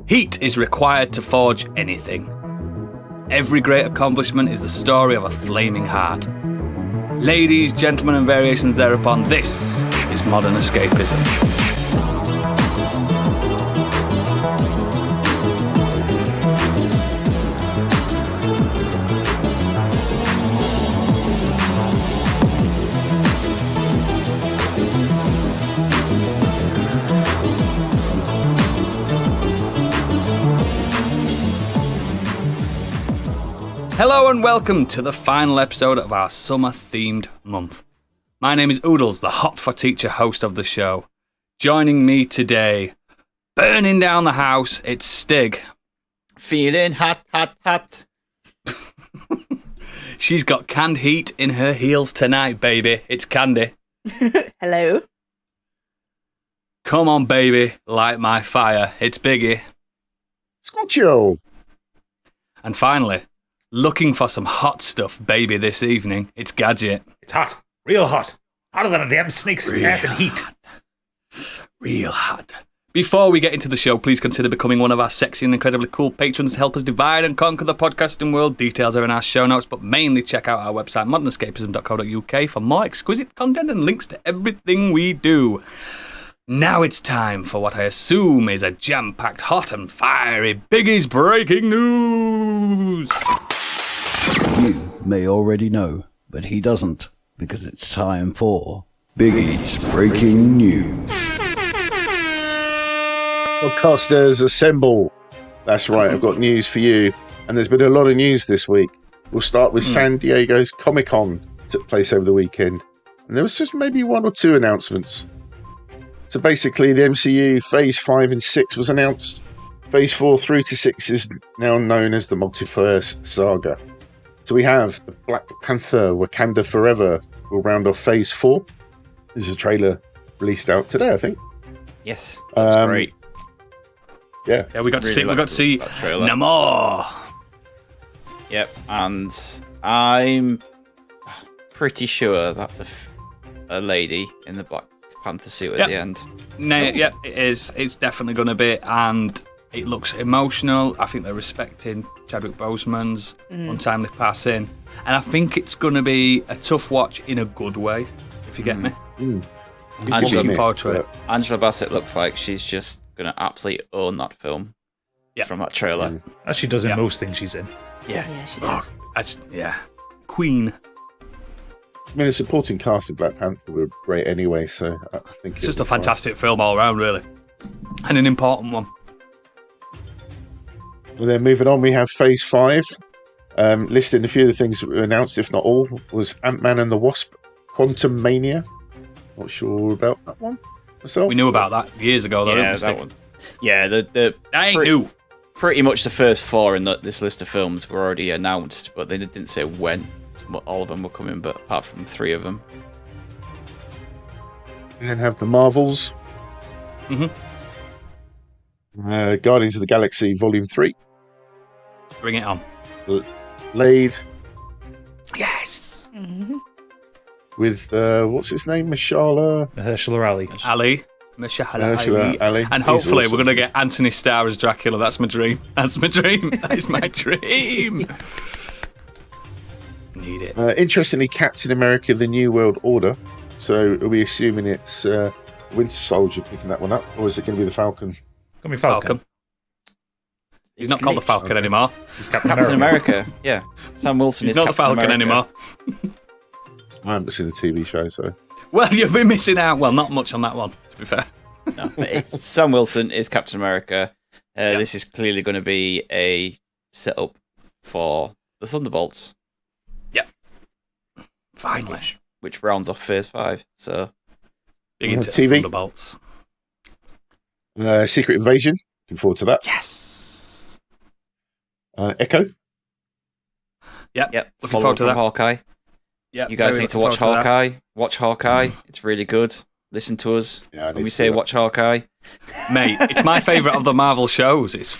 Heat is required to forge anything. Every great accomplishment is the story of a flaming heart. Ladies, gentlemen, and variations thereupon, this is Modern Escapism. Hello and welcome to the final episode of our summer-themed month. My name is Oodles, the Hot for Teacher host of the show. Joining me today, burning down the house, it's Stig. Feeling hot, hot, hot. She's got canned heat in her heels tonight, baby. It's Candy. Hello. Come on, baby, light my fire. It's Biggie. Scorched. And finally, looking for some hot stuff, baby, this evening, it's Gadget. It's hot. Real hot. Hotter than a damn snake's ass in heat. Real hot. Before we get into the show, please consider becoming one of our sexy and incredibly cool patrons to help us divide and conquer the podcasting world. Details are in our show notes, but mainly check out our website, modernescapism.co.uk, for more exquisite content and links to everything we do. Now it's time for what I assume is a jam-packed, hot and fiery Biggie's breaking news. You may already know, but he doesn't, because it's time for Biggie's breaking news. Podcasters, assemble. That's right, I've got news for you. And there's been a lot of news this week. We'll start with San Diego's Comic-Con. Took place over the weekend. And there was just maybe one or two announcements. So basically, the MCU Phase 5 and 6 was announced. Phase 4 through to 6 is now known as the Multiverse Saga. So we have the Black Panther Wakanda Forever will round off Phase 4. There's a trailer released out today, I think. Yes, that's great. Yeah, we got to see Namor. Yep, and I'm pretty sure that's a lady in the Black Panther suit at the end. Yeah, it is. It's definitely going to be, and it looks emotional. I think they're respecting Chadwick Boseman's untimely passing, and I think it's going to be a tough watch in a good way, if you get me. I'm looking forward to it. Angela Bassett looks like she's just going to absolutely own that film from that trailer. As she does in most things she's in. Yeah, she does. Queen. I mean, the supporting cast of Black Panther were great anyway, so I think it's just a fantastic film all around, really, and an important one. Well, then moving on, we have Phase 5. Listing a few of the things that were announced, if not all, was Ant-Man and the Wasp, Quantum Mania. Not sure about that one myself. We knew about that years ago, though, yeah, that one. Yeah, the I ain't new. Pretty much the first four in this list of films were already announced, but they didn't say when all of them were coming, but apart from three of them. And then have the Marvels. Guardians of the Galaxy Volume 3. Bring it on. Blade. Yes. With, what's his name? Mahershala Ali. Mahershala Ali. And hopefully we're going to get Anthony Starr as Dracula. That's my dream. That is my dream. Need it. Interestingly, Captain America: The New World Order. So are we assuming it's Winter Soldier picking that one up, or is it going to be the Falcon? Going to be Falcon. He's not called the Falcon anymore. He's Captain America. Yeah. Sam Wilson is not the Falcon anymore. I haven't seen the TV show, so. Well, you've been missing out. Well, not much on that one, to be fair. No, but Sam Wilson is Captain America. This is clearly going to be a setup for the Thunderbolts. Yep. Finally. Which rounds off Phase 5. So big into TV. Thunderbolts. Secret Invasion. Looking forward to that. Yes. Echo. Yep. Looking forward to that. Hawkeye. Yep. You guys need to watch Hawkeye. Watch Hawkeye. It's really good. Listen to us when we say watch Hawkeye. Mate, it's my favourite of the Marvel shows. It's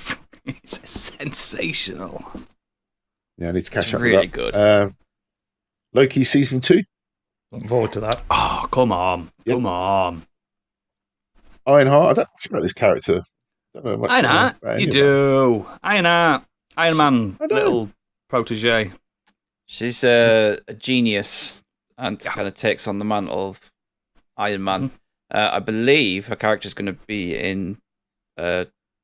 sensational. Yeah, I need to catch up really with that. Good. Loki Season 2. Looking forward to that. Oh, come on. Yep. Come on. Ironheart. I don't know much about this character. Don't know much I know. about You any of do. I know. Iron Man, I know. little protege. She's a genius and kind of takes on the mantle of Iron Man. I believe her character's going to be in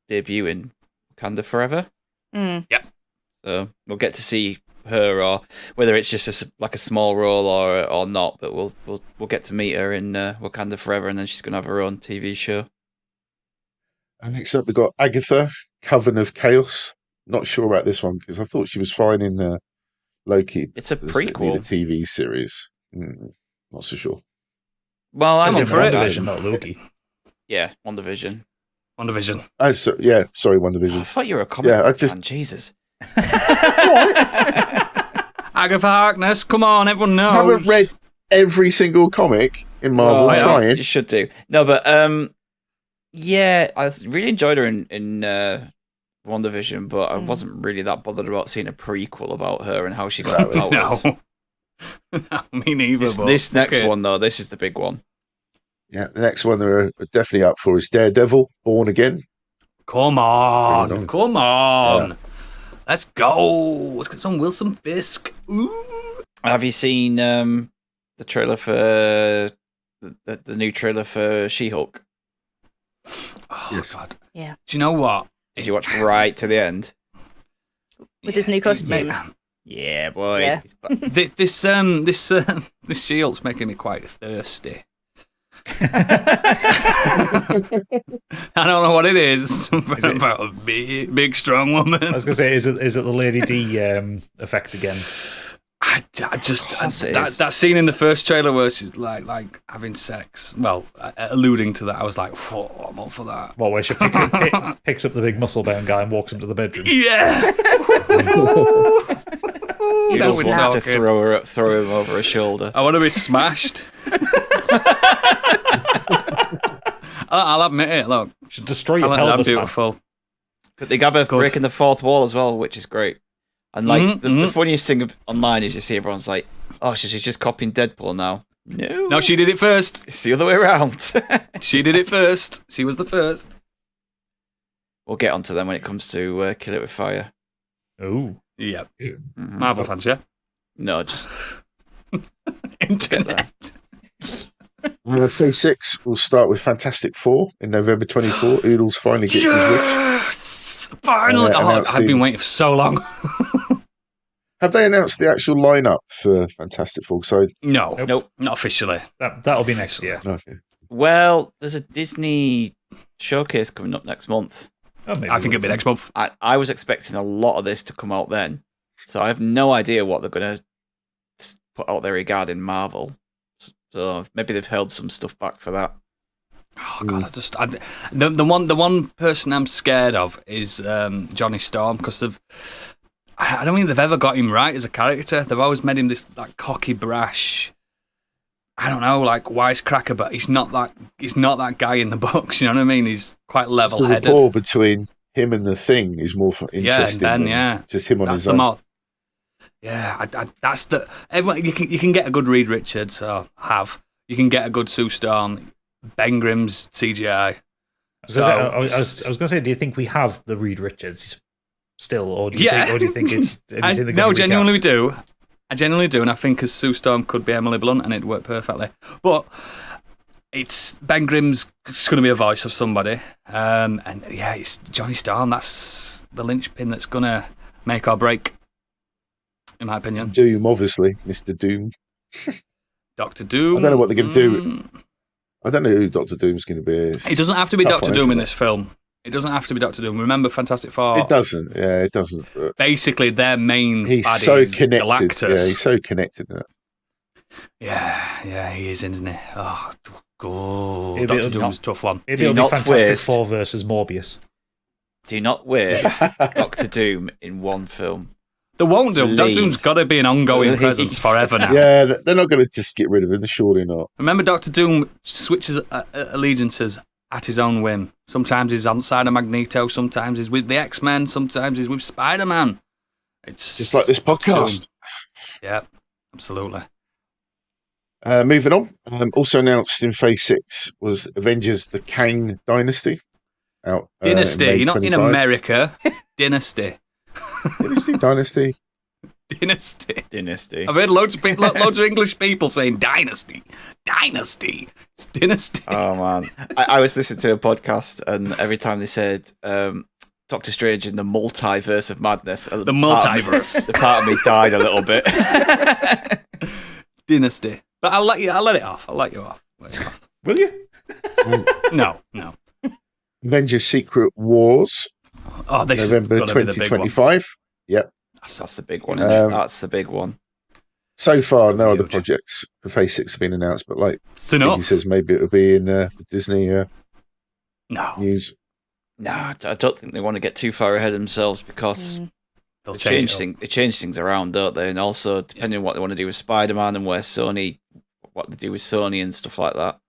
debut in Wakanda Forever. Yep. So we'll get to see her, or whether it's just a small role or not. But we'll get to meet her in Wakanda Forever, and then she's going to have her own TV show. And next up, we've got Agatha, Coven of Chaos. Not sure about this one because I thought she was fine in Loki. It's a Does it need prequel. a TV series. Not so sure. Well, I'm Come on on, for for it. it. WandaVision, not Loki. Yeah, WandaVision. WandaVision. Sorry, I WandaVision. thought you were a comic Yeah, book I just- fan. Jesus. Agatha Harkness, come on, everyone knows. I haven't read every single comic in Marvel. Oh, Trying. you should do. No, but yeah, I really enjoyed her in WandaVision, but I wasn't really that bothered about seeing a prequel about her and how she got her powers. No. No, me neither. This next okay. one, though, this is the big one. Yeah, the next one they're definitely up for is Daredevil, Born Again. Come on. Come on. Yeah. Let's go. Let's get some Wilson Fisk. Ooh. Have you seen the trailer for the new trailer for She-Hulk? Oh, Yes. God. Yeah. Do you know what? Did you watch right to the end? With his new costume. Yeah. Yeah, boy. Yeah. This She-Hulk's making me quite thirsty. I don't know what it is, but about a big, strong woman. I was going to say, is it the Lady D effect again? I just course it is. that scene in the first trailer where she's like having sex. Well, alluding to that, I was like, "Oh, I'm up for that." Well, where she picks up the big muscle-bound guy and walks him to the bedroom. Yeah. You Now just we're want to talking. throw him over her shoulder. I want to be smashed. I'll admit it. Look, Should destroy your I'm pelvis, man. beautiful. But they got her Good. breaking the fourth wall as well, which is great. And like Mhm, the funniest thing online is you see everyone's like, "Oh, she's just copying Deadpool now." No, No, she did it first. it's the other way around. She did it first. She was the first. We'll get onto them when it comes to Kill It With Fire. Ooh. Yep. Mhm. Marvel fans, yeah. No, just Internet. Phase 6 will start with Fantastic Four in November 24. Oodles finally gets his wish. Yes! Finally! I've announcing- been waiting for so long. Have they announced the actual lineup for Fantastic Four? So, No, nope. not officially. That'll be next year. okay. Well, there's a Disney showcase coming up next month. Oh, maybe I think it'll be we'll next month. I was expecting a lot of this to come out then, so I have no idea what they're going to put out there regarding Marvel. So maybe they've held some stuff back for that. Oh God, the one person I'm scared of is Johnny Storm because I don't think they've ever got him right as a character. They've always made him this like cocky, brash. I don't know, like wisecracker, but he's not that guy in the books. You know what I mean? He's quite The level-headed. rapport between him and the Thing is more Yeah, interesting and Ben, than yeah. just him on That's his the own. more. Yeah, that's the everyone. You can get a good Reed Richards, or have. You can get a good Sue Storm, Ben Grimm's CGI. I was going to say, do you think we have the Reed Richards still, or do you think it's? No, genuinely we do. I genuinely do, and I think as Sue Storm could be Emily Blunt, and it'd work perfectly. But it's Ben Grimm's going to be a voice of somebody, and yeah, it's Johnny Storm. That's the linchpin that's going to make or break, in my opinion. Doom, obviously, Mr. Doom. Doctor Doom. I don't know what they're going to do. I don't know who Doctor Doom's going to be. It doesn't have to be Tough Doctor one, Doom isn't in it? this film. It doesn't have to be Doctor Doom. Remember Fantastic Four? It doesn't. Yeah, it doesn't. But Basically, their main he's baddie so is connected. Galactus. Yeah, he's so connected. To that. Yeah, he is, isn't he? Oh, God. It'll Doctor be- Doom's a tough one. It'll be not Fantastic twist. Four versus Morbius. Do not waste Doctor Doom in one film. They won't do. Doctor Please. Doom's got to be an ongoing Please. presence forever now. Yeah, they're not going to just get rid of him. Surely not. Remember, Doctor Doom switches allegiances at his own whim. Sometimes he's on side of Magneto, sometimes he's with the X-Men, sometimes he's with Spider-Man. It's Just like this podcast. Yeah, absolutely. Moving on. Also announced in Phase 6 was Avengers: The Kang Dynasty. out. Dynasty. May You're not in 25. America. Dynasty. Dynasty. Dynasty. I've heard loads of English people saying dynasty. It's dynasty. Oh man, I was listening to a podcast, and every time they said Doctor Strange in the multiverse of madness, The multiverse. the part of me died a little bit. Dynasty. But I'll let you off. I'll let you off. Will you? No. Avengers Secret Wars, Oh, this November is gotta be the big one. 2025. Yep. That's the big one. Isn't it? That's the big one. So far, no other Huge. projects for Phase 6 have been announced, but like It's enough. he says, maybe it'll be in the Disney No. news. No, I don't think they want to get too far ahead of themselves because They'll they change change it. they change things around, don't they? And also, depending on what they want to do with Spider-Man and what they do with Sony and stuff like that.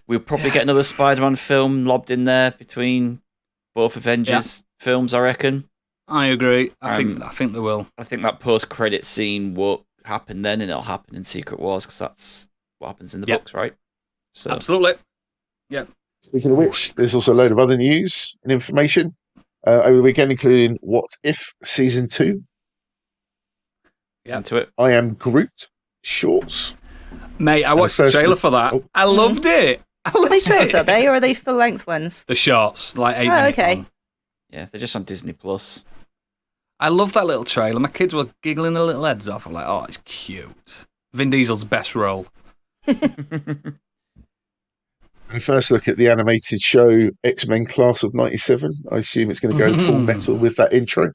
We'll probably get another Spider-Man film lobbed in there between both Avengers films, I reckon. I agree. I think they will. I think that post-credit scene won't happen then, and it'll happen in Secret Wars because that's what happens in the books, right? So Absolutely. Yeah. Speaking of which, there's also a load of other news and information over the weekend, including What If Season 2, Yeah. into it. I Am Groot shorts. Mate, I watched the first- trailer for that. Oh. I loved it. Are they shorts, are they? Or are they full-length ones? The shorts, like 8 Oh, minutes okay. long. Yeah, they're just on Disney Plus. I love that little trailer. My kids were giggling their little heads off. I'm like, oh, it's cute. Vin Diesel's best role. And first look at the animated show X-Men Class of 97. I assume it's going to go full metal with that intro.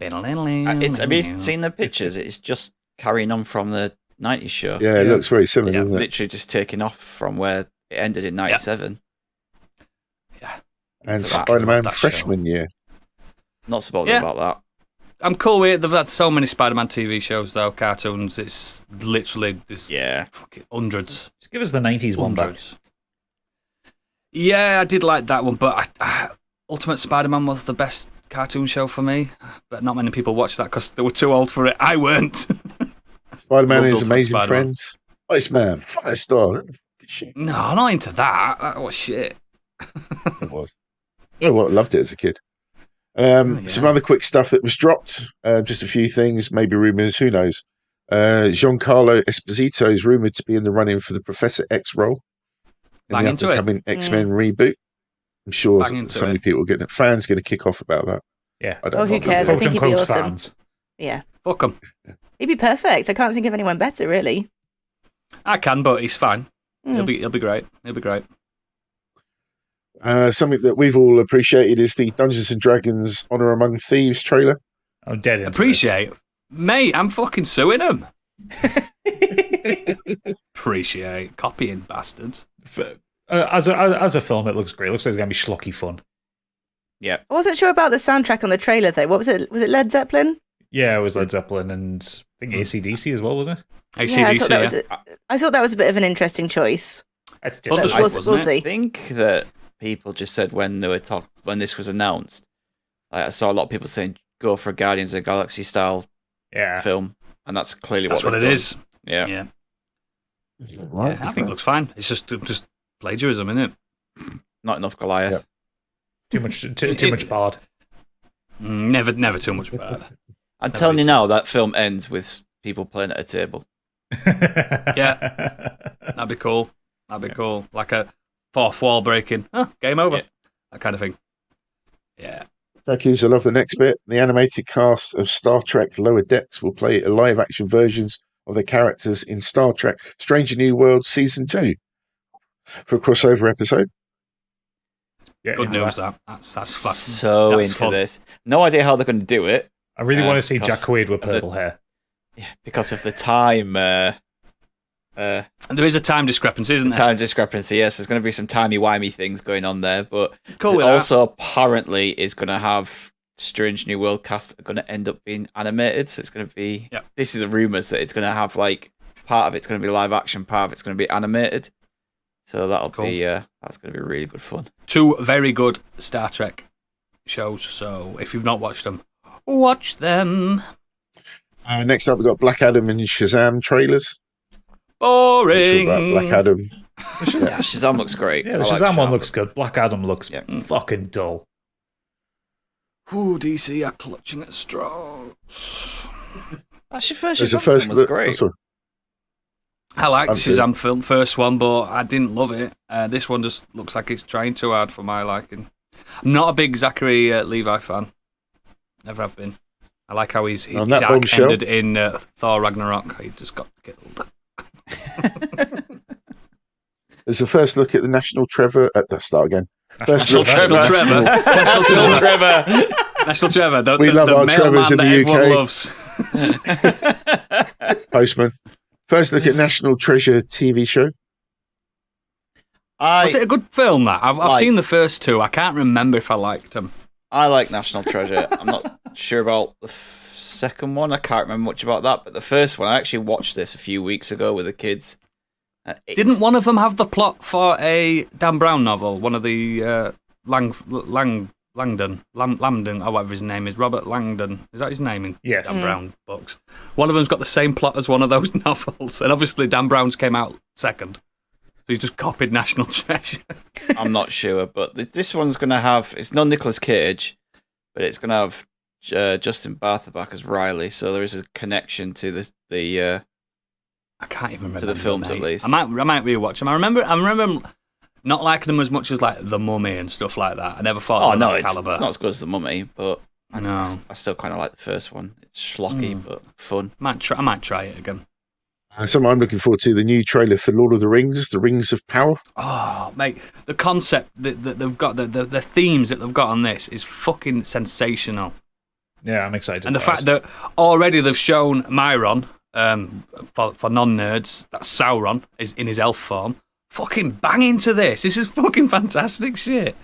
Have you seen the pictures? It's just carrying on from the 90s show. Yeah, it looks very similar, It's doesn't it? literally just taking off from where it ended in 97. Yeah. And So that- Spider-Man love that show. freshman year. Not so bothered Yeah. about that. I'm cool with it. They've had so many Spider-Man TV shows, though, cartoons. It's literally Yeah. fucking hundreds. Just give us the 90s one back. Hundreds. Yeah, I did like that one, but Ultimate Spider-Man was the best cartoon show for me. But not many people watched that because they were too old for it. I weren't. Spider-Man Love is Ultimate Amazing Spider-Man. Friends. Iceman, Firestar. Shit, No, I'm not into that. That was shit. it was. Oh, well, I loved it as a kid. Some other quick stuff that was dropped. Just a few things, maybe rumours, who knows. Giancarlo Esposito is rumoured to be in the running for the Professor X role in Bang the into it. upcoming X-Men reboot. I'm sure Bang into so many it. people fans going to kick off about that. Yeah. I don't Oh, who know. cares? I think he'd be Quote-unquote awesome. fans. Yeah. Fuck him. He'd be perfect. I can't think of anyone better, really. I can, but he's fine. Mm. He'll be great. He'll be great. Something that we've all appreciated is the Dungeons and Dragons Honor Among Thieves trailer. I'm dead into Appreciate. Mate, I'm fucking suing him. Appreciate. Copying bastards. this. As a film, it looks great. It looks like it's going to be schlocky fun. Yeah. I wasn't sure about the soundtrack on the trailer, though. What was it? Was it Led Zeppelin? Yeah, it was Led Zeppelin and I think AC/DC as well, wasn't it? ACDC, I thought that was a bit of an interesting choice. It's Well, just, this We'll wasn't it? see. I think that people just said when this was announced, I saw a lot of people saying go for a Guardians of the Galaxy style yeah. film, and that's clearly That's what they've it done. is. Yeah. Yeah. Yeah, I think it looks fine. It's just plagiarism, isn't it? Not enough Goliath. Too much bard. Never too much bad. I'm telling you now, that film ends with people playing at a table. Yeah. That'd be cool. That'd be cool. Like a fourth wall breaking. Game over. Yeah. That kind of thing. Yeah. Thank you. I love the next bit. The animated cast of Star Trek Lower Decks will play live action versions of their characters in Star Trek Stranger New Worlds Season 2 for a crossover episode. Yeah, Good news, that's- That's So that's into fun. this. No idea how they're going to do it. I really want to see Jack because Quaid with of the- purple hair. Yeah, because of the time. And there is a time discrepancy, isn't there? Time discrepancy. Yes, there's going to be some timey-wimey things going on there, but Cool it with that. also apparently is going to have Strange New World cast are going to end up being animated. So it's going to be. Yeah. This is the rumors that it's going to have like part of it's going to be live action, part of it's going to be animated. So that'll Cool. be that's going to be really good fun. 2 very good Star Trek shows. So if you've not watched them, watch them. Next up, we've got Black Adam and Shazam trailers. Not sure Boring. about Black Adam. Yeah, Shazam looks great. Yeah, the Shazam one looks good. Black Adam looks fucking dull. Ooh, DC are clutching at straws. That's your first It's Shazam the first film was look. great. Sorry. I liked I've seen- Shazam film, first one, but I didn't love it. This one just looks like it's trying too hard for my liking. I'm not a big Zachary Levi fan. Never have been. I like how his On that arc bombshell. ended in Thor Ragnarok. He just got killed. There's the first look at the National Trevor. Let's start again. First National look at National Trevor. National Trevor. National Trevor. We love our Trevors in that the everyone UK. loves. Postman. First look at National Treasure TV show. Was it a good film, that? I've Like- seen the first two. I can't remember if I liked them. I like National Treasure. I'm not sure about the second one. I can't remember much about that. But the first one, I actually watched this a few weeks ago with the kids. Didn't one of them have the plot for a Dan Brown novel? One of the Lambden, or whatever his name is, Robert Langdon. Is that his name in Yes. Dan Brown books? One of them's got the same plot as one of those novels, and obviously Dan Brown's came out second. So he's just copied National Treasure. I'm not sure, but this one's going to have... It's not Nicolas Cage, but it's going to have Justin Bartha back as Riley, so there is a connection to the I can't even remember to the them, films, mate. at least. I might rewatch them. I remember not liking them as much as like The Mummy and stuff like that. I never thought. Oh they were no, that it's caliber. not as good as The Mummy, but I know. I still kind of like the first one. It's schlocky but fun. I might try it again. Something I'm looking forward to, the new trailer for Lord of the Rings, The Rings of Power. Oh, mate, the concept that they've got, the themes that they've got on this is fucking sensational. Yeah, I'm excited. And the about fact that already they've shown Myron, for non-nerds, that Sauron is in his elf form, fucking bang into this. This is fucking fantastic shit.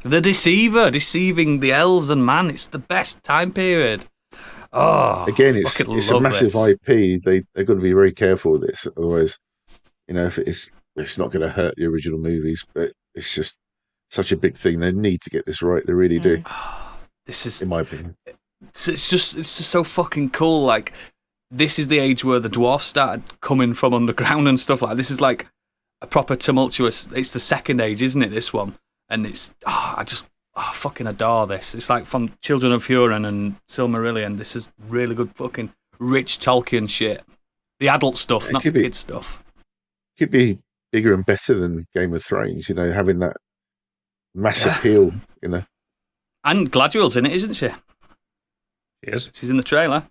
The Deceiver, deceiving the elves and man, it's the best time period. Oh, Again, it's fucking a love massive this. IP. They've got to be very careful with this. Otherwise, if it's not going to hurt the original movies, but it's just such a big thing. They need to get this right. They really do, This is in my opinion. it's just so fucking cool. Like, this is the age where the dwarfs started coming from underground and stuff like that. This is like a proper tumultuous. It's the second age, isn't it? This one, and it's I fucking adore this. It's like from Children of Huron and Silmarillion. This is really good fucking rich Tolkien shit. The adult stuff, It not the could be- kid stuff. Could be bigger and better than Game of Thrones. Having that mass appeal. And Gladwell's in it, isn't she? Yes. She's in the trailer.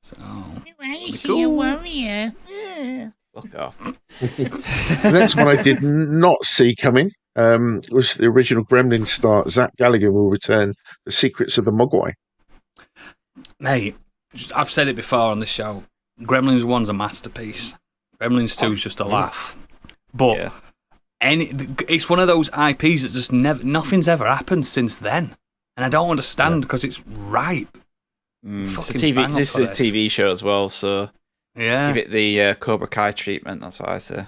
So cool. Fuck off. The next one I did not see coming was the original Gremlins star Zach Gallagher will return The Secrets of the Mogwai. Mate, I've said it before on the show. Gremlins 1's a masterpiece. Gremlins 2's just a laugh. But Yeah. it's one of those IPs that just nothing's ever happened since then. And I don't understand because it's ripe. It's Fucking bang up this for is a TV show as well, so Yeah. give it the Cobra Kai treatment. That's what I say.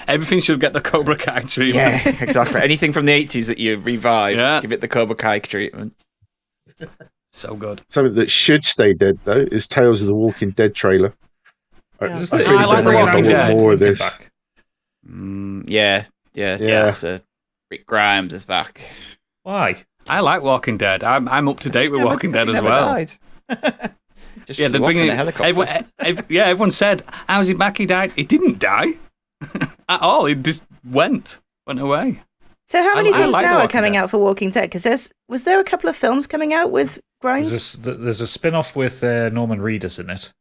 Everything should get the Cobra Kai treatment. Yeah, exactly. Anything from the 80s that you revive, give it the Cobra Kai treatment. So good. Something that should stay dead, though, is Tales of the Walking Dead trailer. Yeah. I Is think this I like they're The bringing Walking a lot Dead. more of this. Back. Yeah. So Rick Grimes is back. Why? I like Walking Dead. I'm up to date with Walking Dead He as never well. died. Just Yeah, they're flew off bringing in a helicopter. everyone said, "How's he back? He died." He didn't die at all. He just went away. So how many I things like The now are Walking coming Dead. out for Walking Dead? Because was there a couple of films coming out with Grimes? There's a spin-off with Norman Reedus in it.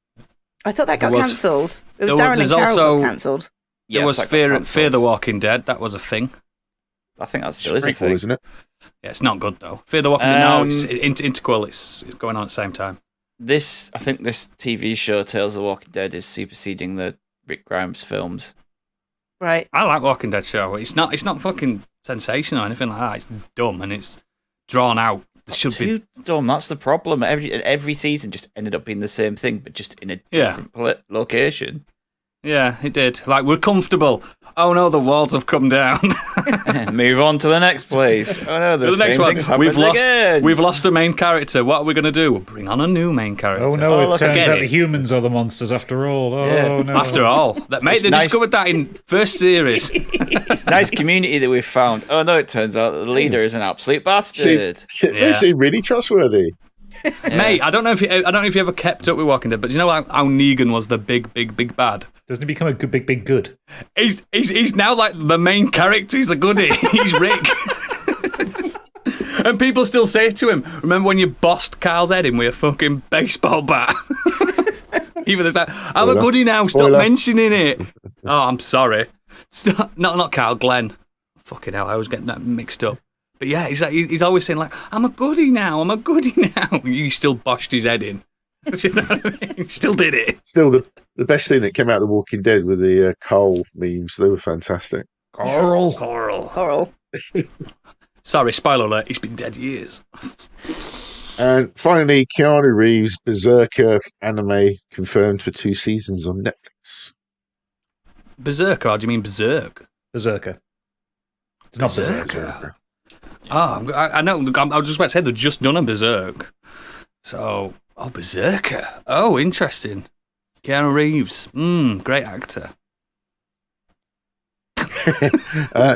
I thought that got There was- cancelled. It was there Darren and there's Carol also- got cancelled. There Yes, was that got Fear cancelled. the Walking Dead. That was a thing. I think that It's still is a prequel, thing. isn't it? Yeah, it's not good though. Fear the Walking Dead. No, Um, it's interquel. It's going on at the same time. I think this TV show, Tales of the Walking Dead, is superseding the Rick Grimes films. Right. I like Walking Dead show. It's not fucking sensational or anything like that. It's dumb and it's drawn out. There should be. Too dumb. That's the problem. Every season just ended up being the same thing, but just in a different location. Yeah, it did. Like, we're comfortable. Oh no, the walls have come down. Move on to the next place. Oh no, the next same one. thing's happened again. We've lost a main character. What are we going to do? We'll bring on a new main character. Oh no, it turns out it. the humans are the monsters after all. Oh Yeah. no. After all. Mate, they discovered that in first series. It's a nice community that we've found. Oh no, it turns out that the leader is an absolute bastard. They seem really trustworthy. Yeah. Mate, I don't know if you ever kept up with Walking Dead, but do you know how Negan was the big bad? Doesn't he become a big good? He's now like the main character. He's the goodie. He's Rick. And people still say to him, "Remember when you bossed Carl's head in with a fucking baseball bat?" Even there's that. I'm a goodie now. Stop mentioning it. Oh, I'm sorry. Stop. Not Carl. Glenn. Fucking hell, I was getting that mixed up. But yeah, he's always saying like, "I'm a goodie now. I'm a goodie now." You still boshed his head in. Do you know what I mean? Still did it. Still, the best thing that came out of The Walking Dead were the Carl memes. They were fantastic. Coral. Sorry, spoiler alert. He's been dead years. And finally, Keanu Reeves' Berserker anime confirmed for 2 seasons on Netflix. Berserker, or do you mean Berserk? Berserker. It's not Berserker. Oh, I know. I was just about to say they've just done a Berserk. So, Berserker. Oh, interesting. Keanu Reeves. Great actor.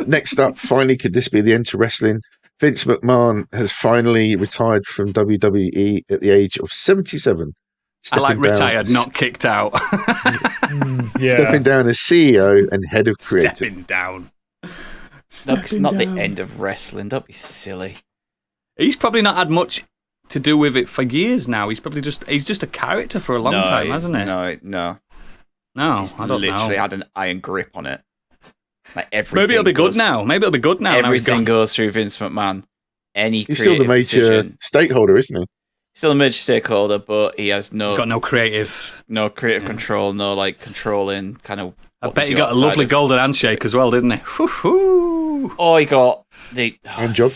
Next up, finally, could this be the end to wrestling? Vince McMahon has finally retired from WWE at the age of 77. I like retired, not kicked out. Stepping down as CEO and head of creative. Stepping down. It's not the end of wrestling. Don't be silly. He's probably not had much to do with it for years now. He's just a character for a long time, hasn't he? No. He's I don't know. literally had an iron grip on it. Like everything. Maybe it'll be good now. Everything goes through Vince McMahon. He's still the major stakeholder, isn't he? Still a major stakeholder, but he has He's got no creative control, no like controlling kind of. I bet he got a lovely golden handshake as well, didn't he? Oh, he got the job.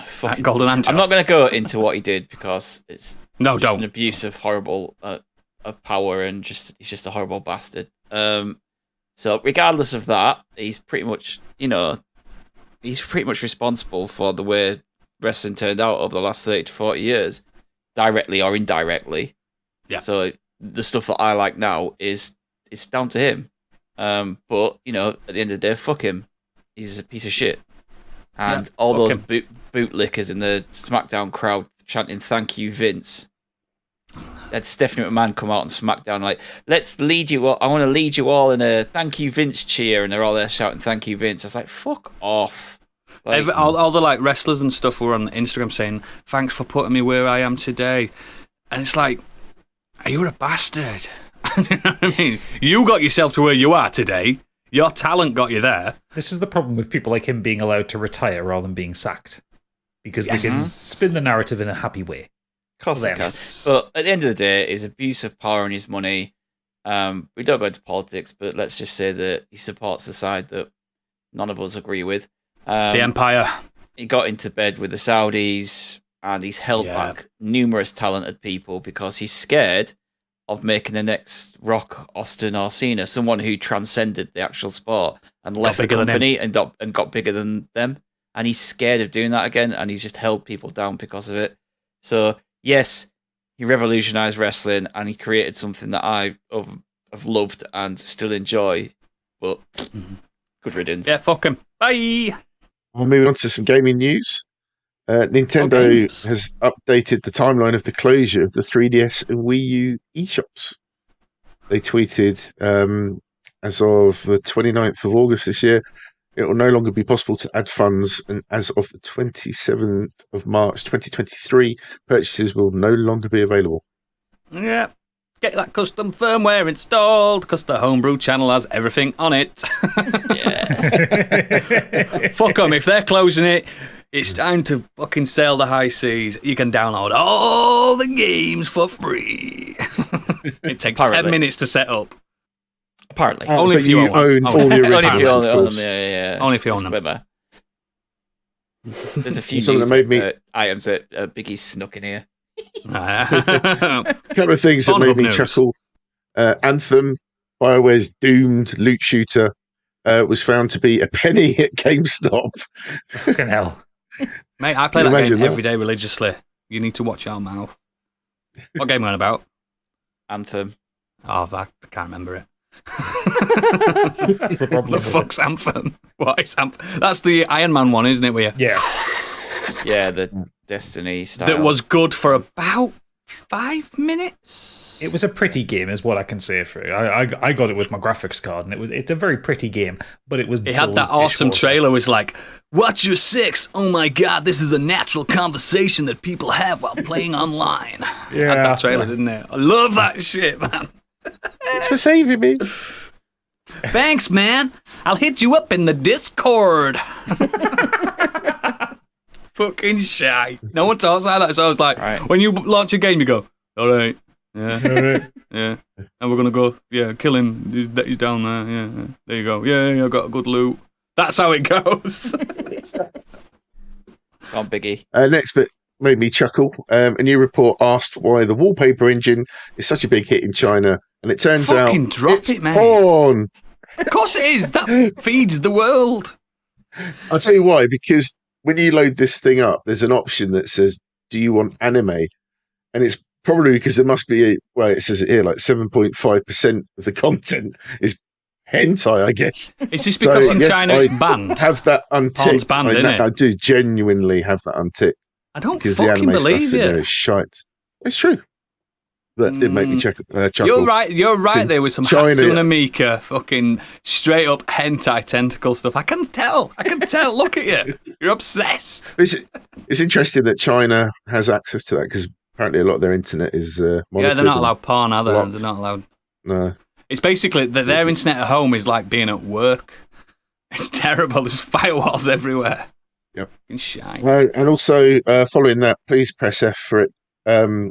Fucking golden handshake. I'm not going to go into what he did because it's don't. an abuse of horrible of power and he's just a horrible bastard. So regardless of that, he's pretty much responsible for the way wrestling turned out over the last 30 to 40 years, directly or indirectly. Yeah. So the stuff that I like now is down to him. But at the end of the day, fuck him. He's a piece of shit. And all those bootlickers in the SmackDown crowd chanting "Thank you, Vince." Had Stephanie McMahon come out on SmackDown like, "Let's lead you all. I want to lead you all in a thank you, Vince cheer," and they're all there shouting "Thank you, Vince." I was like, "Fuck off!" Like, all the like wrestlers and stuff were on Instagram saying, "Thanks for putting me where I am today," and it's like, you're a bastard. You know what I mean? You got yourself to where you are today. Your talent got you there. This is the problem with people like him being allowed to retire rather than being sacked, because they can spin the narrative in a happy way. Of course they can. But at the end of the day, his abuse of power and his money. We don't go into politics, but let's just say that he supports the side that none of us agree with. The Empire. He got into bed with the Saudis, and he's held back numerous talented people because he's scared of making the next Rock, Austin, or Cena, someone who transcended the actual sport and left the company and got bigger than them. And he's scared of doing that again, and he's just held people down because of it. So, yes, he revolutionized wrestling, and he created something that I have loved and still enjoy. But good riddance. Yeah, fuck him. Bye. Well, moving on to some gaming news. Nintendo has updated the timeline of the closure of the 3DS and Wii U eShops. They tweeted, as of the 29th of August this year, it will no longer be possible to add funds, and as of the 27th of March 2023, purchases will no longer be available. Yeah. Get that custom firmware installed, because the Homebrew channel has everything on it. Yeah. Fuck them. If they're closing it, it's time to fucking sail the high seas. You can download all the games for free. It takes 10 minutes to set up. Apparently. Only if you own all the originals. Only if you own them, yeah. Only if you own them. Clever. There's a few items that Biggie snuck in here. A couple of things that made me chuckle. Anthem BioWare's doomed loot shooter was found to be a penny at GameStop. Fucking hell. Mate, I play that game every day religiously. You need to watch your mouth. What game are you on about? Anthem. Oh, I can't remember it. That's the problem. The fuck's Anthem? What is Anthem? That's the Iron Man one, isn't it? Where Yeah. Yeah, the Destiny style. that was good for about 5 minutes. It was a pretty game, is what I can say for it. I got it with my graphics card, and it's a very pretty game, but it was. It had that awesome trailer. Was like, "Watch your six! Oh my god, this is a natural conversation that people have while playing online." Yeah, Had that trailer, didn't it? I love that shit, man. Thanks for saving me. Thanks, man. I'll hit you up in the Discord. Fucking shy. No one talks like that. So I was like, when you launch a game, you go, all right, yeah, yeah, and we're gonna go, yeah, kill him. He's down there. Yeah, there you go. Yeah, I got a good loot. That's how it goes. Come on, Biggie. Next bit made me chuckle. A new report asked why the wallpaper engine is such a big hit in China, and it turns out drop it, man. Porn. Of course it is. That feeds the world. I'll tell you why. Because when you load this thing up, there's an option that says, "Do you want anime?" And it's probably because there must be it says it here, like 7.5% of the content is hentai, I guess. Is this because in China it's banned? Have that unticked. Porn's banned, isn't it? I do genuinely have that unticked. I don't because fucking the anime believe stuff in you. there is shite. It's true. That did make me chuckle. You're right there with some China, Hatsune Miika fucking straight up hentai tentacle stuff. I can tell. Look at you. You're obsessed. It's interesting that China has access to that because apparently a lot of their internet is monitored. Yeah, they're not allowed porn, are they? They're not allowed. No. It's basically that their internet at home is like being at work. It's terrible. There's firewalls everywhere. Yep. Shite. And also, following that, please press F for it.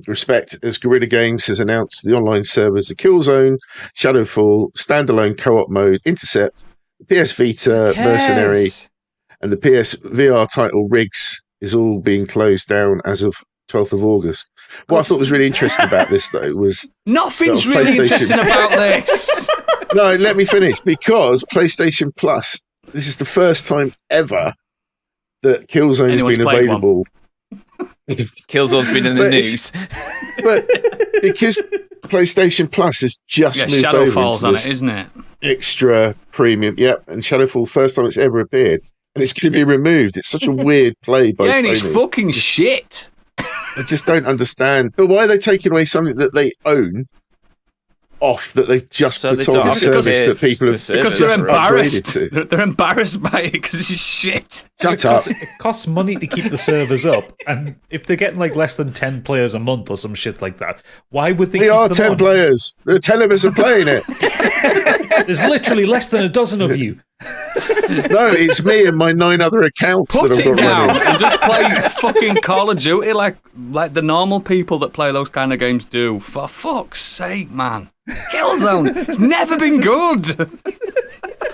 Respect, as Guerrilla Games has announced the online servers, the Killzone, Shadowfall, standalone co-op mode, Intercept, the PS Vita, Mercenary, and the PS VR title Rigs is all being closed down as of 12th of August. What I thought was really interesting about this, though, was... Nothing's really interesting about this! No, let me finish. Because PlayStation Plus, this is the first time ever that Killzone has been available... Killzone's been in the news. But because PlayStation Plus has just moved Shadow over Falls into on this it, isn't it? Extra premium, and Shadowfall, first time it's ever appeared, and it's going to be removed. It's such a weird play by Sony. And it's fucking shit. I just don't understand. But why are they taking away something that they own off that they've just put on a service that people have... Because they're embarrassed. They're embarrassed by it because it's shit. Shut up. It costs money to keep the servers up, and if they're getting like less than 10 players a month or some shit like that, why would they keep them 10 on? players. There are 10 of us are playing it. There's literally less than a dozen of you. No, it's me and my 9 other accounts Put that I've it got down running. and just play fucking Call of Duty like the normal people that play those kind of games do. For fuck's sake, man. Killzone. It's never been good.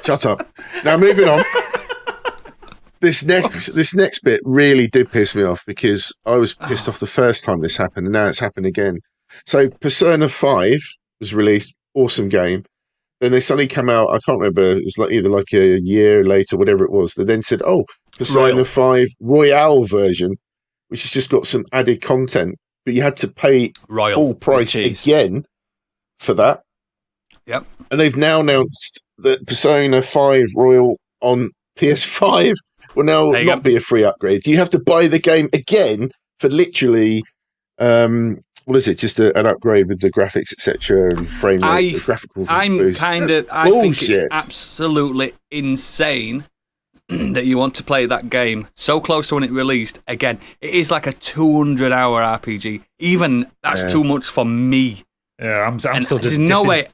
Shut up. Now, moving on. This next bit really did piss me off because I was pissed off the first time this happened, and now it's happened again. So, Persona 5 was released. Awesome game. Then they suddenly come out, I can't remember, it was like either like a year later, whatever it was. They then said, Persona 5 Royale version, which has just got some added content, but you had to pay full price again for that. Yep. And they've now announced that Persona 5 Royal on PS5 will now not be a free upgrade. You have to buy the game again for literally... what is it? Just an upgrade with the graphics, etc., and frame rate, graphical boost. I think it's absolutely insane that you want to play that game so close to when it released. Again, it is like a 200-hour RPG. Even that's too much for me. Yeah, I'm still just. There's no way.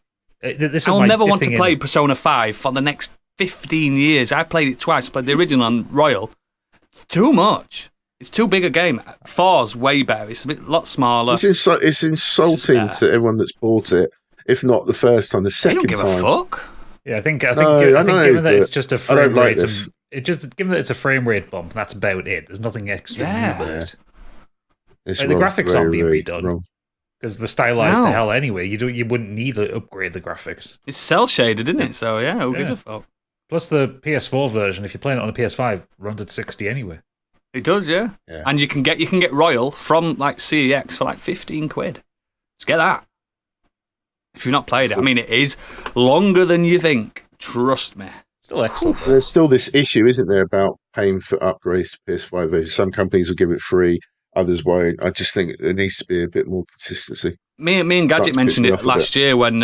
I'll never want to play Persona 5 for the next 15 years. I played it twice. I played the original on Royal. It's too much. It's too big a game. 4's way better. It's a lot smaller. It's insulting to everyone that's bought it, if not the first time, the second time. They don't give a fuck. Yeah, I think given that it's just a frame rate, given that it's a frame rate bump, that's about it. There's nothing extra new about it. It's the graphics aren't being redone. Wrong. because they're stylized to hell anyway. You wouldn't need to upgrade the graphics. It's cell shaded, isn't it? So yeah, who gives a fuck? Plus the PS4 version, if you're playing it on a PS5, runs at 60 anyway. It does, yeah. And you can get Royal from like CEX for like 15 quid. Just get that. If you've not played it, I mean, it is longer than you think. Trust me. Still excellent. There's still this issue, isn't there, about paying for upgrades to PS5 versions? Some companies will give it free, others won't. I just think there needs to be a bit more consistency. Me and Gadget mentioned it last year when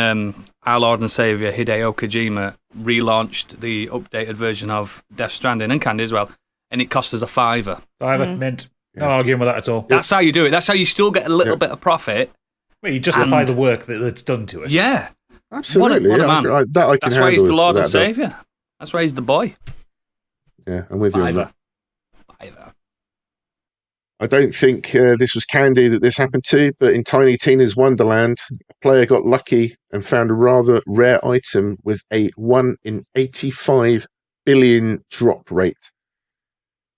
our Lord and Saviour Hideo Kojima relaunched the updated version of Death Stranding, and Candy as well, and it cost us a £5. Mint. No arguing with that at all. That's how you do it. That's how you still get a little bit of profit. Well, you justify the work that's done to it. Yeah. Absolutely. What a man. That's why he's the Lord and Saviour. That's why he's the boy. Yeah, I'm with you on that. £5. I don't think this was Candy that this happened to, but in Tiny Tina's Wonderland, a player got lucky and found a rather rare item with a 1 in 85 billion drop rate.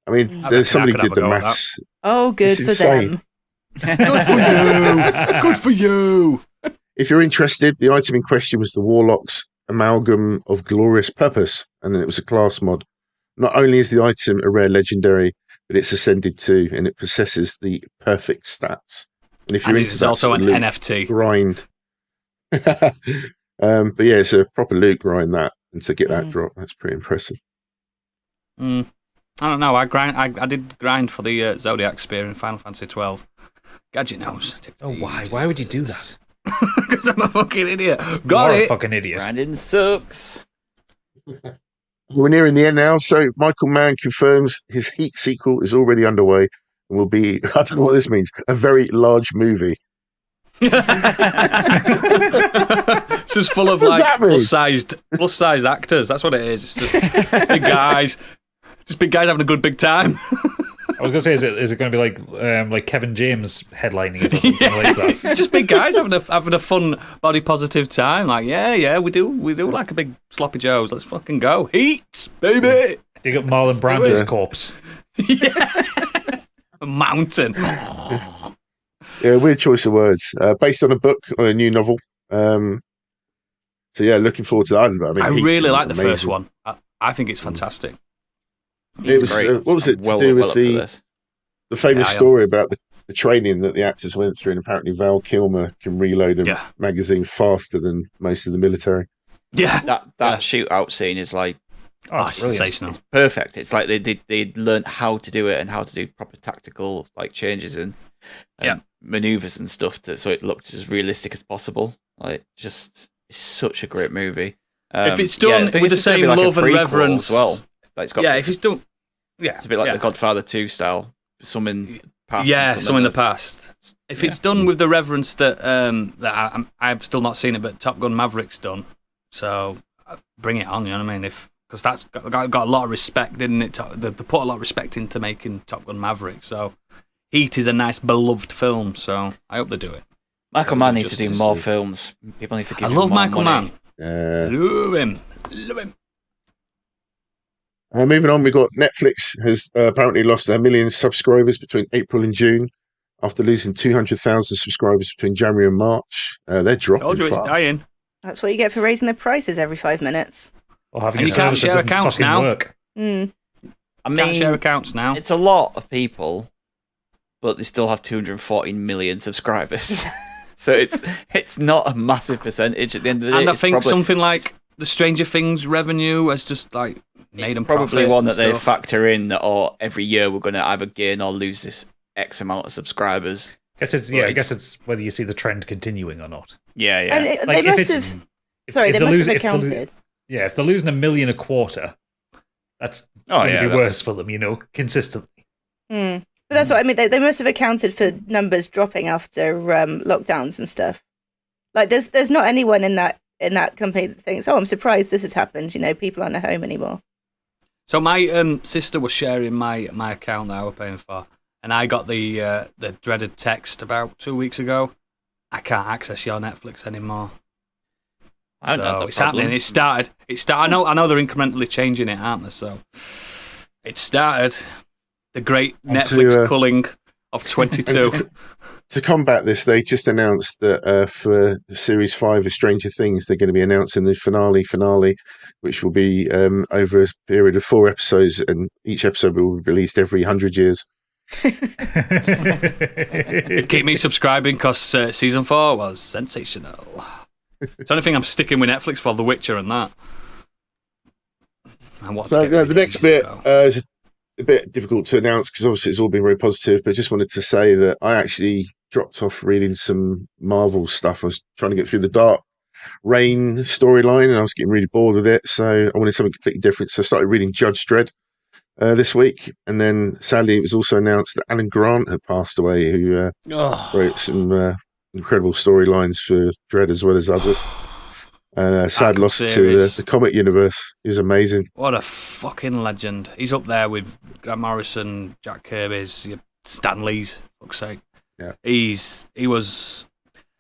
I mean, somebody did the maths. Oh, good for them. Good for you. Good for you. If you're interested, the item in question was the Warlock's Amalgam of Glorious Purpose, and it was a class mod. Not only is the item a rare legendary, but it's ascended to, and it possesses the perfect stats. And if you're into it's that also an NFT grind, but yeah, it's a proper loot grind that, and to get that drop, that's pretty impressive. I don't know. I did grind for the Zodiac Spear in Final Fantasy 12. Gadget knows. Oh, why? Why would you do that? Because I'm a fucking idiot. You're a fucking idiot. Grinding sucks. We're nearing the end now, so Michael Mann confirms his Heat sequel is already underway and will be, I don't know what this means, a very large movie. It's just full of like plus-sized actors. That's what it is. It's just big guys. Just big guys having a good big time. I was going to say, is it going to be like Kevin James headlining it or something like that? It's just big guys having a fun, body positive time. Like, yeah, we do like a big sloppy joes. Let's fucking go. Heat, baby. Dig up Marlon Brando's corpse. Yeah. A mountain. Yeah, weird choice of words. Based on a book or a new novel. So yeah, looking forward to that. I really like the first one. I think it's fantastic. It was what was it to do with the famous story about the training that the actors went through, and apparently Val Kilmer can reload a magazine faster than most of the military. Yeah, that shootout scene is like it's sensational. It's perfect. It's like they learned how to do it and how to do proper tactical like changes and maneuvers and stuff so it looked as realistic as possible. Like, just it's such a great movie. If it's done with the same love and reverence as well. Like, it's got if it's done, it's a bit like the Godfather 2 style. Some in the past. Yeah, some in the past. If it's done with the reverence that I've still not seen it, but Top Gun Maverick's done, so bring it on. You know what I mean? Because that's got a lot of respect, didn't it? They put a lot of respect into making Top Gun Maverick. So Heat is a nice beloved film. So I hope they do it. Michael Mann needs to do more films. People need to give him more Michael money. Mann. Love him. Moving on, we've got Netflix has apparently lost 1 million subscribers between April and June after losing 200,000 subscribers between January and March. They're dropping fast. It's dying. That's what you get for raising their prices every 5 minutes. Or having and a you can't service share that doesn't accounts fucking now. work. I mean, can't share accounts now. It's a lot of people, but they still have 214 million subscribers. So it's not a massive percentage at the end of the day. And I think something like the Stranger Things revenue has just like made them probably one that they stuff. factor in that, or every year we're going to either gain or lose this X amount of subscribers. I guess it's whether you see the trend continuing or not. Yeah. And they must have. They must have accounted. If they're losing 1 million a quarter, that's going to be worse for them, consistently. But that's what I mean. They must have accounted for numbers dropping after lockdowns and stuff. Like, there's not anyone in that company that thinks, "Oh, I'm surprised this has happened." People aren't at home anymore. So my sister was sharing my account that I was paying for, and I got the dreaded text about 2 weeks ago. I can't access your Netflix anymore. It's happening. It started. I know they're incrementally changing it, aren't they? So it started. The great Netflix culling. of 22. To combat this, they just announced that for Series 5 of Stranger Things, they're going to be announcing the finale, which will be over a period of 4 episodes, and each episode will be released every 100 years. Keep me subscribing because season 4 was sensational. It's the only thing I'm sticking with Netflix for, The Witcher and that. And the next bit is a bit difficult to announce because obviously it's all been very positive, but just wanted to say that I actually dropped off reading some Marvel stuff. I was trying to get through the Dark Reign storyline and I was getting really bored with it, so I wanted something completely different. So I started reading Judge Dredd this week, and then sadly it was also announced that Alan Grant had passed away, who wrote some incredible storylines for Dredd as well as others. And sad loss to the comic universe. He was amazing. What a fucking legend. He's up there with Grant Morrison, Jack Kirby's, Stan Lee's, for fuck's sake. Yeah. He was,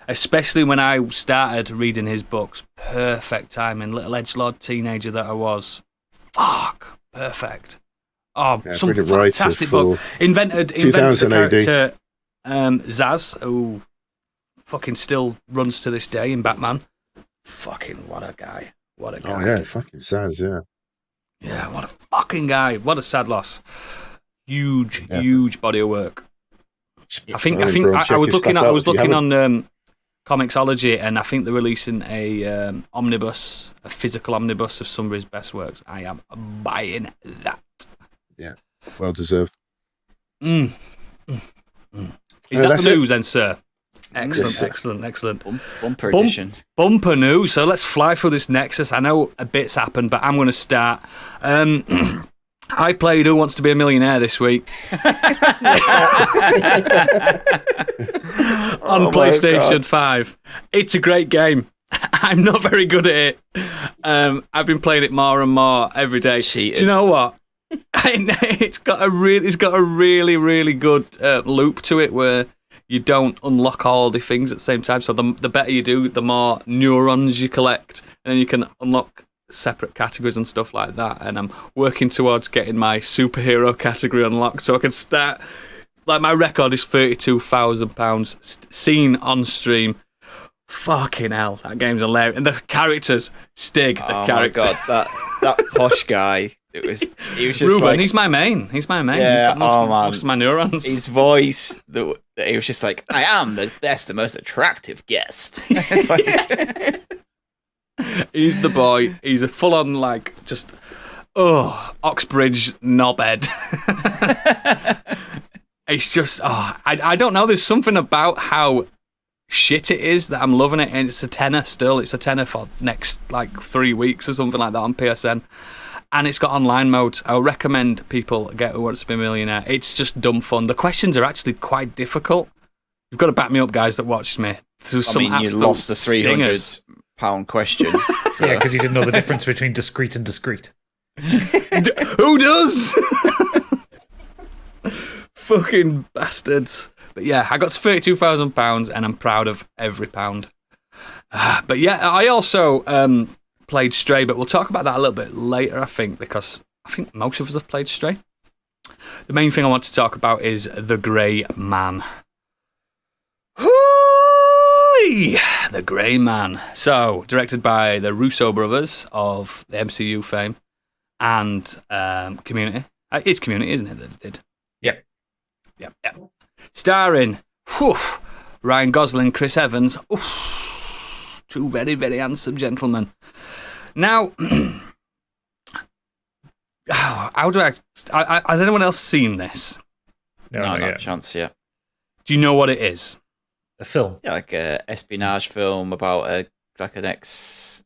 especially when I started reading his books, perfect timing. Little edgelord teenager that I was. Fuck, perfect. Oh, yeah, some fantastic book. Invented the character Zaz, who fucking still runs to this day in Batman. Fucking what a guy. What a guy. Oh, yeah, fucking Zaz, yeah. Yeah, what a fucking guy. What a sad loss. Huge body of work. I was looking on Comixology, and I think they're releasing a physical omnibus of some of his best works. I am buying that. Yeah, well deserved. Is that the news then, sir? Excellent. Bumper edition. Bumper news. So let's fly through this Nexus. I know a bit's happened, but I'm going to start. I played Who Wants to Be a Millionaire this week on PlayStation 5. It's a great game. I'm not very good at it. I've been playing it more and more every day. Cheated. Do you know what? It's got a really, really good loop to it where you don't unlock all the things at the same time. So the better you do, the more neurons you collect, and then you can unlock separate categories and stuff like that. And I'm working towards getting my superhero category unlocked so I can start. Like, my record is £32,000 seen on stream. Fucking hell, that game's hilarious. And the characters, Stig, the character. Oh my god, that posh guy. He was just Ruben, like, he's my main. Yeah, he's got most of my neurons. His voice, he was just like, I am the best and most attractive guest. It's like, he's the boy. He's a full-on, like, just, Oxbridge knobhead. It's just, I don't know. There's something about how shit it is that I'm loving it, and it's a tenner still. It's a tenner for next, 3 weeks or something like that on PSN. And it's got online modes. I would recommend people get Who Wants to Be a Millionaire. It's just dumb fun. The questions are actually quite difficult. You've got to back me up, guys that watched me. You lost the £300 question. So. Yeah, because you didn't know the difference between discreet and discreet. Who does? Fucking bastards. But yeah, I got to £32,000 and I'm proud of every pound. But yeah, I also played Stray, but we'll talk about that a little bit later, I think, because I think most of us have played Stray. The main thing I want to talk about is The Grey Man. Hoo-wee! The Grey Man. So, directed by the Russo brothers of the MCU fame and Community. It's Community, isn't it, that it did? Yep. Starring Ryan Gosling, Chris Evans. Two very, very handsome gentlemen. Now, how do has anyone else seen this? No, not a chance yet. Do you know what it is? A film? Yeah, like a espionage film about an ex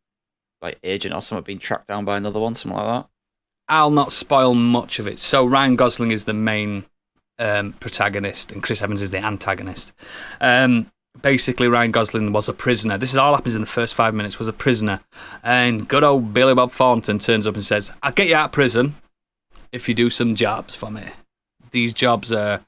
agent or something being tracked down by another one, something like that. I'll not spoil much of it. So Ryan Gosling is the main protagonist, and Chris Evans is the antagonist. Basically, Ryan Gosling was a prisoner. This is all happens in the first 5 minutes. Was a prisoner, and good old Billy Bob Thornton turns up and says, "I'll get you out of prison if you do some jobs for me. These jobs are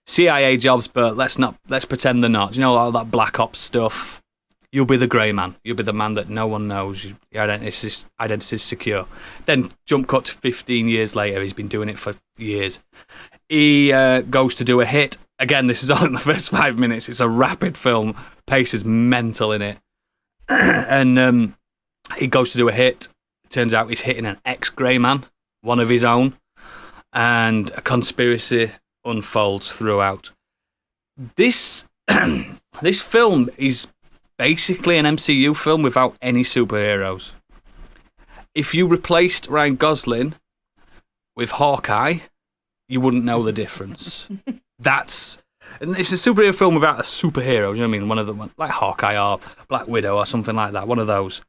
CIA jobs, but let's pretend they're not. You know, all that black ops stuff. You'll be the Grey Man. You'll be the man that no one knows. Your identity's secure." Then jump cut to 15 years later. He's been doing it for years. He goes to do a hit again, this is all in the first 5 minutes. It's a rapid film. Pace is mental in it. And he goes to do a hit. Turns out he's hitting an ex-Grey Man, one of his own. And a conspiracy unfolds throughout. This film is basically an MCU film without any superheroes. If you replaced Ryan Gosling with Hawkeye, you wouldn't know the difference. It's a superhero film without a superhero. You know what I mean? One of them, like Hawkeye or Black Widow or something like that. One of those.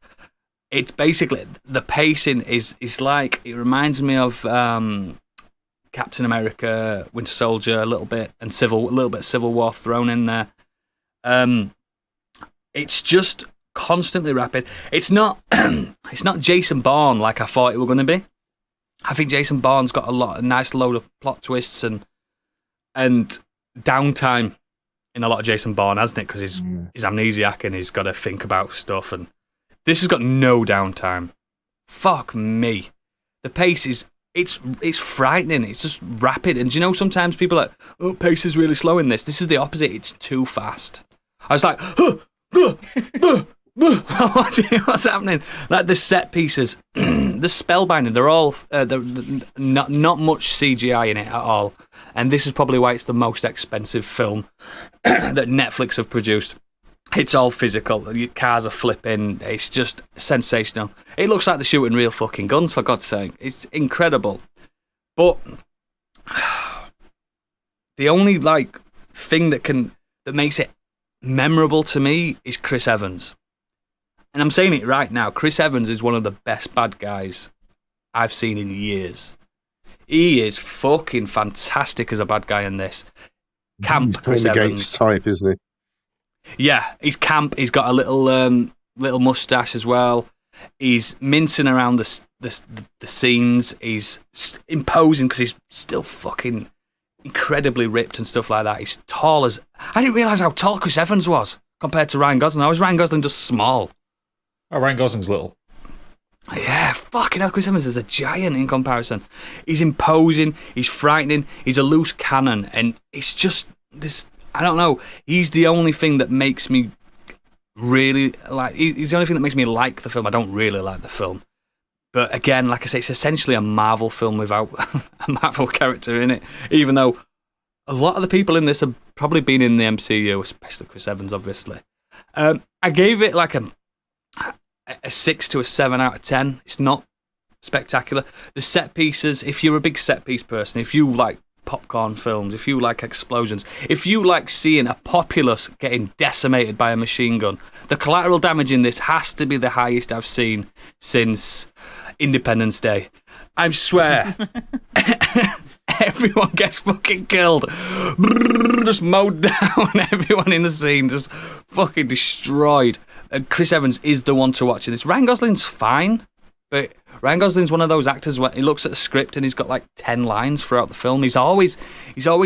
It's basically the pacing is like, it reminds me of Captain America, Winter Soldier a little bit, and a little bit of Civil War thrown in there. It's just constantly rapid. It's not Jason Bourne like I thought it were going to be. I think Jason Bourne's got a nice load of plot twists and downtime in a lot of Jason Bourne, hasn't it? Because he's amnesiac and he's got to think about stuff. And this has got no downtime. Fuck me. The pace is it's frightening. It's just rapid. And do you know, sometimes people are like, oh, pace is really slow in this. This is the opposite. It's too fast. I was like, what's happening? Like the set pieces, the spellbinding, they're all not much CGI in it at all. And this is probably why it's the most expensive film that Netflix have produced. It's all physical. Your cars are flipping. It's just sensational. It looks like they're shooting real fucking guns, for God's sake. It's incredible. But the only thing that makes it memorable to me is Chris Evans. And I'm saying it right now. Chris Evans is one of the best bad guys I've seen in years. He is fucking fantastic as a bad guy in this. Camp Chris Evans. Gates type, isn't he? Yeah, he's camp. He's got a little mustache as well. He's mincing around the scenes. He's imposing because he's still fucking incredibly ripped and stuff like that. He's tall as... I didn't realise how tall Chris Evans was compared to Ryan Gosling. I was Ryan Gosling just small. Oh, Ryan Gosling's little. Yeah, fucking hell, Chris Evans is a giant in comparison. He's imposing, he's frightening, he's a loose cannon, and it's just this... I don't know. He's the only thing that makes me really like... He's the only thing that makes me like the film. I don't really like the film. But again, like I say, it's essentially a Marvel film without a Marvel character in it, even though a lot of the people in this have probably been in the MCU, especially Chris Evans, obviously. I gave it like a 6 to a 7 out of 10. It's not spectacular. The set pieces, if you're a big set piece person, if you like popcorn films, if you like explosions, if you like seeing a populace getting decimated by a machine gun, the collateral damage in this has to be the highest I've seen since Independence Day. I swear. Everyone gets fucking killed. Just mowed down. Everyone in the scene just fucking destroyed. Chris Evans is the one to watch in this. Ryan Gosling's fine, but Ryan Gosling's one of those actors where he looks at a script and he's got like 10 lines throughout the film. He's always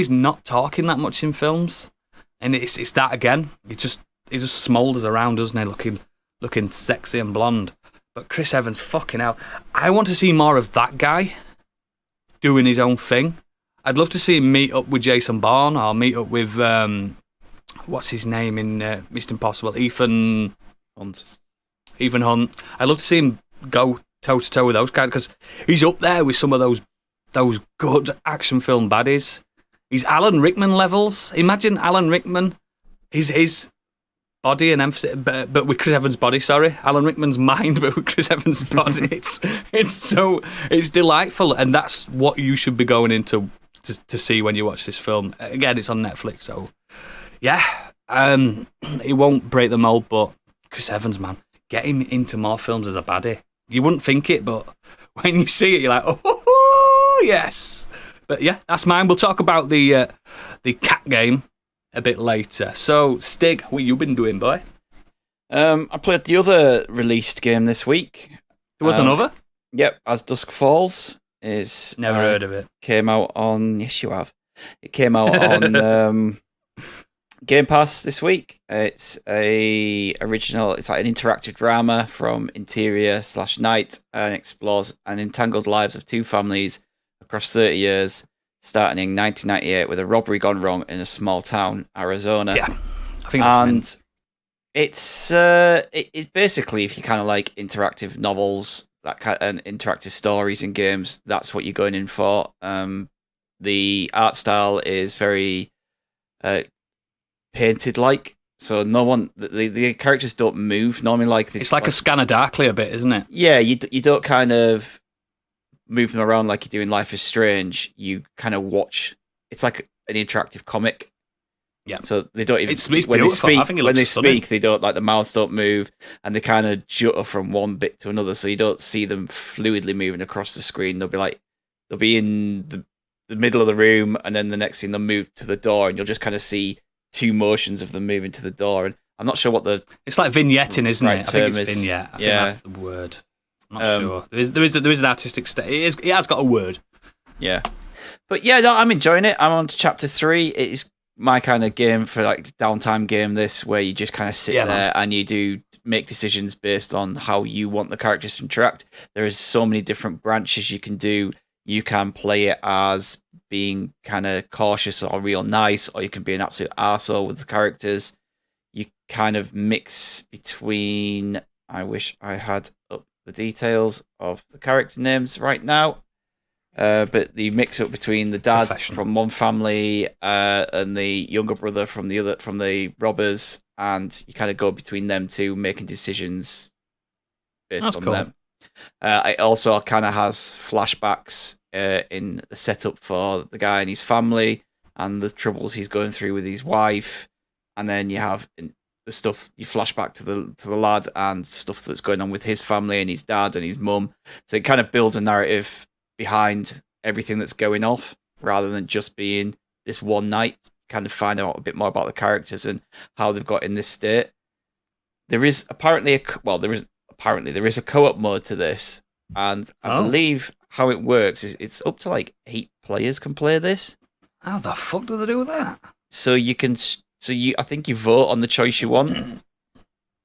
not talking that much in films, and it's that again. He just smoulders around, doesn't he? Looking sexy and blonde. But Chris Evans, fucking hell, I want to see more of that guy doing his own thing. I'd love to see him meet up with Jason Bourne or meet up with what's his name in Mission Impossible, Ethan Hunt. I'd love to see him go toe-to-toe with those guys, because he's up there with some of those good action film baddies. He's Alan Rickman levels. Imagine Alan Rickman, his body and emphasis, but with Chris Evans' body, sorry. Alan Rickman's mind, but with Chris Evans' body. It's delightful, and that's what you should be going into to see when you watch this film. Again, it's on Netflix, so yeah. It won't break the mold, but Chris Evans, man, get him into more films as a baddie. You wouldn't think it, but when you see it, you're like, oh, yes. But yeah, that's mine. We'll talk about the cat game a bit later. So, Stig, what you been doing, boy? I played the other released game this week. There was another? Yep, As Dusk Falls. Is never heard of it. Came out on... Yes, you have. It came out on Game Pass this week. It's it's like an interactive drama from Interior/Night, and explores an entangled lives of two families across 30 years, starting in 1998 with a robbery gone wrong in a small town, Arizona. Yeah, I think that's and it's basically, if you kind of like interactive novels, that kind and interactive stories in games, that's what you're going in for. The art style is very painted like, so no one the characters don't move normally. Like it's like a Scanner Darkly a bit, isn't it? Yeah, you don't kind of move them around like you do in Life is Strange. You kind of watch. It's like an interactive comic. Yeah. So they don't even it's when they speak. I think it When they looks stunning. speak, they don't like the mouths don't move, and they kind of jutter from one bit to another. So you don't see them fluidly moving across the screen. They'll be in the middle of the room, and then the next thing they'll move to the door, and you'll just kind of see two motions of them moving to the door. And I'm not sure what it's like vignetting, isn't right it? I think term it's is. vignette. I think Yeah. that's the word. I'm not sure. There is an artistic it has got a word. Yeah. But yeah, no, I'm enjoying it. I'm on to chapter 3. It is my kind of game for like downtime game, this, where you just kind of sit there and you do make decisions based on how you want the characters to interact. There is so many different branches you can do. You can play it as being kind of cautious or real nice, or you can be an absolute arsehole with the characters. You kind of mix between... I wish I had up the details of the character names right now. But the mix up between the dad from one family and the younger brother from the robbers, and you kind of go between them two, making decisions based on them. It also kind of has flashbacks in the setup for the guy and his family and the troubles he's going through with his wife, and then you have the stuff you flash back to the lad and stuff that's going on with his family and his dad and his mum. So it kind of builds a narrative behind everything that's going off, rather than just being this one night. Kind of find out a bit more about the characters and how they've got in this state. There is apparently a co-op mode to this, and I believe how it works is it's up to like 8 players can play this. How the fuck do they do that? So you can, I think you vote on the choice you want.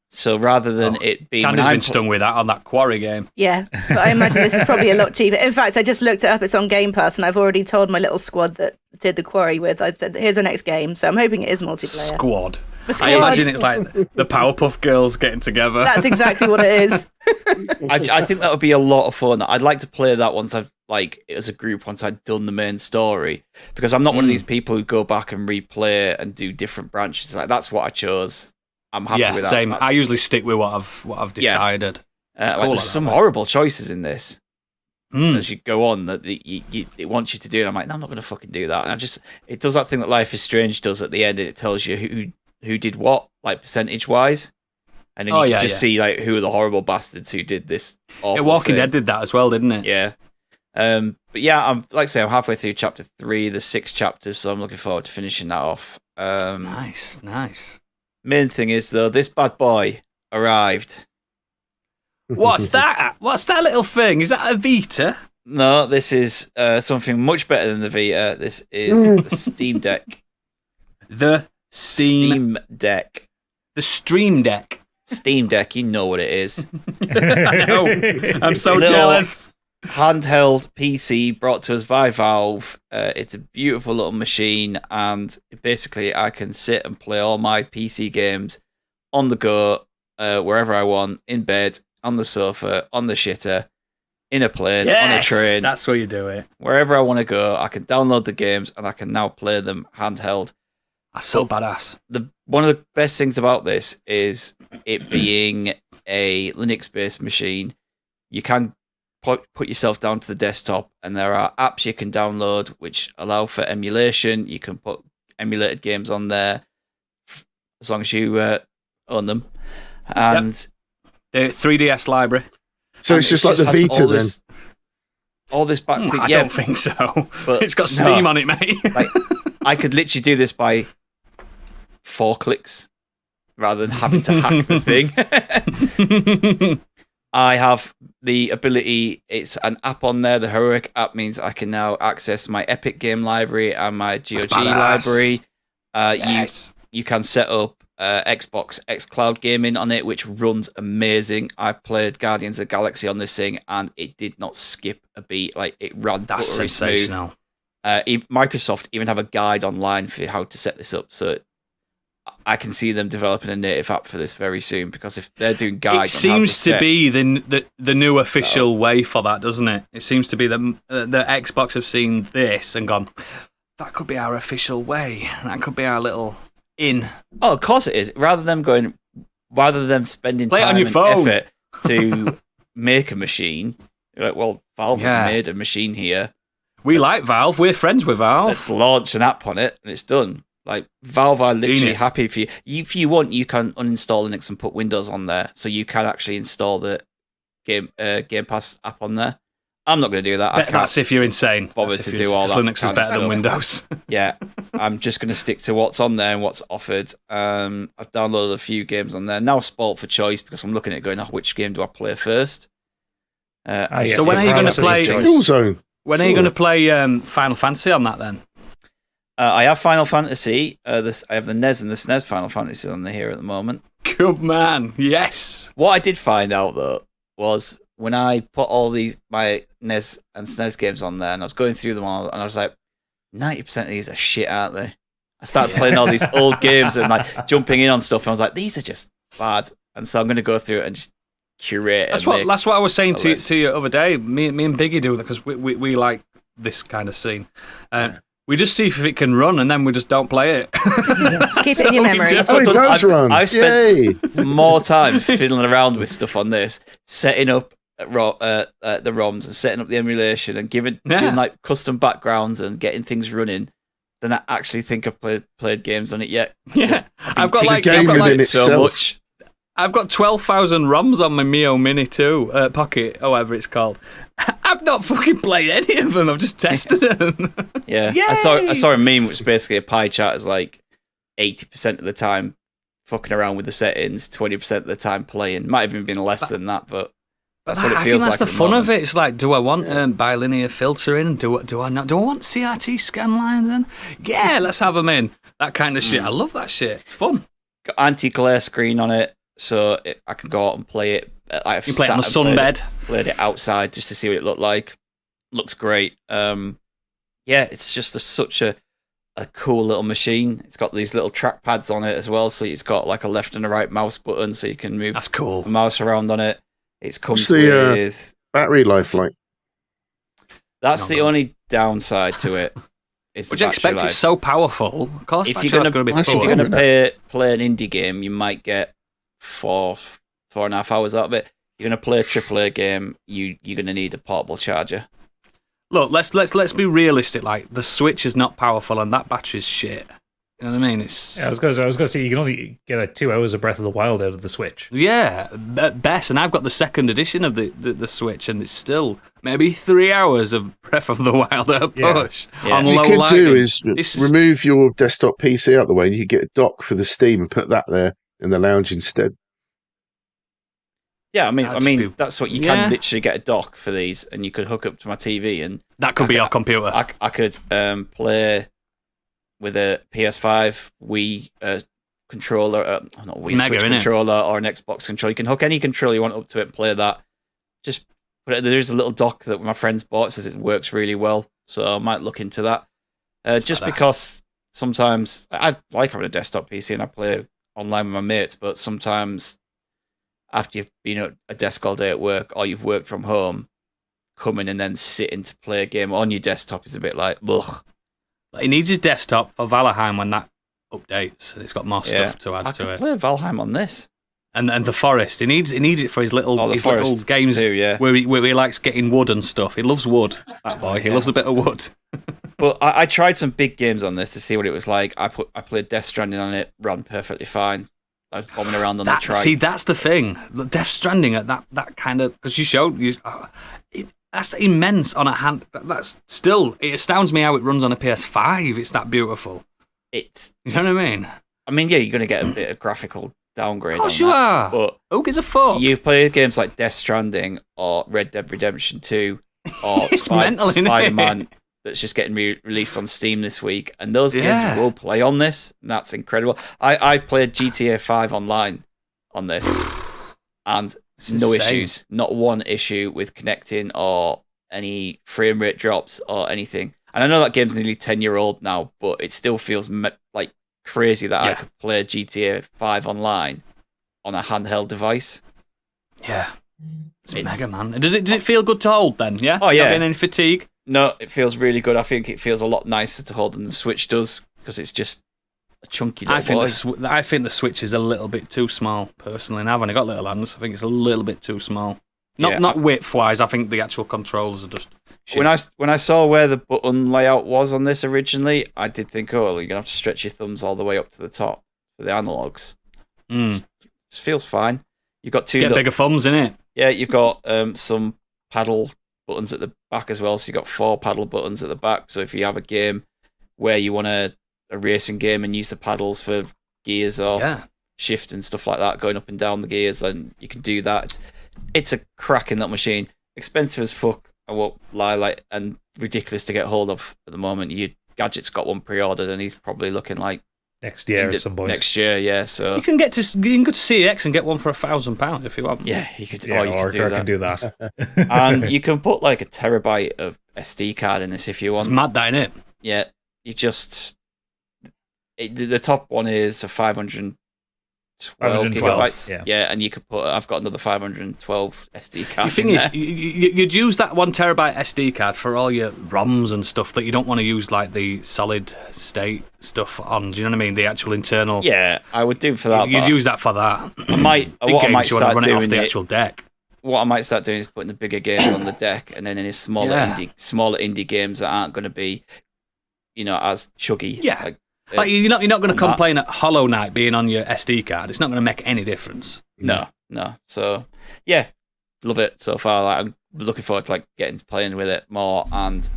So rather than it being... Candy's been stung with that on that Quarry game. Yeah, but I imagine this is probably a lot cheaper. In fact, I just looked it up. It's on Game Pass, and I've already told my little squad that did the Quarry with. I said, here's our next game. So I'm hoping it is multiplayer. Squad. I imagine it's like the Powerpuff Girls getting together. That's exactly what it is. I think that would be a lot of fun. I'd like to play that once I've, like, as a group, once I've done the main story, because I'm not one of these people who go back and replay and do different branches. Like, that's what I chose. I'm happy with that. Same. I usually stick with what I've decided. There's some horrible choices in this as you go on that it wants you to do, and I'm like, no, I'm not going to fucking do that. And it does that thing that Life is Strange does at the end, and it tells you who did what, like percentage wise, and then you can just see like who are the horrible bastards who did this awful Walking thing. Dead did that as well, didn't it? Yeah. But yeah, I'm halfway through chapter 3. There's 6 chapters, so I'm looking forward to finishing that off. Nice. Main thing is though, this bad boy arrived. What's that? What's that little thing? Is that a Vita? No, this is something much better than the Vita. This is the Steam Deck. The Steam Deck. The Stream Deck. Steam Deck, you know what it is. I know. I'm so jealous. Handheld PC brought to us by Valve. It's a beautiful little machine, and basically I can sit and play all my PC games on the go, wherever I want, in bed, on the sofa, on the shitter, in a plane, on a train. That's where you do it. Wherever I want to go, I can download the games and I can now play them handheld. That's so badass. One of the best things about this is it being a Linux-based machine. You can put yourself down to the desktop, and there are apps you can download which allow for emulation. You can put emulated games on there as long as you own them. And the 3DS library. So it's just like the Vita then? All this back thing. I don't think so. But it's got Steam on it, mate. Like, I could literally do this by 4 clicks rather than having to hack the thing. I have the ability, it's an app on there. The Heroic app means I can now access my Epic game library and my GOG library. You can set up Xbox xCloud gaming on it, which runs amazing. I've played Guardians of the Galaxy on this thing, and it did not skip a beat. Like, it ran buttery smooth. Microsoft even have a guide online for how to set this up, so I can see them developing a native app for this very soon, because if they're doing guides, it seems to be the new official way for that, doesn't it? It seems to be that the Xbox have seen this and gone, that could be our official way. That could be our little in. Oh, of course it is. Rather than spending Play it time on your and phone. effort to make a machine, you're like, well, Valve have made a machine here. We like Valve. We're friends with Valve. Let's launch an app on it, and it's done. Like, Valve are literally Genius. happy for you. If you want, you can uninstall Linux and put Windows on there, so you can actually install the Game Pass app on there. I'm not going to do that. That's if you're insane. Bother to do all that. Linux is better than stuff. Windows. Yeah, I'm just going to stick to what's on there and what's offered. I've downloaded a few games on there. Now spoiled for choice, because I'm looking at going, which game do I play first? So when are you going to play? Killzone. When are you going to play Final Fantasy on that then? I have Final Fantasy. I have the NES and the SNES Final Fantasy on here at the moment. Good man. Yes. What I did find out, though, was when I put all my NES and SNES games on there, and I was going through them all, and I was like, 90% of these are shit, aren't they? I started playing all these old games and like jumping in on stuff, and I was like, these are just bad. And so I'm going to go through it and just curate. That's what I was saying to you the other day. Me and Biggie do that, because we like this kind of scene. We just see if it can run, and then we just don't play it. Just keep it in your memory. It does run. I've spent more time fiddling around with stuff on this, setting up the ROMs and setting up the emulation and giving like custom backgrounds and getting things running, than I actually think I've played games on it yet. Yeah, I've got so much. I've got 12,000 ROMs on my Mio Mini 2 Pocket, however it's called. I've not fucking played any of them. I've just tested them. Yeah, Yay! I saw a meme which is basically a pie chart is like 80% of the time fucking around with the settings, 20% of the time playing. Might have even been less than that, but that's what it feels like. I think that's the fun of it. It's like, do I want bilinear filtering? Do I not? Do I want CRT scan lines in? Yeah, let's have them in. That kind of shit. I love that shit. It's fun. Got anti-glare screen on it, so I can go out and play it. You play it on the sunbed. Played it outside just to see what it looked like. Looks great. Yeah, it's just such a cool little machine. It's got these little trackpads on it as well, so it's got like a left and a right mouse button, so you can move That's cool. the mouse around on it. It's comes What's the with battery life like? That's the only downside to it. Would you expect it's so powerful? Of course, if you're going to poor. play an indie game, you might get 4.5 hours out of it. You're going to play a AAA game, you're going to need a portable charger. Look, let's be realistic. Like, the Switch is not powerful, and that battery's shit. You know what I mean? It's I was going to say you can only get like 2 hours of Breath of the Wild out of the Switch. Yeah, at best. And I've got the second edition of the Switch, and it's still maybe 3 hours of Breath of the Wild at a push on What low you could lighting. do is remove your desktop PC out the way, and you could get a dock for the Steam and put that there in the lounge instead. Yeah, I mean that's what you can literally get a dock for these, and you could hook up to my TV, and that could be your computer. I could play with a PS5 Wii controller, not Wii, Mega, Switch controller, or an Xbox controller. You can hook any controller you want up to it and play that. Just put it. There's a little dock that my friend's bought. It says it works really well, so I might look into that. Because sometimes I like having a desktop PC and I play online with my mates, but sometimes after you've been at a desk all day at work or you've worked from home, coming and then sitting to play a game on your desktop is a bit like, ugh. He needs his desktop for Valheim when that updates, and it's got more stuff to add I to could it. play Valheim on this. And the forest, he needs it for his little games too, where he likes getting wood and stuff. He loves wood. That boy, he loves a bit of wood. But I tried some big games on this to see what it was like. I played Death Stranding on it, ran perfectly fine. I was bombing around on the trike. See, that's the thing. Death Stranding at that kind of, because you showed that's immense on a hand. That's still, it astounds me how it runs on a PS5. It's that beautiful. You know what I mean? I mean, yeah, you're going to get a bit of graphical downgrade. Of course you are. But who gives a fuck? You've played games like Death Stranding or Red Dead Redemption 2 or Spider-Man that's just getting released on Steam this week, and those games will play on this, and that's incredible. I played GTA 5 online on this, and no issues. Not one issue with connecting or any frame rate drops or anything. And I know that game's nearly 10-year-old now, but it still feels like crazy that I could play GTA 5 online on a handheld device. Yeah. It's mega, man. Does it feel good to hold then? Yeah. Oh yeah. Not being any fatigue. No, it feels really good. I think it feels a lot nicer to hold than the Switch does because it's just a chunky little boy. I think the Switch is a little bit too small, personally. And I've only got little hands. I think it's a little bit too small. Not width-wise. I think the actual controls are just shit. When I saw where the button layout was on this originally, I did think, oh, you're going to have to stretch your thumbs all the way up to the top for the analogs. Just feels fine. You've got two... bigger thumbs, innit? Yeah, you've got some paddle buttons at the back as well. So you've got 4 paddle buttons at the back. So if you have a game where you want a racing game and use the paddles for gears or shift and stuff like that, going up and down the gears, then you can do that. It's a crack in that machine. Expensive as fuck, I won't lie, and ridiculous to get hold of at the moment. Gadget's got one pre-ordered and he's probably looking like next year at some point. Next year, yeah. So you can go to CX and get one for £1,000 if you want. Yeah, you could. Yeah, or you can do that. And you can put like a terabyte of SD card in this if you want. It's mad, that, innit? Yeah, the top one is a 512 gigabytes. Yeah, and you could put. I've got another 512 SD card. The thing is, you'd use that 1 terabyte SD card for all your ROMs and stuff that you don't want to use like the solid state stuff on. Do you know what I mean? The actual internal. Yeah, I would do for that. You'd use that for that. I might start doing off the actual deck. What I might start doing is putting the bigger games on the deck, and then any smaller indie games that aren't going to be, as chuggy. Yeah. Like you're not going to complain at Hollow Knight being on your SD card. It's not going to make any difference. No. So yeah, love it so far. Like, I'm looking forward to getting to playing with it more and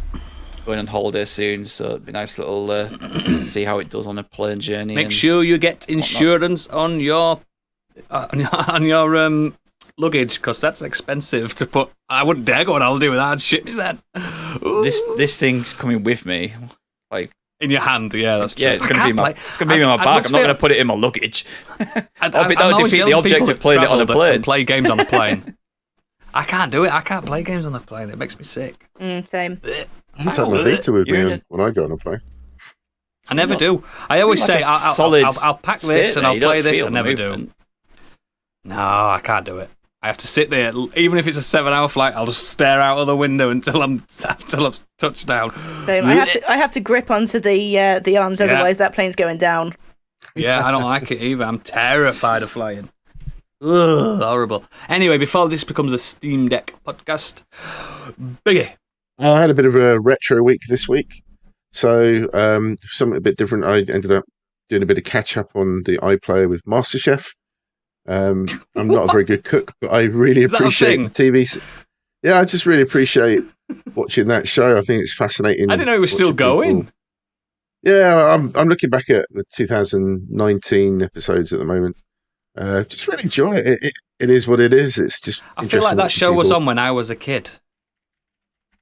going on holiday soon. So it'd be nice little see how it does on a plane journey. Make sure you get insurance on your luggage because that's expensive to put. I wouldn't dare go on holiday without. I'd shit myself. This thing's coming with me, in your hand, yeah, that's true. Yeah, it's going to be in my bag. I'm not going to put it in my luggage. That would defeat the object of playing it on a plane. Play games on a plane. I can't do it. I can't play games on a plane. It makes me sick. Same. I take my Vita with me when I go on a plane. I never do. I always say I'll pack this and I'll play this. I never do. No, I can't do it. I have to sit there, even if it's a 7-hour flight. I'll just stare out of the window until I'm touched down. Same. I have to grip onto the arms, otherwise that plane's going down. Yeah, I don't like it either. I'm terrified of flying. Ugh, horrible. Anyway, before this becomes a Steam Deck podcast, Biggie. I had a bit of a retro week this week, so something a bit different. I ended up doing a bit of catch up on the iPlayer with MasterChef. I'm not a very good cook, but I really appreciate the TV. Yeah, I just really appreciate watching that show. I think it's fascinating. I didn't know it was still going. People. Yeah, I'm looking back at the 2019 episodes at the moment. Just really enjoy it. It is what it is. It's just. I feel like that show was on when I was a kid.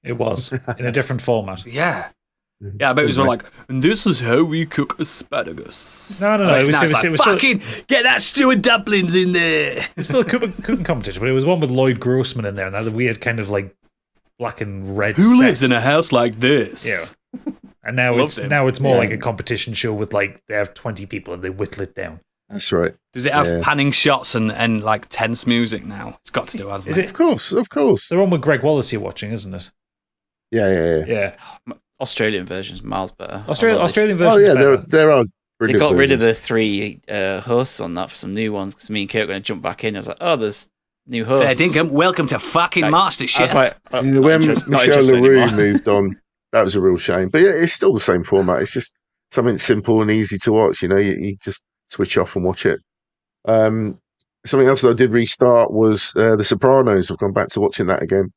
It was in a different format. Yeah. Yeah, I bet it was all like, and this is how we cook asparagus. No. It was fucking get that stew and dumplings in there. It's still a cooking competition, but it was one with Lloyd Grossman in there, and that weird kind of black and red. Who lives in a house like this? Yeah. And now it's more like a competition show with they have 20 people and they whittle it down. That's right. Does it have panning shots and tense music now? It's got to do, hasn't it? Of course. The one with Greg Wallace you're watching, isn't it? Yeah. Australian version's miles better. Australian version's better. There are. They got rid of the 3 hosts on that for some new ones because me and Kate were going to jump back in. I was like, oh, there's new hosts. Fair dinkum. Welcome to fucking MasterChef. I was like, when Michelle LaRue moved on, that was a real shame. But yeah, it's still the same format. It's just something simple and easy to watch. You just switch off and watch it. Something else that I did restart was The Sopranos. I've gone back to watching that again.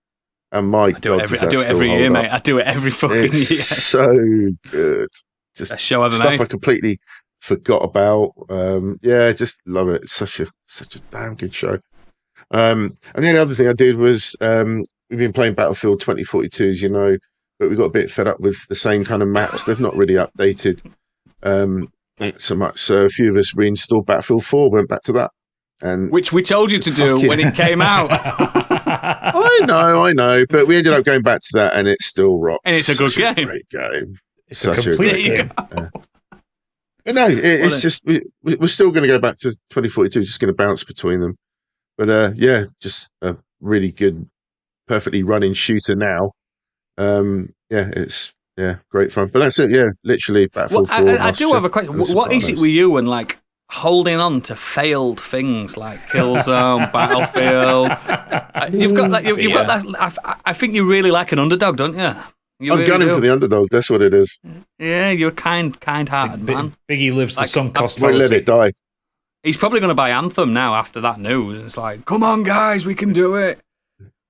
And my God, I do it every year, mate. I do it every fucking year. So good. Just a show ever stuff made. I completely forgot about. Just love it. It's such a damn good show. And the only other thing I did was we've been playing Battlefield 2042, as you know, but we got a bit fed up with the same kind of maps. They've not really updated so much. So a few of us reinstalled Battlefield 4, went back to that. And which we told you to do when it came out. I know, but we ended up going back to that, and it still rocks. And it's a good game. Great game. It's a complete game. But no, it's just we're still going to go back to 2042. Just going to bounce between them. But yeah, just a really good, perfectly running shooter now. It's great fun. But that's it. Yeah, literally Battlefield 4. I do have a question. What is it with you and like holding on to failed things like Killzone, Battlefield? You've got that. I think you really like an underdog, don't you? I'm gunning for the underdog. That's what it is. Yeah, you're a kind-hearted man. Biggie lives the sunk cost fallacy. Won't let it die. He's probably going to buy Anthem now after that news. It's like, come on, guys, we can do it.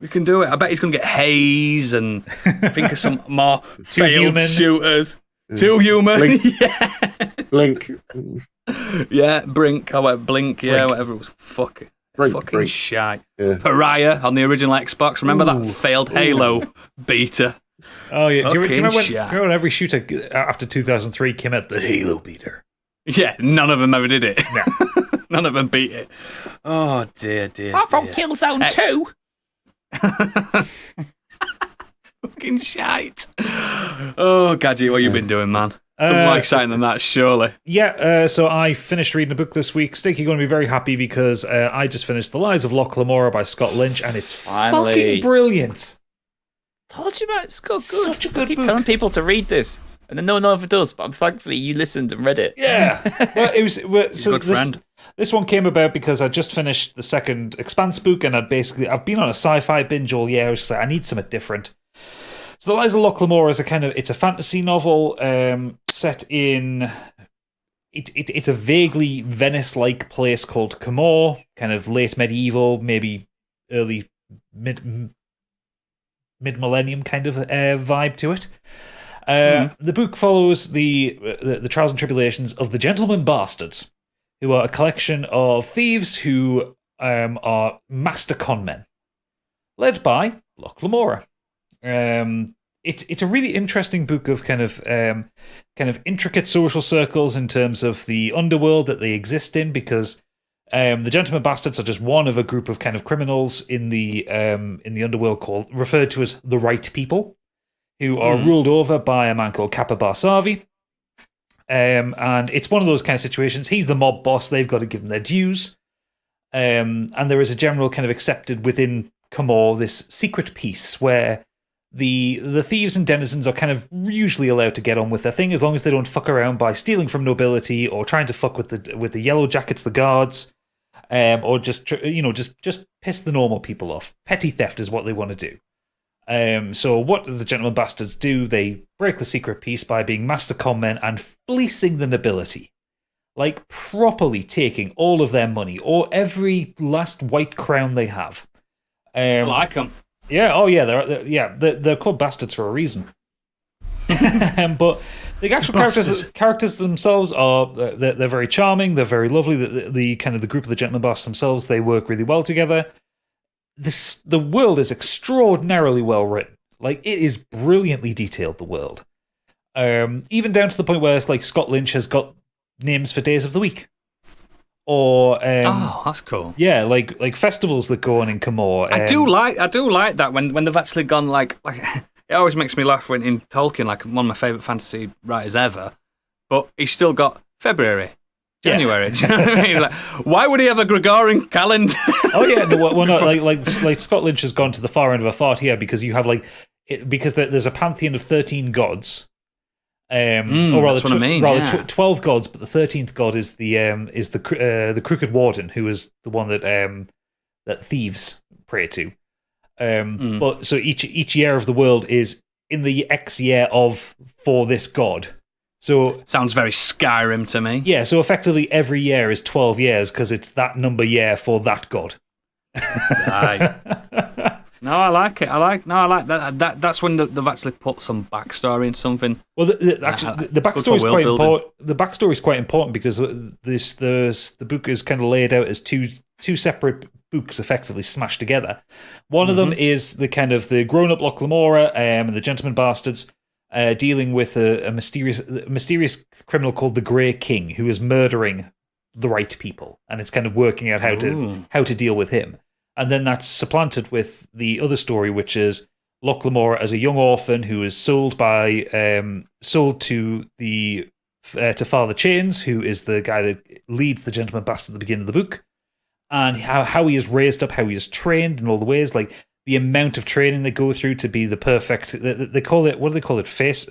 We can do it. I bet he's going to get Haze and think of some more failed shooters. Too human. Blink. Yeah. Blink. Yeah, Brink. Blink. Yeah, Brink. whatever it was. Fucking Brink. shite. Yeah. Pariah on the original Xbox. Remember that failed Halo beta? Oh, yeah. Do you remember shite. when every shooter after 2003 came out? The Halo beater. Yeah, none of them ever did it. No. None of them beat it. Oh, dear. I'm from Killzone 2. Fucking shite. Oh, Gadget, what you been doing, man? Something more exciting than that, surely. Yeah, so I finished reading a book this week. Stinky going to be very happy because I just finished The Lies of Locke Lamora by Scott Lynch, and it's fucking brilliant. Told you about it. It's good. Such a good I keep book. telling people to read this, and then no one ever does. But I'm thankfully you listened and read it. Yeah, well, it was so good friend. This one came about because I just finished the second Expanse book, and I've been on a sci-fi binge all year. I was just like, I need something different. So The Lies of Locke Lamora is it's a fantasy novel set in. It's a vaguely Venice-like place called Camor, kind of late medieval, maybe early mid-millennium kind of vibe to it. The book follows the trials and tribulations of the Gentlemen Bastards, who are a collection of thieves who are master con men, led by Locke Lamora. It's a really interesting book of kind of intricate social circles in terms of the underworld that they exist in, because the Gentlemen Bastards are just one of a group of kind of criminals in the underworld referred to as the Right People, who are ruled over by a man called Kappa Barsavi. And it's one of those kind of situations. He's the mob boss. They've got to give him their dues. And there is a general kind of accepted within Camor this secret peace where the thieves and denizens are kind of usually allowed to get on with their thing as long as they don't fuck around by stealing from nobility or trying to fuck with the yellow jackets, the guards, or just piss the normal people off. Petty theft is what they want to do. So what do the Gentlemen Bastards do? They break the secret peace by being master con men and fleecing the nobility. Like, properly taking all of their money, or every last white crown they have. I like them. Yeah, oh yeah, they're called bastards for a reason. But the actual characters themselves are they're very charming, they're very lovely. The kind of the group of the Gentlemen Bastards themselves, they work really well together. The world is extraordinarily well written. Like, it is brilliantly detailed, the world. Even down to the point where it's like Scott Lynch has got names for days of the week. Or oh, that's cool. Yeah, like festivals that go on in Camor. I do like that when they've actually gone like it always makes me laugh when in Tolkien, like one of my favourite fantasy writers ever, but he's still got February, January. Do you know what I mean? He's like, why would he have a Gregorian calendar? Oh yeah, no, well, not like Scott Lynch has gone to the far end of a fart here because you have because there's a pantheon of 13 gods. Or rather, 12 gods, but the 13th god is the Crooked Warden, who is the one that thieves pray to. But so each year of the world is in the X year for this god. So sounds very Skyrim to me. Yeah, so effectively every year is 12 years because it's that number year for that god. Right. No, I like it. I like that. That's when they've actually put some backstory in something. Well, the backstory is quite important. The backstory is quite important because the book is kind of laid out as two separate books, effectively smashed together. One of them is the kind of the grown-up Locke Lamora and the Gentlemen Bastards dealing with a mysterious criminal called the Grey King who is murdering the right people, and it's kind of working out how to deal with him. And then that's supplanted with the other story, which is Locke Lamora as a young orphan who is sold to Father Chains, who is the guy that leads the Gentleman Bastard at the beginning of the book, and how he is raised up, how he is trained in all the ways, like the amount of training they go through to be the perfect. They call it, what do they call it? Face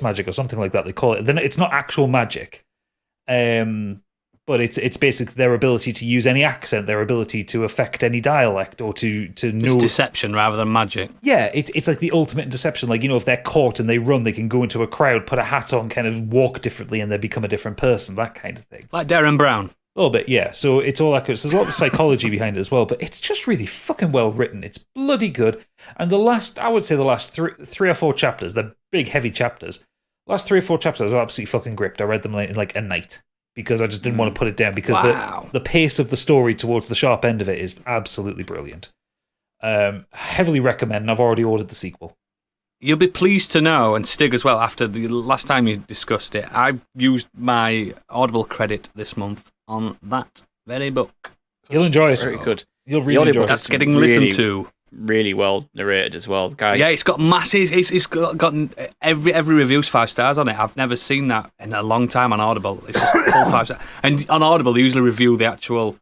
magic or something like that. They call it. Then it's not actual magic, but it's basically their ability to use any accent, their ability to affect any dialect, or to know. It's deception rather than magic. Yeah, it's like the ultimate in deception. Like, if they're caught and they run, they can go into a crowd, put a hat on, kind of walk differently, and they become a different person. That kind of thing. Like Darren Brown. A little bit, yeah. So it's all that good. So there's a lot of psychology behind it as well, but it's just really fucking well written. It's bloody good. And I would say the last three or four chapters, they're big, heavy chapters. Last 3 or 4 chapters, I was absolutely fucking gripped. I read them in like a night because I just didn't want to put it down because the pace of the story towards the sharp end of it is absolutely brilliant. Heavily recommend, and I've already ordered the sequel. You'll be pleased to know, and Stig as well, after the last time you discussed it, I used my Audible credit this month on that very book. You'll enjoy it. Very good. You'll really enjoy it. That's getting listened to. Really well narrated as well. The guy. Yeah, it's got masses. It's gotten every review's 5 stars on it. I've never seen that in a long time on Audible. It's just full 5 stars. And on Audible, they usually review the actual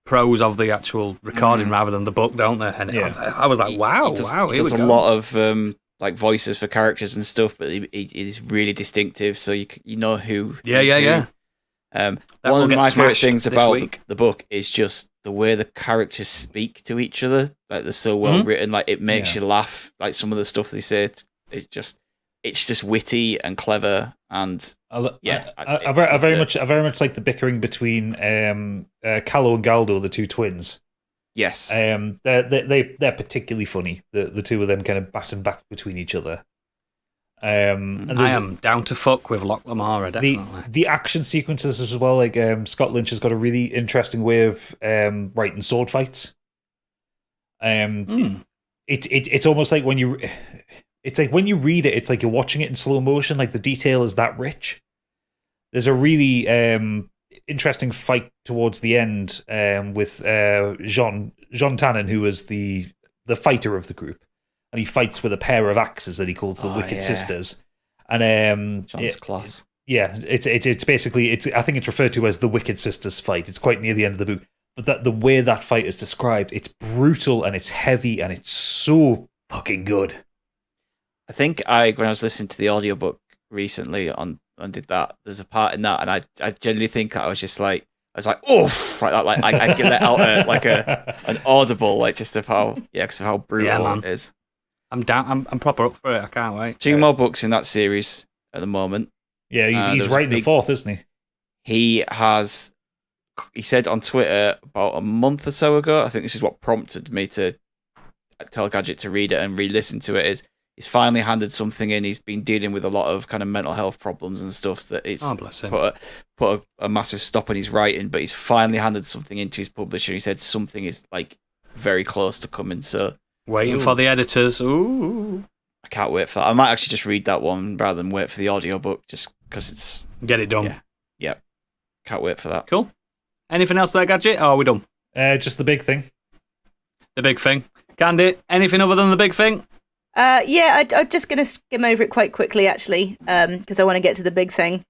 prose of the actual recording rather than the book, don't they? And I was like, wow, He does a lot of like voices for characters and stuff, but he is really distinctive, so you know who. Yeah. One of my favorite things about the book is just the way the characters speak to each other. Like, they're so well written. Like, it makes you laugh. Like, some of the stuff they say, it's just witty and clever. And I very much like the bickering between Callo and Galdo, the 2 twins. Yes, they're particularly funny. The 2 of them kind of batting back between each other. And I am down to fuck with Locke Lamora, definitely. The action sequences as well, like Scott Lynch has got a really interesting way of writing sword fights. It's almost like when you read it, it's like you're watching it in slow motion. Like, the detail is that rich. There's a really interesting fight towards the end with Jean Tannen, who was the fighter of the group. And he fights with a pair of axes that he calls the Wicked Sisters. And John's class. Yeah, it's basically I think it's referred to as the Wicked Sisters fight. It's quite near the end of the book. But the way that fight is described, it's brutal and it's heavy and it's so fucking good. I think when I was listening to the audiobook recently and did that, there's a part in that, and I generally think that I was like, oof, like that, like I get that out like an audible, like just of how brutal it is. I'm down. I'm proper up for it. I can't wait. 2 more books in that series at the moment. Yeah, he's writing the 4th, isn't he? He said on Twitter about a month or so ago, I think this is what prompted me to tell Gadget to read it and re-listen to it, is he's finally handed something in. He's been dealing with a lot of kind of mental health problems and stuff that it's put a massive stop on his writing, but he's finally handed something into his publisher. He said something is like very close to coming, so waiting for the editors. Ooh, I can't wait for that. I might actually just read that one rather than wait for the audiobook, just because it's get it done. Yeah, can't wait for that. Cool. Anything else there, Gadget? Or are we done? Just the big thing. The big thing. Candy, anything other than the big thing? I'm just going to skim over it quite quickly, actually, because I want to get to the big thing.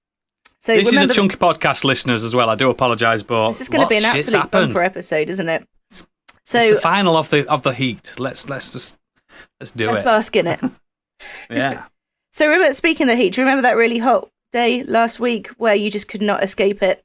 So this is a chunky podcast, listeners, as well. I do apologise, but this is going to be an absolute bumper episode, isn't it? So it's the final of the heat. Let's do it. Bask in it. Yeah. So speaking of the heat, do you remember that really hot day last week where you just could not escape it?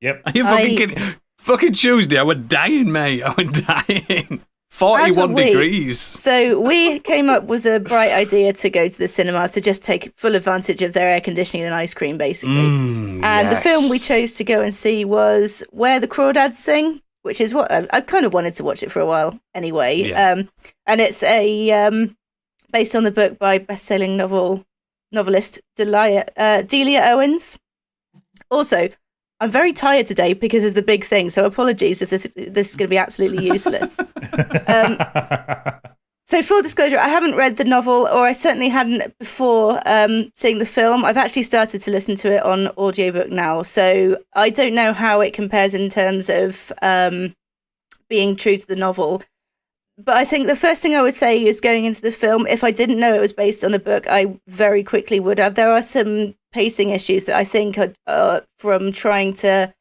Yep. Are you fucking kidding? Fucking Tuesday, I was dying, mate. I was dying. 41 degrees. So we came up with a bright idea to go to the cinema to just take full advantage of their air conditioning and ice cream, basically. And the film we chose to go and see was Where the Crawdads Sing, which is what I kind of wanted to watch it for a while anyway. Yeah. And it's based on the book by best-selling novelist Delia Owens. Also, I'm very tired today because of the big thing, so apologies if this is going to be absolutely useless. So full disclosure, I haven't read the novel, or I certainly hadn't before seeing the film. I've actually started to listen to it on audiobook now, so I don't know how it compares in terms of being true to the novel. But I think the first thing I would say is going into the film, if I didn't know it was based on a book, I very quickly would have. There are some pacing issues that I think are from trying to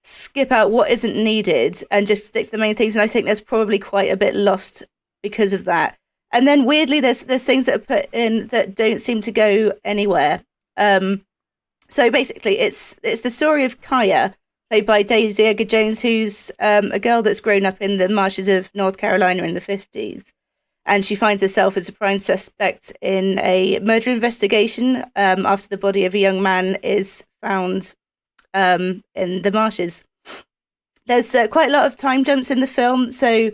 skip out what isn't needed and just stick to the main things. And I think there's probably quite a bit lost because of that. And then weirdly, there's things that are put in that don't seem to go anywhere. So basically, it's the story of Kaya, played by Daisy Edgar-Jones, who's a girl that's grown up in the marshes of North Carolina in the 50s. And she finds herself as a prime suspect in a murder investigation after the body of a young man is found in the marshes. There's quite a lot of time jumps in the film. So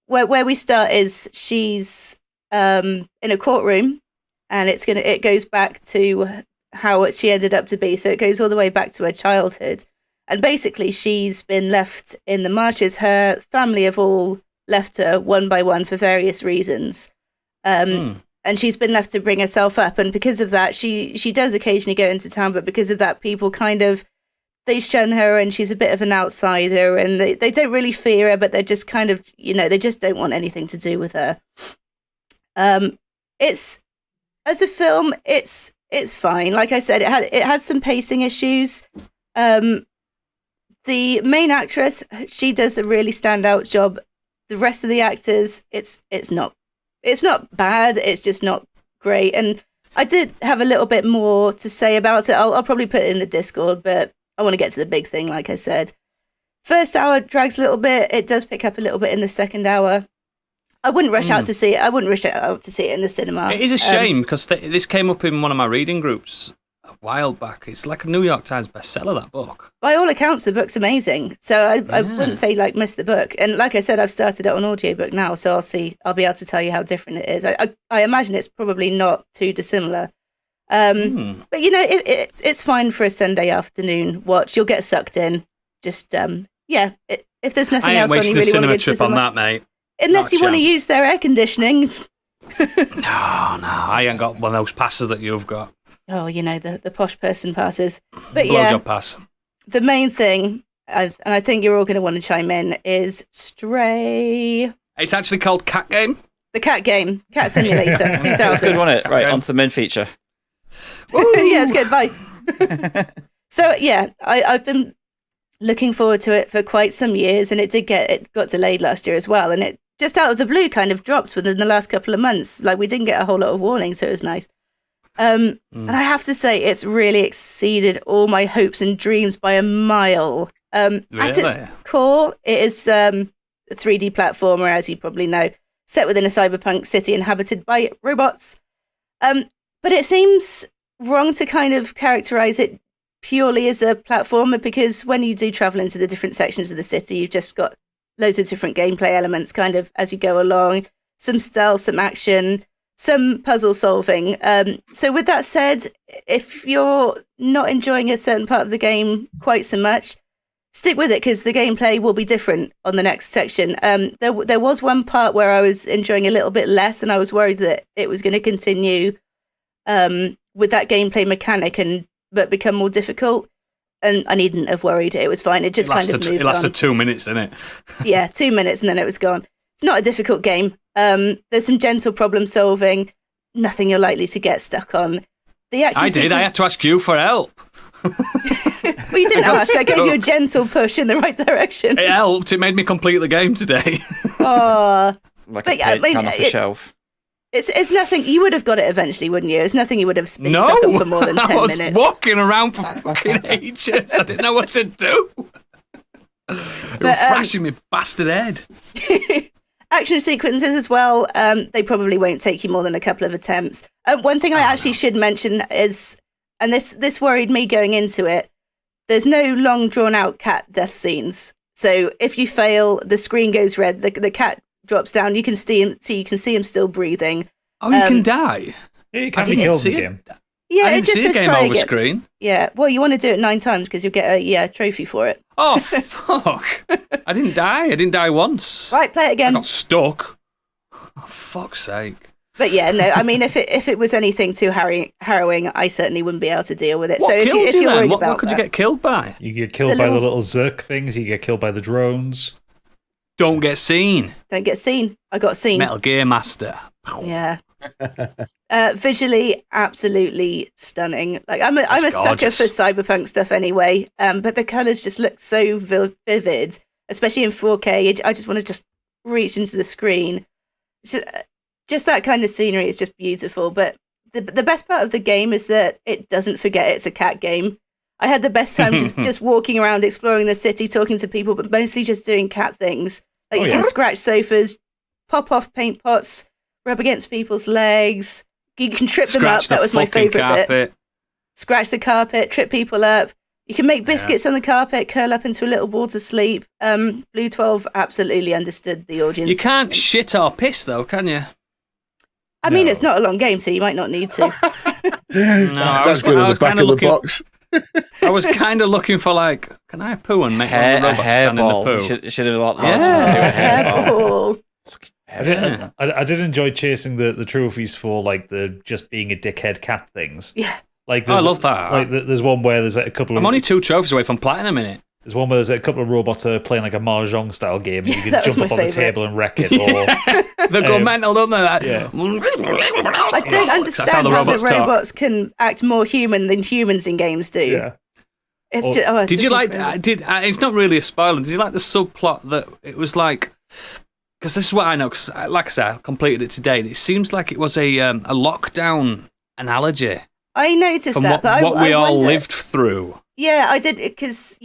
where we start is she's in a courtroom, and it goes back to how she ended up to be. So it goes all the way back to her childhood. And basically, she's been left in the marshes. Her family have all left her one by one for various reasons. And she's been left to bring herself up. And because of that, she does occasionally go into town. But because of that, people they shun her, and she's a bit of an outsider. And they don't really fear her, but they're just kind of, they just don't want anything to do with her. As a film, it's fine. Like I said, it has some pacing issues. The main actress, she does a really standout job. The rest of the actors, it's not bad. It's just not great. And I did have a little bit more to say about it. I'll probably put it in the Discord, but I want to get to the big thing, like I said. First hour drags a little bit. It does pick up a little bit in the second hour. I wouldn't rush out to see it. I wouldn't rush out to see it in the cinema. It is a shame because this came up in one of my reading groups a while back. It's like a New York Times bestseller, that book. By all accounts, the book's amazing. So I wouldn't say miss the book. And like I said, I've started it on audiobook now, so I'll be able to tell you how different it is. I imagine it's probably not too dissimilar. But it's fine for a Sunday afternoon watch. You'll get sucked in. Just if there's nothing else on, you really want to go to the cinema. I ain't wasting a cinema trip on that, mate. Unless you want to use their air conditioning. No, I ain't got one of those passes that you've got. Oh, the posh person passes. But Blowjob pass. The main thing, and I think you're all going to want to chime in, is Stray. It's actually called Cat Game. The Cat Game. Cat Simulator, 2000. That's good, wasn't it? Right, on to the main feature. Yeah, it's good. Bye. So, I've been looking forward to it for quite some years, and it got delayed last year as well, and it just out of the blue kind of dropped within the last couple of months. Like, we didn't get a whole lot of warning, so it was nice. And I have to say, it's really exceeded all my hopes and dreams by a mile. Really? At its core, it is a 3D platformer, as you probably know, set within a cyberpunk city inhabited by robots. But it seems wrong to kind of characterize it purely as a platformer, because when you do travel into the different sections of the city, you've just got loads of different gameplay elements kind of as you go along, some stealth, some action, some puzzle solving. So with that said, if you're not enjoying a certain part of the game quite so much, stick with it, because the gameplay will be different on the next section. There was one part where I was enjoying a little bit less, and I was worried that it was going to continue with that gameplay mechanic but become more difficult. And I needn't have worried. It was fine. It just kind of moved on. It lasted 2 minutes, didn't it? Yeah, 2 minutes, and then it was gone. It's not a difficult game. There's some gentle problem solving. Nothing you're likely to get stuck on. I had to ask you for help. Well, you didn't ask. I gave you a gentle push in the right direction. It helped. It made me complete the game today. Oh, like a plate off a shelf. It's nothing. You would have got it eventually, wouldn't you? It's nothing you would have been stuck on for more than 10 minutes. I was walking around for fucking ages. I didn't know what to do. It was flashing my bastard head. Action sequences as well. They probably won't take you more than a couple of attempts. One thing I actually should mention is, and this worried me going into it, there's no long drawn out cat death scenes. So if you fail, the screen goes red. The cat drops down. You can see him still breathing. Oh, you can die. Yeah, you can be killed in the game. Yeah, I didn't see a game over screen. Yeah, well, you want to do it 9 times because you'll get a trophy for it. Oh, fuck. I didn't die. I didn't die once. Right, play it again. I got stuck. Oh, fuck's sake. But yeah, no, I mean, if it was anything too harrowing, I certainly wouldn't be able to deal with it. What so if killed you're worried what about could you get killed by? You get killed by the little Zerk things, you get killed by the drones. don't get seen. Don't get seen. I got seen. Metal Gear Master. Yeah. Visually, absolutely stunning. Like I'm a sucker for cyberpunk stuff anyway. But the colors just look so vivid, especially in 4K. I just want to just reach into the screen. Just that kind of scenery is just beautiful. But the best part of the game is that it doesn't forget it's a cat game. I had the best time just walking around, exploring the city, talking to people, but mostly just doing cat things. Like you can scratch sofas, pop off paint pots, rub against people's legs. You can trip them up. That was my favourite bit. Scratch the carpet, trip people up. You can make biscuits on the carpet, curl up into a little ball to sleep. Blue 12 absolutely understood the audience. You can't shit or piss, though, can you? I mean, it's not a long game, so you might not need to. That's good on the back of the box. I was kind of looking for, like, can I poo and make one of the robots stand in the poo? Should have let a hairball. I did enjoy chasing the trophies for like the just being a dickhead cat things. Yeah. Like I love that. Like there's one where there's a couple of. I'm only 2 trophies away from platinum in it. There's one where there's a couple of robots that are playing like a mahjong style game. And you can jump up on the table and wreck it. Or they go mental, don't they? Yeah. I don't understand how the robots can act more human than humans in games do. Yeah. Did you like? It's not really a spoiler. Did you like the subplot that it was like? Because this is what I know. Because, like I said, I completed it today. And it seems like it was a lockdown analogy. I noticed from that, but what we all lived through. Yeah, I did. Because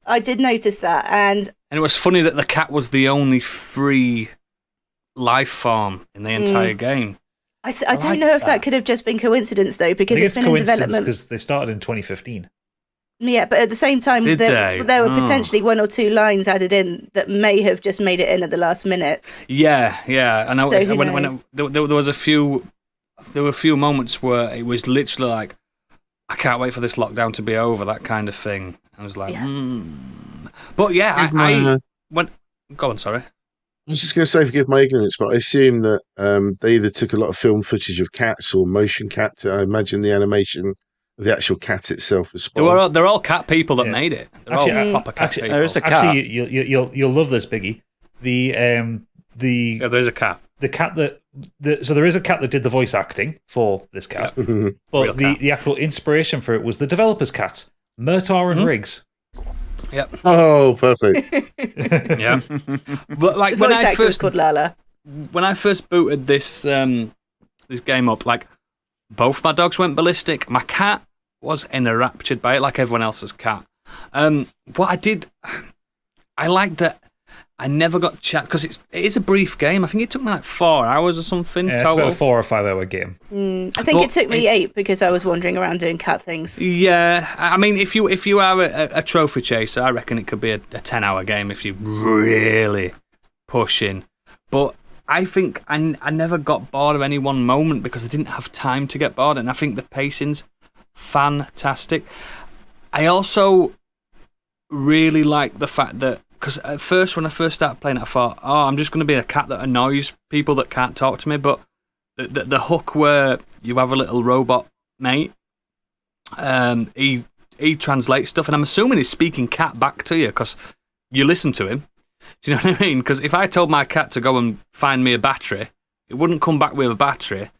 I did notice that, and it was funny that the cat was the only free life form in the entire game. I don't know if that could have just been coincidence though, because it's been in development. Because they started in 2015. Yeah, but at the same time, there were potentially 1 or 2 lines added in that may have just made it in at the last minute. Yeah. I know. So there was a few moments where it was literally like, I can't wait for this lockdown to be over, that kind of thing. I was like, But yeah, I went. Go on, sorry. I was just going to say, forgive my ignorance, but I assume that they either took a lot of film footage of cats or motion capture. I imagine the animation of the actual cat itself was spot. They're all cat people that made it. They're all proper cat people. There is a cat. Actually, you'll love this, Biggie. There's a cat. The cat so there is a cat that did the voice acting for this cat, but the actual inspiration for it was the developers' cats, Murtaugh and Riggs. Yep. Oh, perfect. Yeah. But like when I first called Lala. When I first booted this game up, like both my dogs went ballistic. My cat was enraptured by it, like everyone else's cat. What I did, I liked that I never got chat because it is a brief game. I think it took me like 4 hours or something. Yeah, it's total. about a 4 or 5 hour game. I think it took me 8 because I was wandering around doing cat things. Yeah, I mean, if you are a trophy chaser, I reckon it could be a 10-hour game if you really push in. But I think I never got bored of any one moment because I didn't have time to get bored, and I think the pacing's fantastic. I also really like the fact that, because at first, when I first started playing it, I thought, I'm just going to be a cat that annoys people that can't talk to me. But the hook where you have a little robot mate, he translates stuff, and I'm assuming he's speaking cat back to you because you listen to him. Do you know what I mean? Because if I told my cat to go and find me a battery, it wouldn't come back with a battery.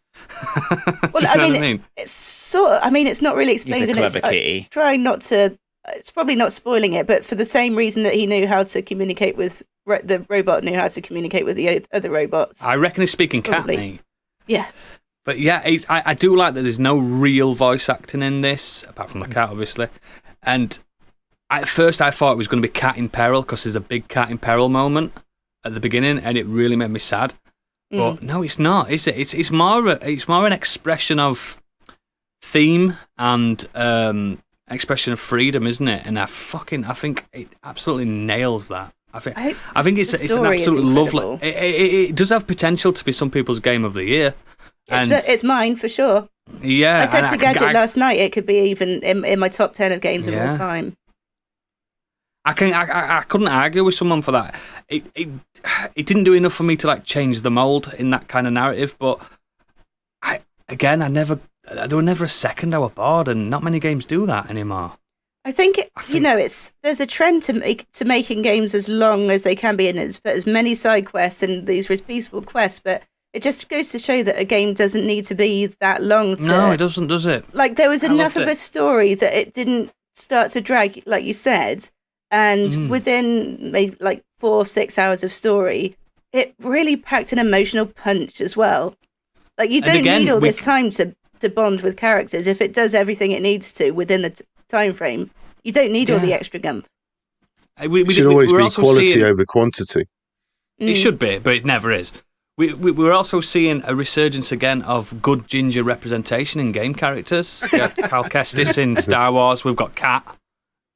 Well, I mean, it's it's not really explained. He's a clever kitty. Trying not to. It's probably not spoiling it, but for the same reason that he knew how to communicate with the robot, knew how to communicate with the other robots. I reckon he's speaking cat, mate. Yeah. But yeah, I do like that there's no real voice acting in this, apart from the cat, obviously. And at first I thought it was going to be cat in peril because there's a big cat in peril moment at the beginning, and it really made me sad. But no, it's not, is it? It's more an expression of theme and expression of freedom, isn't it? And I think it absolutely nails that. I think it's an absolutely lovely. It does have potential to be some people's game of the year. It's mine for sure. Yeah, I said to Gadget last night it could be even in my top 10 of games of all time. I couldn't argue with someone for that. It didn't do enough for me to like change the mold in that kind of narrative, but there were never a second I was bored, and not many games do that anymore. I think, there's a trend to making games as long as they can be, and as many side quests and these repeatable quests, but it just goes to show that a game doesn't need to be that long. No, it doesn't, does it? Like, there was enough of a story that it didn't start to drag, like you said, and within maybe like 4-6 hours of story, it really packed an emotional punch as well. Like, you don't need all this time to bond with characters. If it does everything it needs to within the time frame, you don't need all the extra gump. It should always be quality over quantity. It should be, but it never is. We're also seeing a resurgence again of good ginger representation in game characters. We got Cal Kestis in Star Wars. We've got Kat,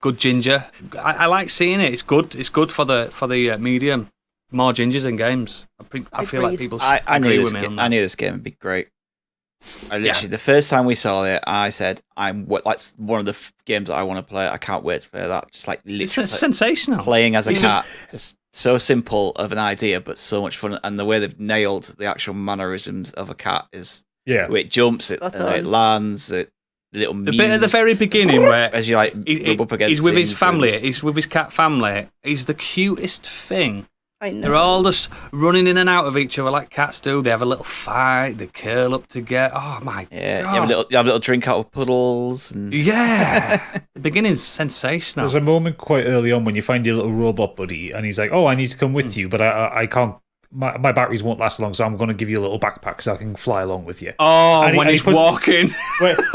good ginger. I like seeing it. It's good. It's good for the medium. More gingers in games. I feel like people agree with me on that. I knew this game would be great. I literally, the first time we saw it, I said, "That's one of the games that I want to play. I can't wait to play that." Just like literally, it's sensational. Playing as a cat, just so simple of an idea, but so much fun. And the way they've nailed the actual mannerisms of a cat is the way it jumps, the way it lands, the little the bit at the very beginning where as you like rub up against he's with his family, he's with his cat family. He's the cutest thing. I know. They're all just running in and out of each other like cats do. They have a little fight. They curl up together. Oh my god! You have a little drink out of puddles. And... Yeah, the beginning's sensational. There's a moment quite early on when you find your little robot buddy, and he's like, "Oh, I need to come with you, but I can't. My batteries won't last long, so I'm going to give you a little backpack so I can fly along with you." Oh, and when he's walking,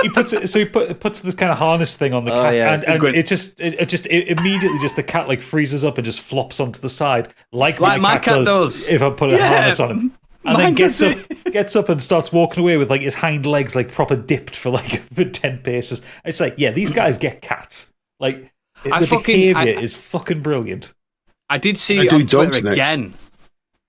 he puts this kind of harness thing on the cat, and it immediately the cat like freezes up and just flops onto the side like my cat does if I put a harness on him, and then gets up and starts walking away with like his hind legs like proper dipped for 10 paces. It's like, yeah, these guys get cats. Like the behavior is fucking brilliant. I did see it on Twitter again.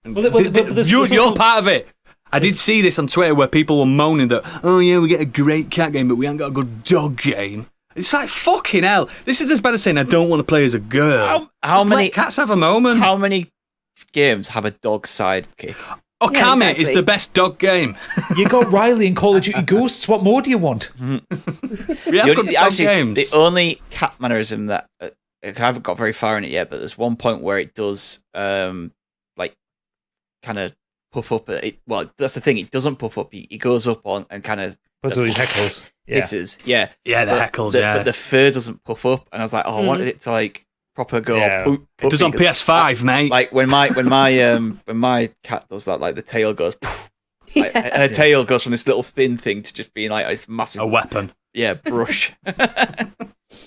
You're part of it. I did see this on Twitter where people were moaning that, oh yeah, we get a great cat game, but we haven't got a good dog game. It's like, fucking hell. This is as bad as saying I don't want to play as a girl. How many cats have a moment? How many games have a dog sidekick? Okami is the best dog game. You got Riley in Call of Duty Ghosts. What more do you want? We have good dog games. The only cat mannerism that I haven't got very far in it yet, but there's one point where it does kind of puff up. Well, that's the thing. It doesn't puff up. He goes up on and kind of puts all these heckles. Hisses. The heckles. But the fur doesn't puff up, and I was like, I wanted it to like proper go. Poop, it does on PS5, mate. Like when my cat does that, like the tail goes. Poof, her tail goes from this little thin thing to just being like this massive weapon. Yeah, brush.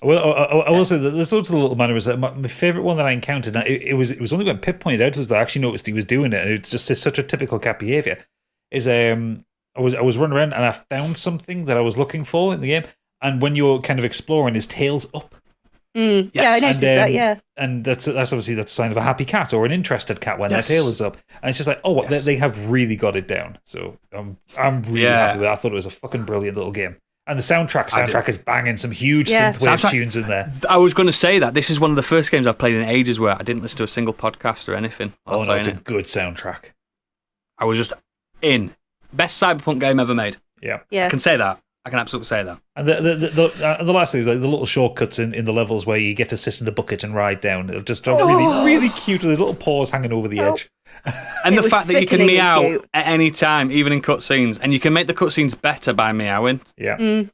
I will say that there's loads of little mannerisms. My favourite one that I encountered, it was only when Pip pointed out to us that I actually noticed he was doing it, and it's just such a typical cat behaviour. Is I was running around and I found something that I was looking for in the game, and when you're kind of exploring, his tail's up. Yes. Yeah, I noticed that. Yeah, and that's obviously a sign of a happy cat or an interested cat when their tail is up, and it's just like, they have really got it down. So I'm really happy with it. I thought it was a fucking brilliant little game. And the soundtrack is banging some huge synthwave tunes in there. I was going to say that this is one of the first games I've played in ages where I didn't listen to a single podcast or anything. Oh no, it's a good soundtrack. I was just in. Best cyberpunk game ever made. Yeah. I can say that. I can absolutely say that. And the last thing is like the little shortcuts in the levels where you get to sit in a bucket and ride down. They're just really cute with his little paws hanging over the edge. And the fact that you can meow at any time, even in cutscenes, and you can make the cutscenes better by meowing. Yeah.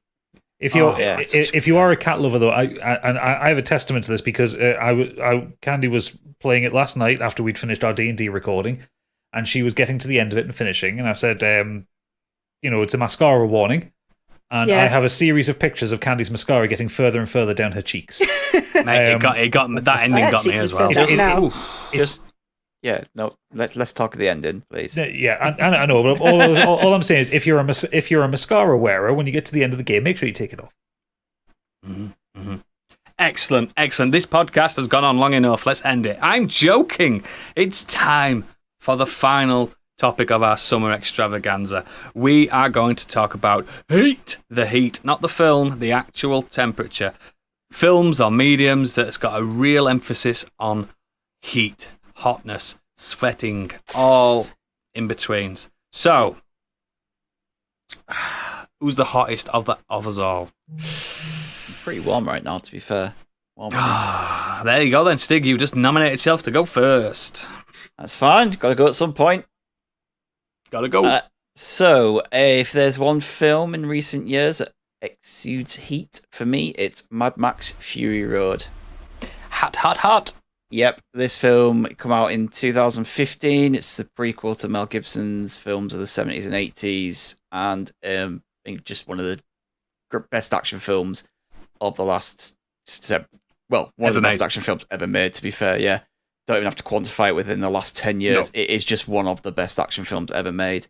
If you are a cat lover, though, I have a testament to this because Candy was playing it last night after we'd finished our D&D recording, and she was getting to the end of it and finishing, and I said, it's a mascara warning. And I have a series of pictures of Candy's mascara getting further and further down her cheeks. Mate, it got that ending got me as well. Let's talk the ending, please. Yeah, I know, but all I'm saying is if you're a mascara wearer, when you get to the end of the game, make sure you take it off. Mm-hmm. Mm-hmm. Excellent. This podcast has gone on long enough. Let's end it. I'm joking. It's time for the final topic of our summer extravaganza. We are going to talk about heat. The heat, not the film, the actual temperature. Films or mediums that's got a real emphasis on heat, hotness, sweating, all in betweens. So, who's the hottest of us all? pretty warm right now, to be fair. Warm. There you go then, Stig. You've just nominated yourself to go first. That's fine. Got to go at some point. Gotta go. So, if there's one film in recent years that exudes heat for me, it's Mad Max Fury Road. Hot. Yep, this film came out in 2015. It's the prequel to Mel Gibson's films of the 70s and 80s, and I think just one of the best action films of the last... one of the best action films ever made, to be fair, yeah. Don't even have to quantify it within the last 10 years. No. It is just one of the best action films ever made.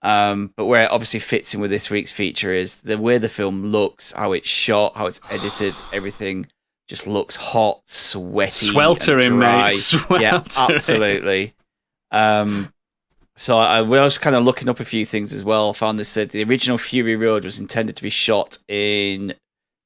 But where it obviously fits in with this week's feature is the way the film looks, how it's shot, how it's edited, everything just looks hot, sweaty, sweltering, mate. Sweltering. Yeah, absolutely. So I was kind of looking up a few things as well. I found this said the original Fury Road was intended to be shot in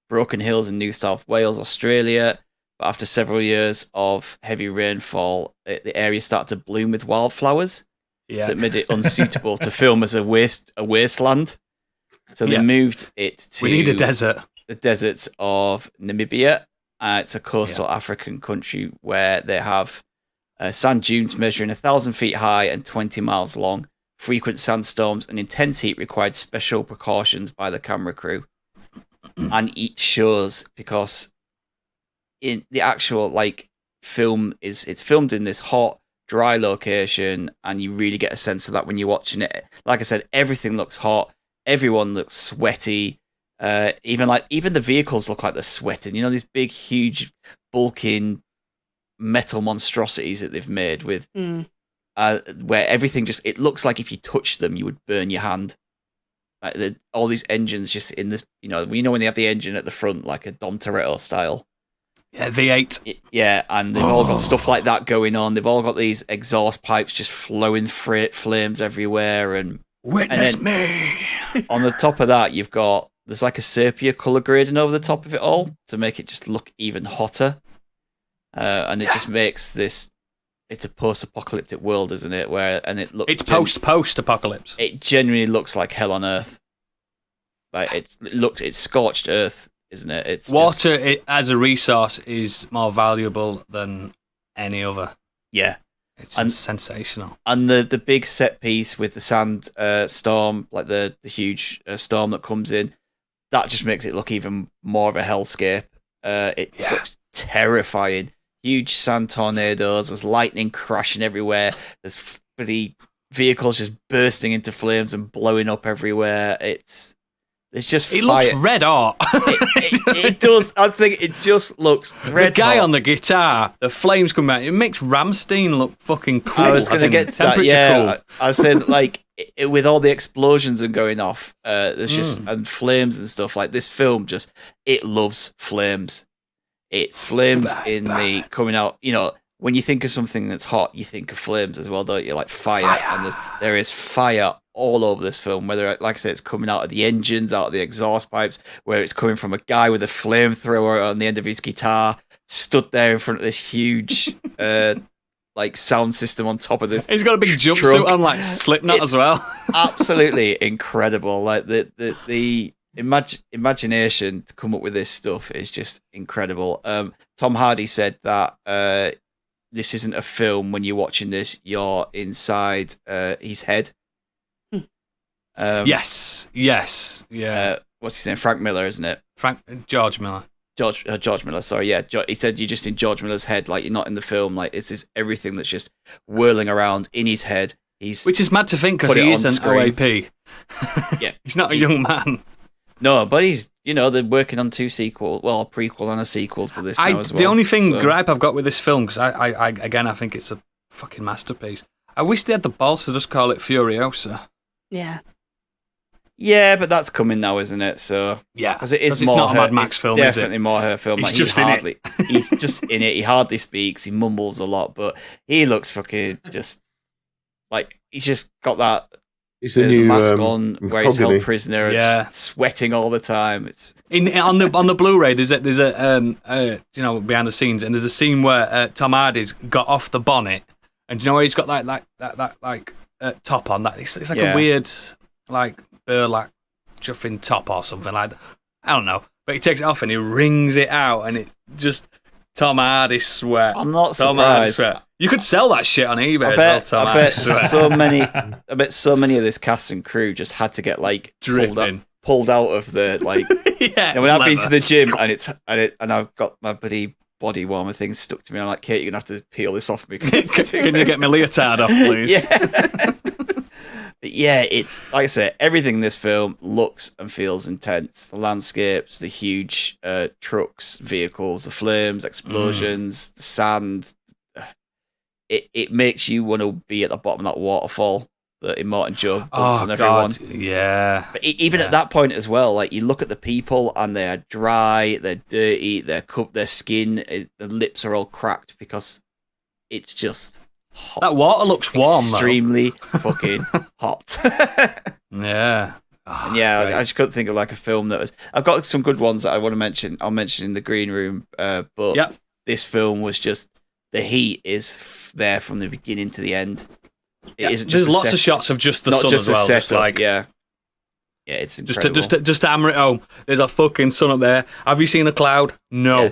Broken Hills in New South Wales, Australia. But after several years of heavy rainfall, the area started to bloom with wildflowers. Yeah. So it made it unsuitable to film as a wasteland. So they moved it to... We need a desert. The deserts of Namibia. It's a coastal African country where they have sand dunes measuring 1,000 feet high and 20 miles long. Frequent sandstorms and intense heat required special precautions by the camera crew. And it shows because in the actual film it's filmed in this hot, dry location, and you really get a sense of that when you're watching it. Like I said, everything looks hot. Everyone looks sweaty. Even the vehicles look like they're sweating. You know, these big, huge, bulking metal monstrosities that they've made with, where everything it looks like if you touch them, you would burn your hand. Like all these engines just in this, when they have the engine at the front, like a Dom Toretto style. Yeah, V8. Yeah, and they've all got stuff like that going on. They've all got these exhaust pipes just flowing flames everywhere, and witness me. On the top of that, there's like a sepia color grading over the top of it all to make it just look even hotter. And it just makes this. It's a post-apocalyptic world, isn't it? It's post-apocalypse. It genuinely looks like hell on earth. Like it's scorched earth, isn't it? It's water as a resource is more valuable than any other. Yeah, it's sensational. And the big set piece with the sand storm, like the huge storm that comes in, that just makes it look even more of a hellscape. It looks terrifying. Huge sand tornadoes. There's lightning crashing everywhere. There's pretty vehicles just bursting into flames and blowing up everywhere. It's just it fire. Looks red hot. It does. I think it just looks red. The guy hot. on the guitar, the flames come out. It makes Rammstein look fucking cool. I was going to get to that. Yeah, cool. I was saying with all the explosions and going off, there's just and flames and stuff. Like this film, it loves flames. It's flames coming out. When you think of something that's hot, you think of flames as well, don't you? Like fire. And there is fire all over this film. Whether, like I said, it's coming out of the engines, out of the exhaust pipes, where it's coming from a guy with a flamethrower on the end of his guitar, stood there in front of this huge, sound system on top of this. He's got a big jumpsuit on, like Slipknot as well. Absolutely incredible. Like the imagination to come up with this stuff is just incredible. Tom Hardy said that this isn't a film. When you're watching this, you're inside his head. Yes, yeah. What's his name? Frank Miller, isn't it? George Miller. George Miller. Sorry, yeah. He said you're just in George Miller's head, like you're not in the film. Like it's just everything that's just whirling around in his head. Which is mad to think because he is an OAP. Yeah, he's not a young man. No, but he's, they're working on a prequel and a sequel to this now as well. The only gripe I've got with this film, because I think it's a fucking masterpiece. I wish they had the balls to just call it Furiosa. Yeah. Yeah, but that's coming now, isn't it? So yeah, because it's more not a Mad Max film, is it? Definitely more her film. He's just in it. He's just in it. He hardly speaks. He mumbles a lot, but he looks fucking just like he's just got that. He's the new mask on where he's held prisoner, and sweating all the time. It's on the Blu-ray. There's a behind the scenes, and there's a scene where Tom Hardy's got off the bonnet, and he's got that top on. That it's like a weird burlap chuffing top or something like that. I don't know, but he takes it off and he wrings it out, and it just Tom Hardy sweat. I'm not Tom Hardy surprised. sweat. You could sell that shit on eBay. I as well, Tom Hardy bet sweat. I bet so many of this cast and crew just had to get like Dripping. pulled out of the like. Yeah, when I've been leather. to the gym and I've got my buddy body warmer thing stuck to me, I'm like, Kate, you're gonna have to peel this off me. Can you get my leotard off, please? Yeah. But yeah, it's like I said, everything in this film looks and feels intense. The landscapes, the huge trucks, vehicles, the flames, explosions, the sand. It makes you want to be at the bottom of that waterfall that Immortan Joe dumps on everyone. God, yeah. But even at that point as well, like you look at the people and they're dry, they're dirty, their skin, the lips are all cracked because it's just hot. That water looks warm, extremely fucking hot. Yeah. And yeah, I just couldn't think of like a film that was. I've got some good ones that I want to mention. I'll mention in the green room. But this film was just the heat is there from the beginning to the end. It isn't just There's lots of shots of just the sun as well. Just like yeah, it's incredible. just to hammer it home. There's a fucking sun up there. Have you seen a cloud? No. Yeah.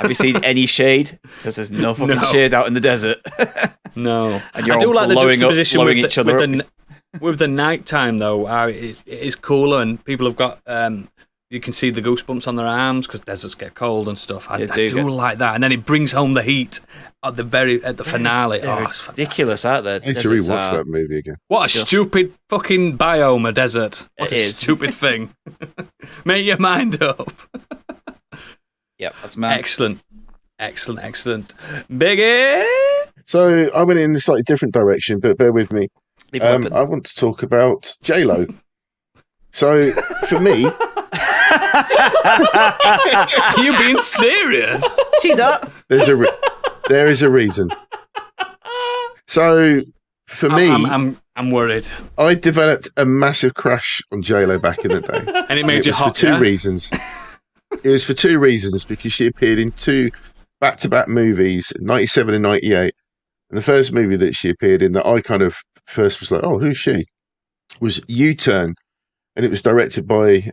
Have you seen any shade? Because there's no fucking shade out in the desert. No. And you're I do all like the blowing juxtaposition up, with each other up. With the night time though. It is cooler, and people have got. You can see the goosebumps on their arms because deserts get cold and stuff. I do like that, and then it brings home the heat at the finale. It's ridiculous, aren't they? I need to rewatch that movie again. What a stupid fucking biome, a desert. What a stupid thing. Make your mind up. Yep, that's mad. Excellent. Biggie! So I went in a slightly different direction, but bear with me. I want to talk about J-Lo. So for me... Are you being serious? She's up. There is a reason. So for me... I'm worried. I developed a massive crush on J-Lo back in the day. And it made you hot, for two reasons. It was for two reasons, because she appeared in two back-to-back movies, 97 and 98. And the first movie that she appeared in that I kind of first was like, oh, who's she? Was U-Turn. And it was directed by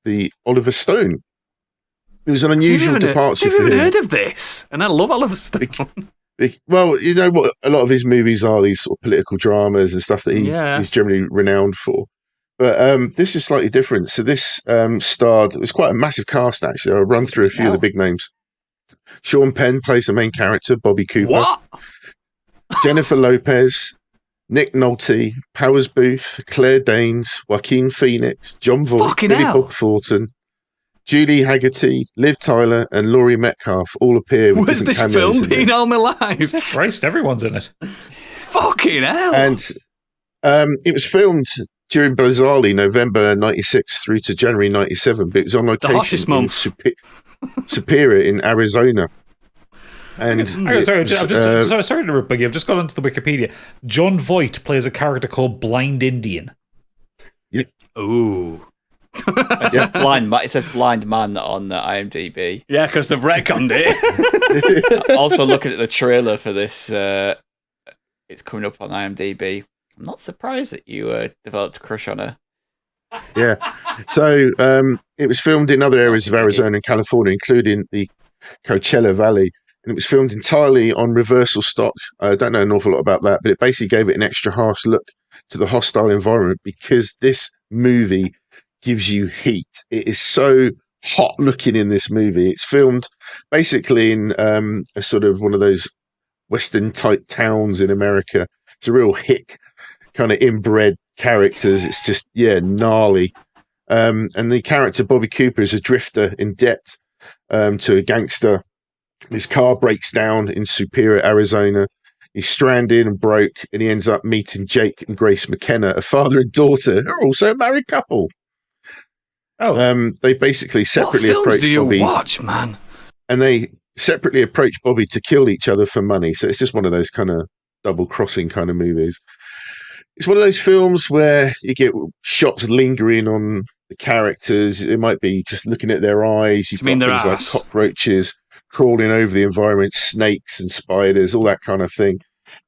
the Oliver Stone. It was an unusual departure for him. I've never heard of this. And I love Oliver Stone. Well, you know what a lot of his movies are, these sort of political dramas and stuff that he's generally renowned for. But this is slightly different. So this starred, it was quite a massive cast actually. I'll run through a few of the big names. Sean Penn plays the main character, Bobby Cooper. What? Jennifer Lopez, Nick Nolte, Powers Booth, Claire Danes, Joaquin Phoenix, John Voight, Billy Bob Thornton, Julie Haggerty, Liv Tyler, and Laurie Metcalf all appear with Was different this cameos film being all my life? Christ, everyone's in it. Fucking hell. And it was filmed during bizarrely November 96 through to January 97, but it was on location the hottest month. Superior in Arizona. And sorry to interrupt, Biggie. I've just gone onto the Wikipedia. John Voight plays a character called Blind Indian. Yep. Ooh. It says blind. It says blind man on IMDb. Yeah, because they've retconned it. Also, looking at the trailer for this, it's coming up on IMDb. I'm not surprised that you developed a crush on her. Yeah. So it was filmed in other areas of Arizona and California, including the Coachella Valley. And it was filmed entirely on reversal stock. I don't know an awful lot about that, but it basically gave it an extra harsh look to the hostile environment because this movie gives you heat. It is so hot looking in this movie. It's filmed basically in a sort of one of those Western type towns in America. It's a real hick kind of inbred characters. It's just, gnarly. And the character Bobby Cooper is a drifter in debt to a gangster. His car breaks down in Superior, Arizona. He's stranded and broke, and he ends up meeting Jake and Grace McKenna, a father and daughter, who are also a married couple. Oh, they basically separately approach Bobby. What films do you watch, man? And they separately approach Bobby to kill each other for money. So it's just one of those kind of double-crossing kind of movies. It's one of those films where you get shots lingering on the characters. It might be just looking at their eyes. You've got things like cockroaches crawling over the environment, snakes and spiders, all that kind of thing.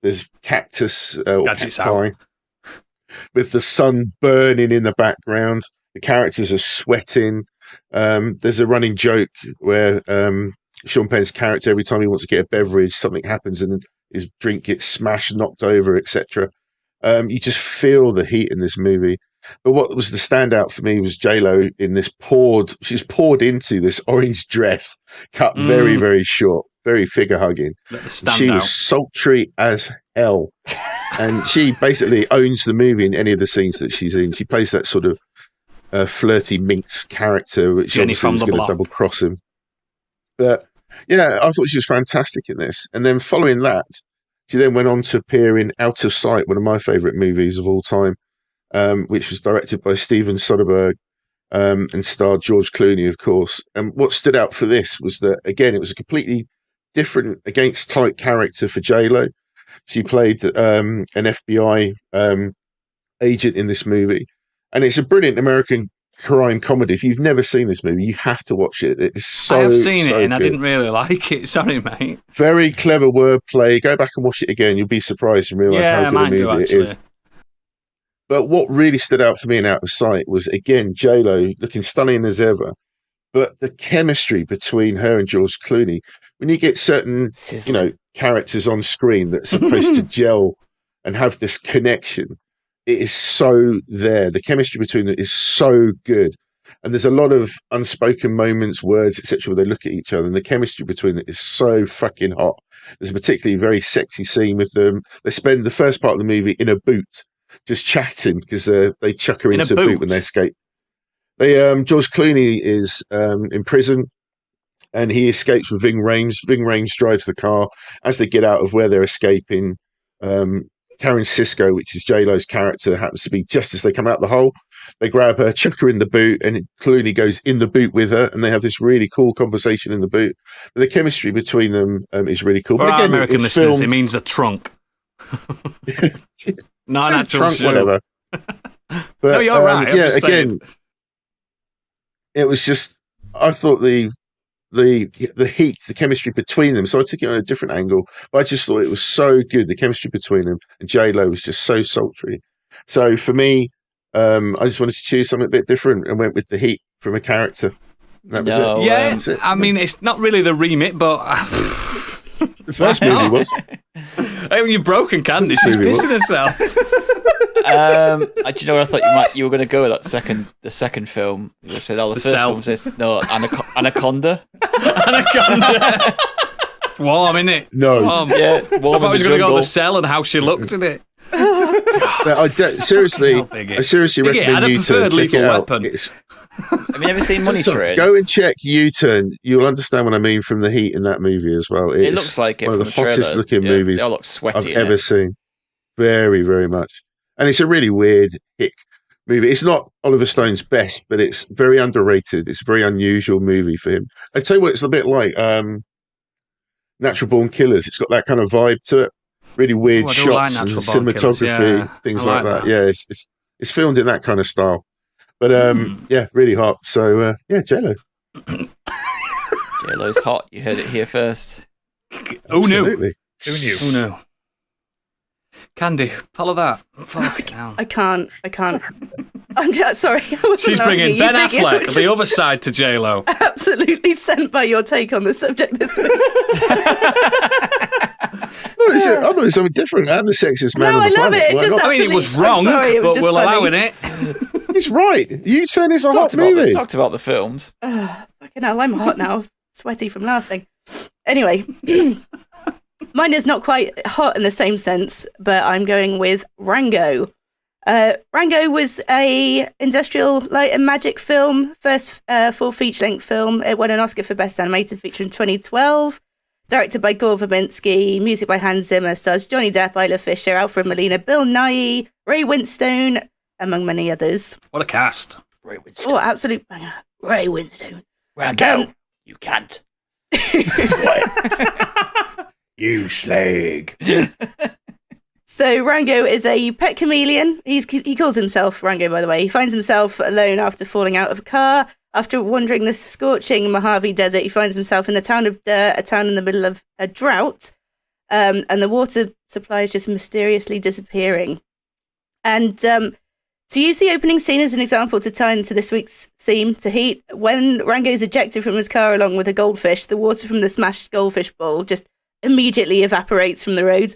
There's cactus or cacti with the sun burning in the background. The characters are sweating. There's a running joke where Sean Penn's character, every time he wants to get a beverage, something happens and his drink gets smashed, knocked over, etc. You just feel the heat in this movie. But what was the standout for me was J-Lo in this she's poured into this orange dress, cut very, very short, very figure-hugging. She was sultry as hell. And she basically owns the movie in any of the scenes that she's in. She plays that sort of flirty minx character, which Jenny obviously is going to double-cross him. But, yeah, I thought she was fantastic in this. And then following that, she then went on to appear in Out of Sight, one of my favourite movies of all time, which was directed by Steven Soderbergh and starred George Clooney, of course. And what stood out for this was that, again, it was a completely different against-type character for J-Lo. She played an FBI agent in this movie. And it's a brilliant American crime comedy. If you've never seen this movie, you have to watch it. It's so I have seen it, and good. I didn't really like it. Sorry, mate. Very clever wordplay. Go back and watch it again. You'll be surprised and realise how good a movie it is. But what really stood out for me in Out of Sight was, again, J-Lo looking stunning as ever. But the chemistry between her and George Clooney, when you get certain, characters on screen that are supposed to gel and have this connection, it is so there. The chemistry between them is so good. And there's a lot of unspoken moments, words, etc., where they look at each other, and the chemistry between them is so fucking hot. There's a particularly very sexy scene with them. They spend the first part of the movie in a boot, just chatting, because they chuck her into a boot when they escape. George Clooney is in prison, and he escapes with Ving Rhames. Ving Rhames drives the car. As they get out of where they're escaping, Karen Sisko, which is J-Lo's character, happens to be just as they come out the hole. They grab her, chuck her in the boot, and Clooney goes in the boot with her, and they have this really cool conversation in the boot. But the chemistry between them is really cool. For but our again, American listeners, it means a trunk. Not an actual trunk, shoe. whatever. But, no, you're right. I'm just again, saying. It was just, I thought the heat, the chemistry between them. So I took it on a different angle, but I just thought it was so good. The chemistry between them, and J-Lo was just so sultry. So for me, I just wanted to choose something a bit different and went with the heat from a character. That was it. Yeah, That's it. I mean, it's not really the remit, but The first movie was. Hey, when you're broken, Candy, she's pissing herself. Do you know what I thought you were going to go with the second film? You said, the first film was this. No, Anaconda. Anaconda. Warm, isn't it? No. Warm. Yeah, it's warm. I thought I was going to go The Cell and how she looked at it. Seriously recommend I'd have U-Turn. preferred Check Lethal it out. Weapon. Have you never seen Money Train? Go and check U-Turn. You'll understand what I mean from the heat in that movie as well. It looks like it one from of the trailer. hottest looking movies They all look sweaty I've ever seen. Very, very much. And it's a really weird, hick movie. It's not Oliver Stone's best, but it's very underrated. It's a very unusual movie for him. I tell you what, it's a bit like Natural Born Killers. It's got that kind of vibe to it. Really weird shots and cinematography, things like that. Yeah, it's filmed in that kind of style. But yeah, really hot. So yeah, J-Lo. J-Lo's hot. You heard it here first. Who knew? Absolutely. Who knew? Candy, follow that. Fuck it now. I can't. I'm just sorry. She's bringing Ben Affleck, the other side to J-Lo. Absolutely sent by your take on the subject this week. I thought it was something different. I'm the sexiest man on the planet. I love it. I mean, it was wrong, but we're allowing it. It's right. U-Turn is a hot movie. Talked about the films. Fucking hell, I'm hot now. Sweaty from laughing. Anyway, mine is not quite hot in the same sense, but I'm going with Rango. Rango was a industrial light and magic film, first full feature-length film. It won an Oscar for Best Animated Feature in 2012. Directed by Gore Verbinski, music by Hans Zimmer, stars Johnny Depp, Isla Fisher, Alfred Molina, Bill Nighy, Ray Winstone, among many others. What a cast. Ray Winstone. Oh, absolute banger. Ray Winstone. Rango, you can't. You slag. So Rango is a pet chameleon. He calls himself Rango, by the way. He finds himself alone after falling out of a car. After wandering the scorching Mojave Desert, he finds himself in the town of Dur, a town in the middle of a drought. And the water supply is just mysteriously disappearing. And To use the opening scene as an example to tie into this week's theme, to heat, when Rango is ejected from his car along with a goldfish, the water from the smashed goldfish bowl just immediately evaporates from the road.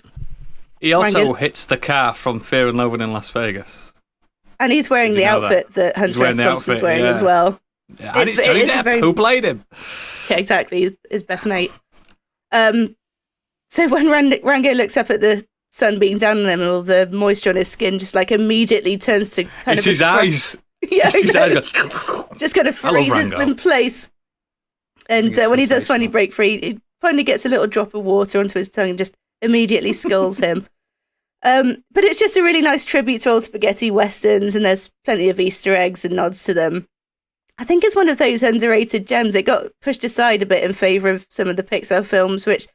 He also Rango. hits the car from Fear and Loathing in Las Vegas. And he's wearing Did the you know outfit that Hunter wearing S. the Thompson's outfit, wearing yeah. as well. Yeah, and it's Johnny it's a Depp very- who played him. Yeah, exactly, his best mate. So when Rango looks up at the sun beating down on him and all the moisture on his skin just like immediately turns to kind It's of his eyes. Yeah, It's his eyes go, just kind of I love freezes Rango. in place. And It's when he does finally sensational. break free, he finally gets a little drop of water onto his tongue and just immediately skulls him. But it's just a really nice tribute to old spaghetti westerns, and there's plenty of Easter eggs and nods to them. I think it's one of those underrated gems. It got pushed aside a bit in favour of some of the Pixar films, which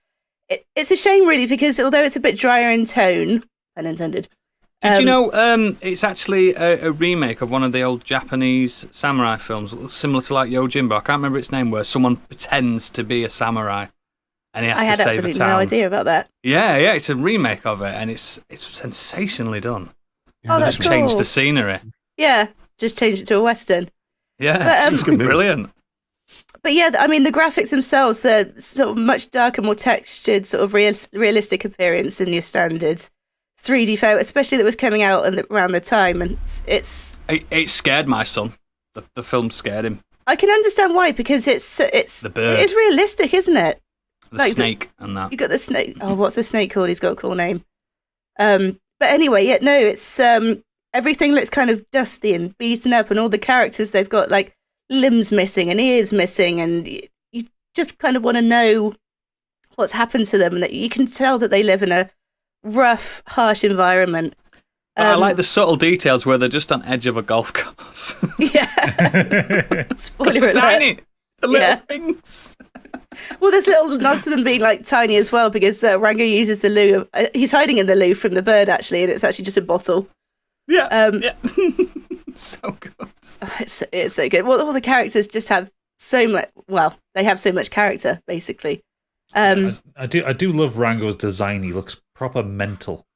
it's a shame, really, because although it's a bit drier in tone, pun intended. Did you know it's actually a remake of one of the old Japanese samurai films, similar to like Yojimbo? I can't remember its name, where someone pretends to be a samurai and he has I to had save a absolutely town. no idea about that. Yeah, it's a remake of it, and it's sensationally done. Oh, They that's just changed cool. the scenery. Yeah, just changed it to a western. Yeah, But, it's brilliant. But yeah, I mean, the graphics themselves, they're sort of much darker, more textured, sort of realistic appearance than your standard 3D film, especially that was coming out around the time. And it's It scared my son. The film scared him. I can understand why, because it's The bird. It's realistic, isn't it? The Like snake and that. You got the snake. Oh, what's the snake called? He's got a cool name. But anyway, yeah, no, it's everything looks kind of dusty and beaten up, and all the characters, they've got like limbs missing and ears missing, and you just kind of want to know what's happened to them, and that you can tell that they live in a rough, harsh environment. But I like the subtle details where they're just on edge of a golf course. Yeah. Spoiler They're alert. tiny. The little Yeah. things. Well, there's little nods to them being like tiny as well, because Rango uses the loo. He's hiding in the loo from the bird, actually, and it's actually just a bottle. Yeah. Yeah. So good. It's so good. Well, all the characters just have so much. Well, they have so much character, basically. I do love Rango's design. He looks proper mental.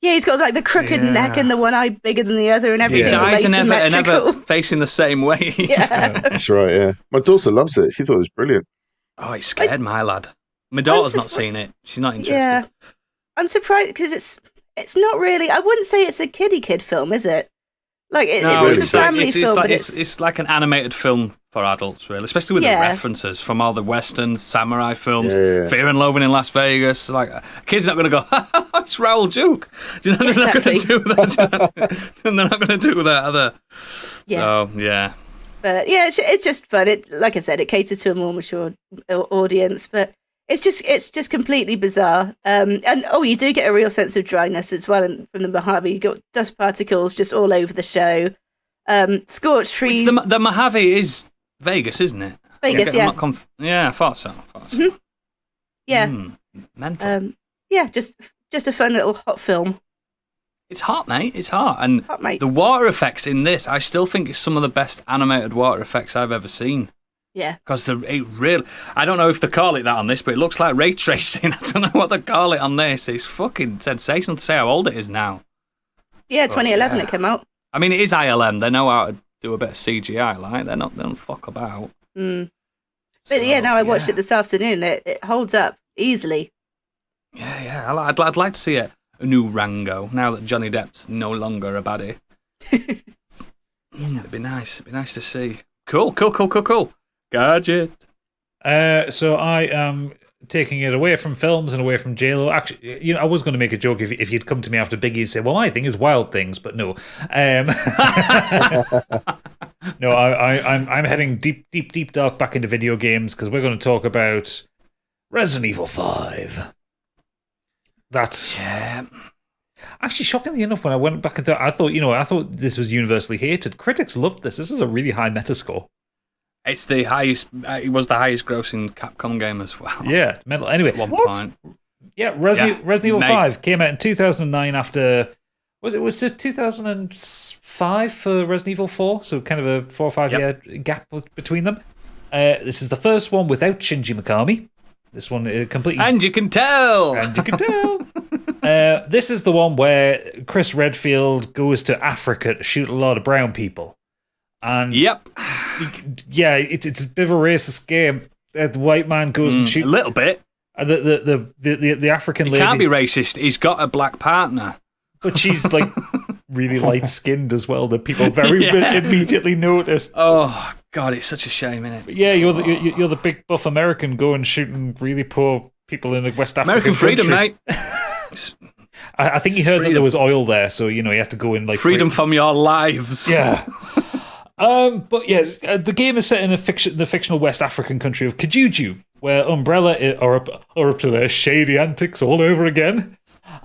Yeah, he's got like the crooked neck and the one eye bigger than the other, and everything's His eyes are never asymmetrical. facing the same way. Yeah. That's right, yeah. My daughter loves it. She thought it was brilliant. Oh, it scared my lad. My daughter's not seen it. She's not interested. Yeah, I'm surprised because it's not really. I wouldn't say it's a kid film, is it? Like No, it's a family film, like, but it's like an animated film for adults, really, especially with the references from all the westerns, samurai films, Yeah. Fear and Loathing in Las Vegas. Like, a kid's not going to go, it's Raoul Duke. Do you know, they're not going to do that. They're not going to do that, are they? Yeah. So, yeah. But yeah, it's just fun. It, like I said, it caters to a more mature audience, but it's just completely bizarre. And you do get a real sense of dryness as well from the Mojave. You got dust particles just all over the show. Scorched trees. The Mojave is Vegas, isn't it? Vegas, yeah. Yeah, I thought so. Mm-hmm. Yeah. Mental. Yeah, just a fun little hot film. It's hot, mate. It's hot. And Hot, mate. the water effects in this, I still think it's some of the best animated water effects I've ever seen. Yeah. Because it really, I don't know if they call it that on this, but it looks like ray tracing. I don't know what they call it on this. It's fucking sensational to say how old it is now. Yeah, 2011 it came out. I mean, it is ILM. They know how to do a bit of CGI, like they don't fuck about. Mm. But yeah, now I watched it this afternoon. It holds up easily. Yeah. I'd like to see a new Rango now that Johnny Depp's no longer a baddie. It'd be nice. It'd be nice to see. Cool. Gadget. So I am taking it away from films and away from J-Lo. Actually, I was going to make a joke if you'd come to me after Biggie and say, well, my thing is Wild Things, but no. No, I'm heading deep dark back into video games because we're going to talk about Resident Evil 5. Actually, shockingly enough, when I went back and I thought this was universally hated. Critics loved this. This is a really high Metascore. It's the highest. It was the highest grossing Capcom game as well. Yeah, mental. Anyway, at one point. Yeah, Resident Evil 5 came out in 2009 after... Was it 2005 for Resident Evil 4? So kind of a 4 or 5 year gap between them. This is the first one without Shinji Mikami. This one completely... And you can tell! This is the one where Chris Redfield goes to Africa to shoot a lot of brown people. And Yep. yeah, it's a bit of a racist game. The white man goes and A shoots. little bit. The African He lady can't be racist. He's got a black partner. but she's like really light skinned as well. That people very Yeah. immediately noticed. Oh God, it's such a shame, isn't it? But yeah, you're the big buff American going shooting really poor people in the West African American freedom, country. mate. I think he heard that there was oil there, so you had to go in like Freedom from your lives. Yeah. But yes, the game is set in the fictional West African country of Kijuju, where Umbrella are up to their shady antics all over again.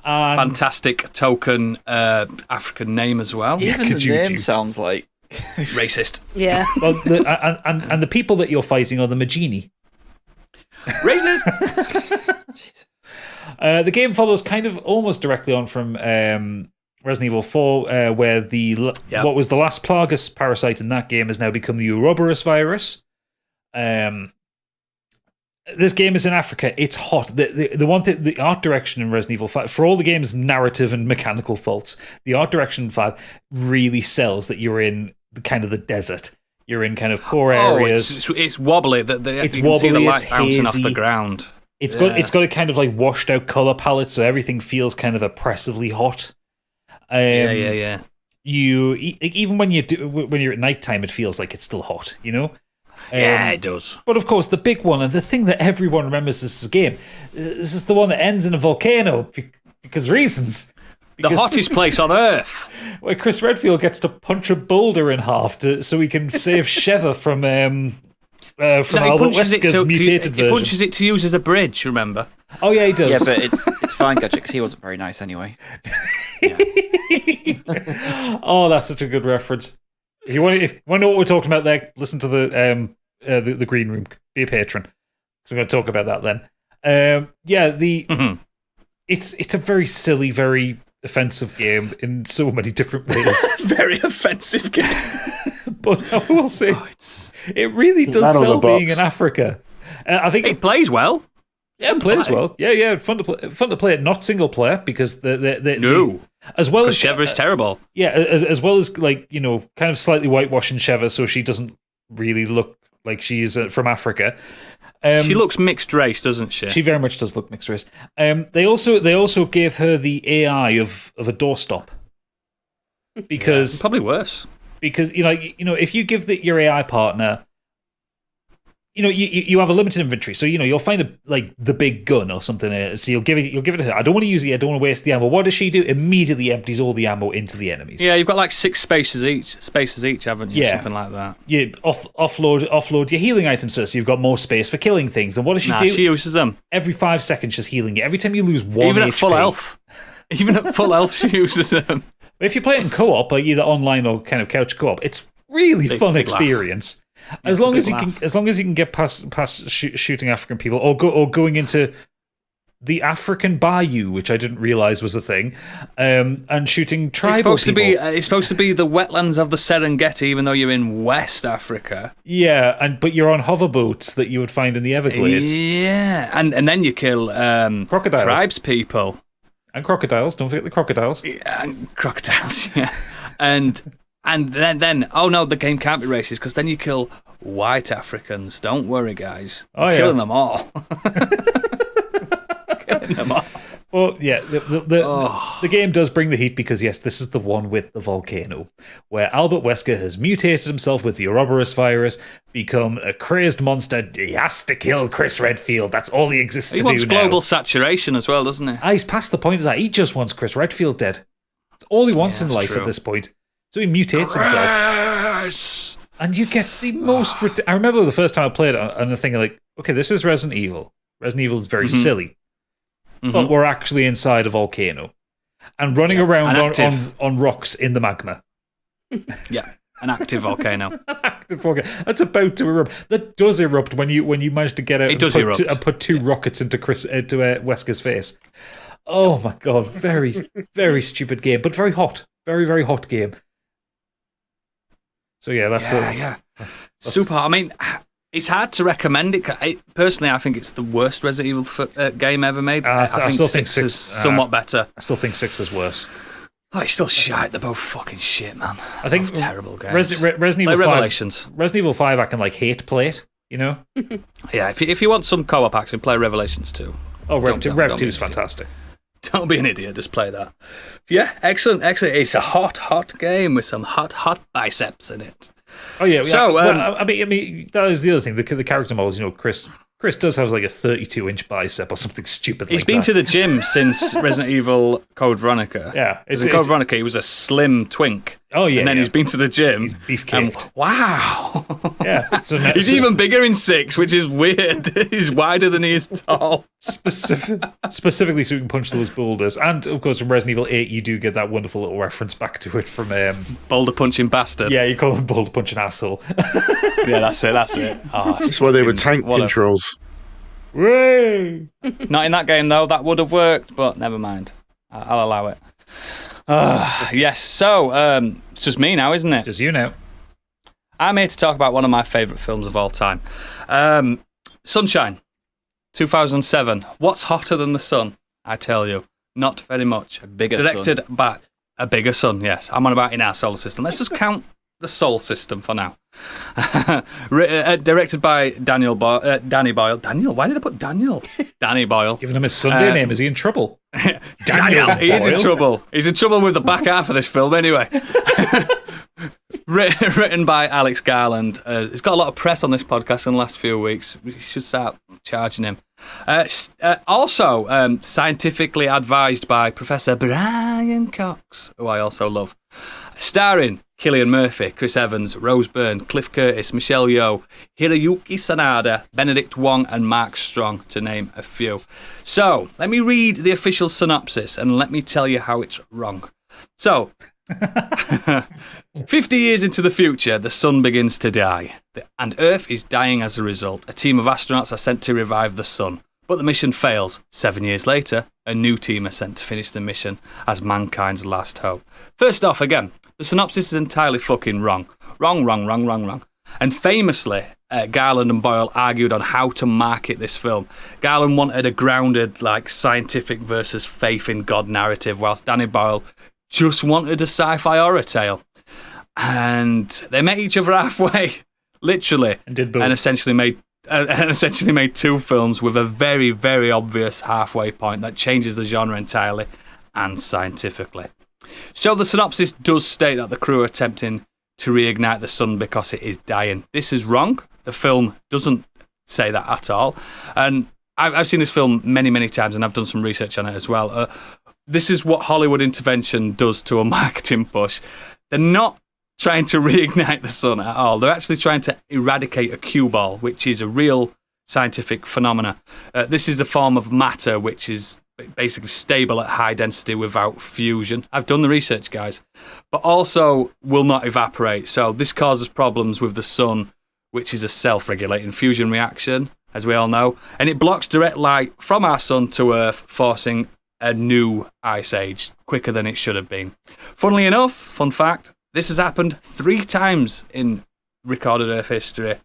And Fantastic token African name as well. Even the Kijuju. name sounds like Racist. Yeah. well, and the people that you're fighting are the Magini. Racist. The game follows kind of almost directly on from Resident Evil 4, where what was the last Plagus parasite in that game has now become the Ouroboros virus. This game is in Africa. It's hot. The one thing, the art direction in Resident Evil 5, for all the game's narrative and mechanical faults, the art direction in 5 really sells that you're in kind of the desert. You're in kind of poor areas. It's wobbly. It's you can see the wobbly, light it's bouncing off hazy. the ground. It's got a kind of like washed out color palette, so everything feels kind of oppressively hot. Yeah. Even when you're at nighttime, it feels like it's still hot. Yeah, it does. But of course, the big one and the thing that everyone remembers this game, this is the one that ends in a volcano because reasons. The hottest place on Earth. Where Chris Redfield gets to punch a boulder in half so he can save Sheva from Albert Wesker's mutated version. He punches it to use as a bridge, remember? Oh yeah, he does. Yeah, but it's fine, Gadget, because he wasn't very nice anyway. Oh, that's such a good reference. If you want to know what we're talking about there, listen to the green room. Be a patron. So I'm going to talk about that then. It's a very silly, very offensive game in so many different ways. Very offensive game. But I will say, it really does sell being in Africa. I think it plays well. Yeah, it plays well. Yeah, fun to play it. Not single player because as well as Sheva is terrible. Yeah, as well as kind of slightly whitewashing Sheva, so she doesn't really look like she's from Africa. She looks mixed race, doesn't she? She very much does look mixed race. They also gave her the AI of a doorstop because probably worse. Because if you give your AI partner. You have a limited inventory, so you'll find the big gun or something. So you'll give it to her. I don't want to use it. I don't want to waste the ammo. What does she do? Immediately empties all the ammo into the enemies. Yeah, you've got like 6 spaces each, haven't you? Yeah. Something like that. You offload your healing items first, so you've got more space for killing things. And what does she do? She uses them Every 5 seconds. She's healing you. Every time you lose 1 even HP. at full health. Even at full health, she uses them. If you play it in co-op, either online or kind of couch co-op, it's really fun experience. As long as you can get past shooting African people, or going into the African Bayou, which I didn't realize was a thing, and shooting tribal people. It's supposed to be the wetlands of the Serengeti, even though you're in West Africa. Yeah, but you're on hoverboats that you would find in the Everglades. Yeah, and then you kill crocodiles, tribes people, and crocodiles. Don't forget the crocodiles. Yeah, and crocodiles. Yeah, And then, oh no, the game can't be racist because then you kill white Africans. Don't worry, guys. Killing them all. Killing them all. Well, yeah, the game does bring the heat because, yes, this is the one with the volcano, where Albert Wesker has mutated himself with the Ouroboros virus, become a crazed monster. He has to kill Chris Redfield. That's all he exists to do now. He wants global saturation as well, doesn't he? He's past the point of that. He just wants Chris Redfield dead. That's all he wants in life at this point. So he mutates himself. And you get the most... I remember the first time I played it and the thing like, okay, this is Resident Evil. Resident Evil is very silly. But we're actually inside a volcano. And running around on rocks in the magma. Yeah, an active volcano. An active volcano. That's about to erupt. That does erupt when you manage to get out and put 2 rockets into Wesker's face. Oh my god, very, very stupid game, but very hot. Very, very hot game. So yeah, that's super. I mean, It's hard to recommend it. Personally, I think it's the worst Resident Evil game ever made. I think 6 is somewhat better. I still think 6 is worse. Oh, it's still shite. They're both fucking shit, man. I think terrible games. Resident Evil 5, Revelations. Resident Evil 5, I can like hate play it, you know? Yeah, if you want some co-op action, play Revelations 2. Oh, Rev 2 is fantastic. Don't be an idiot, just play that. Yeah, excellent. It's a hot game with some hot biceps in it. Oh yeah. So, I mean, that is the other thing. The character models, you know, Chris does have like a 32-inch bicep or something stupid. He's been to the gym since Resident Evil Code Veronica. Yeah, in Code Veronica, he was a slim twink. Oh yeah, and then he's been to the gym. He's beefcaked. Wow. Yeah, he's even bigger in 6, which is weird. He's wider than he is tall. Specifically, so he can punch those boulders. And of course, from Resident Evil 8, you do get that wonderful little reference back to it from boulder punching bastard. Yeah, you call him boulder punching asshole. Yeah, that's it. Oh, that's why they were tank controls. Way. Not in that game though. That would have worked, but never mind. I'll allow it. Yes. So it's just me now, isn't it? Just you now. I'm here to talk about one of my favourite films of all time, Sunshine, 2007. What's hotter than the sun? I tell you, not very much. A bigger Directed sun. by a bigger sun. Yes, I'm on about in our solar system. Let's just count the Sol system for now. Directed by Danny Boyle. Daniel? Why did I put Daniel? Danny Boyle. Giving him his Sunday name. Is he in trouble? Daniel. He's in trouble. He's in trouble with the back half of this film anyway. Written by Alex Garland. He's got a lot of press on this podcast in the last few weeks. We should start charging him. Also, scientifically advised by Professor Brian Cox, who I also love. Starring Cillian Murphy, Chris Evans, Rose Byrne, Cliff Curtis, Michelle Yeoh, Hiroyuki Sanada, Benedict Wong, and Mark Strong, to name a few. So, let me read the official synopsis and let me tell you how it's wrong. So, 50 years into the future, the sun begins to die, and Earth is dying as a result. A team of astronauts are sent to revive the sun, but the mission fails. 7 years later, a new team are sent to finish the mission as mankind's last hope. First off, again, the synopsis is entirely fucking wrong. Wrong. And famously, Garland and Boyle argued on how to market this film. Garland wanted a grounded, like, scientific versus faith in God narrative, whilst Danny Boyle just wanted a sci-fi horror tale. And they met each other halfway, literally, and did both. And essentially made two films with a very, very obvious halfway point that changes the genre entirely and scientifically. So the synopsis does state that the crew are attempting to reignite the sun because it is dying. This is wrong. The film doesn't say that at all. And I've seen this film many, many times, and I've done some research on it as well. This is what Hollywood intervention does to a marketing push. They're not trying to reignite the sun at all. They're actually trying to eradicate a cue ball, which is a real scientific phenomena. This is a form of matter which is basically stable at high density without fusion. I've done the research, guys. But also will not evaporate. So this causes problems with the sun, which is a self-regulating fusion reaction, as we all know. And it blocks direct light from our sun to Earth, forcing a new ice age quicker than it should have been. Funnily enough, fun fact, this has happened 3 times in recorded Earth history.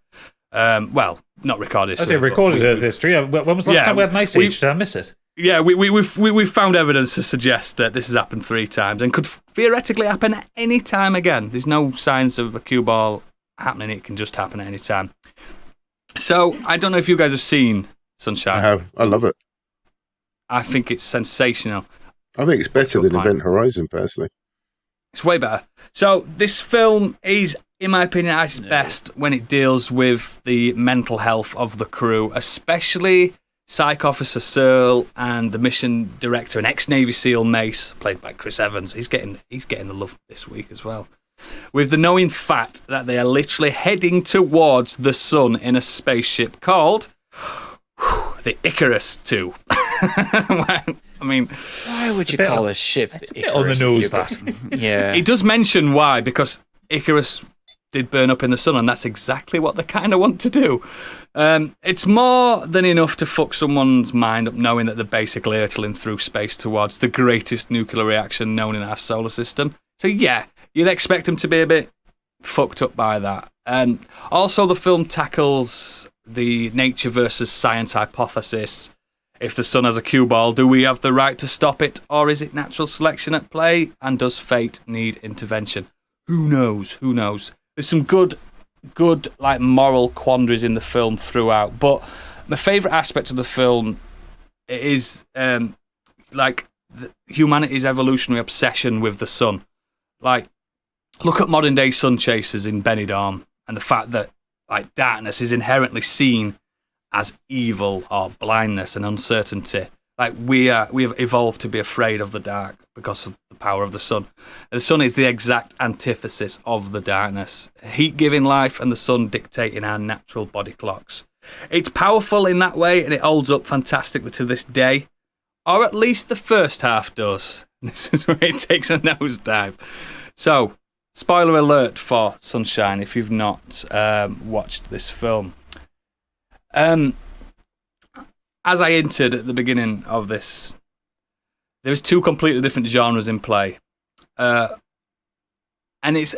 Well, not recorded history. I say recorded Earth history. When was the last time we had an ice age? Did I miss it? Yeah, we've found evidence to suggest that this has happened 3 times and could theoretically happen at any time again. There's no signs of a cue ball happening. It can just happen at any time. So, I don't know if you guys have seen Sunshine. I have. I love it. I think it's sensational. I think it's better than Event Horizon, personally. It's way better. So this film is, in my opinion, at its best when it deals with the mental health of the crew, especially Psych Officer Searle and the mission director, an ex-Navy SEAL Mace, played by Chris Evans. He's getting the love this week as well. With the knowing fact that they are literally heading towards the sun in a spaceship called the Icarus II. I mean, why would you call a ship the Icarus? On the nose, that. Yeah. He does mention why, because Icarus did burn up in the sun, and that's exactly what they kind of want to do. It's more than enough to fuck someone's mind up knowing that they're basically hurtling through space towards the greatest nuclear reaction known in our solar system. So yeah, you'd expect them to be a bit fucked up by that. Also, the film tackles the nature versus science hypothesis. If the sun has a cue ball, do we have the right to stop it, or is it natural selection at play? And does fate need intervention? Who knows? Who knows? There's some good like moral quandaries in the film throughout, but my favourite aspect of the film is like humanity's evolutionary obsession with the sun. Like, look at modern day sun chasers in Benidorm, and the fact that like darkness is inherently seen as evil or blindness and uncertainty. Like we have evolved to be afraid of the dark because of the power of the sun. And the sun is the exact antithesis of the darkness. Heat giving life and the sun dictating our natural body clocks. It's powerful in that way, and it holds up fantastically to this day. Or at least the first half does. This is where it takes a nosedive. So, spoiler alert for Sunshine if you've not watched this film. As I hinted at the beginning of this, there's two completely different genres in play. And it's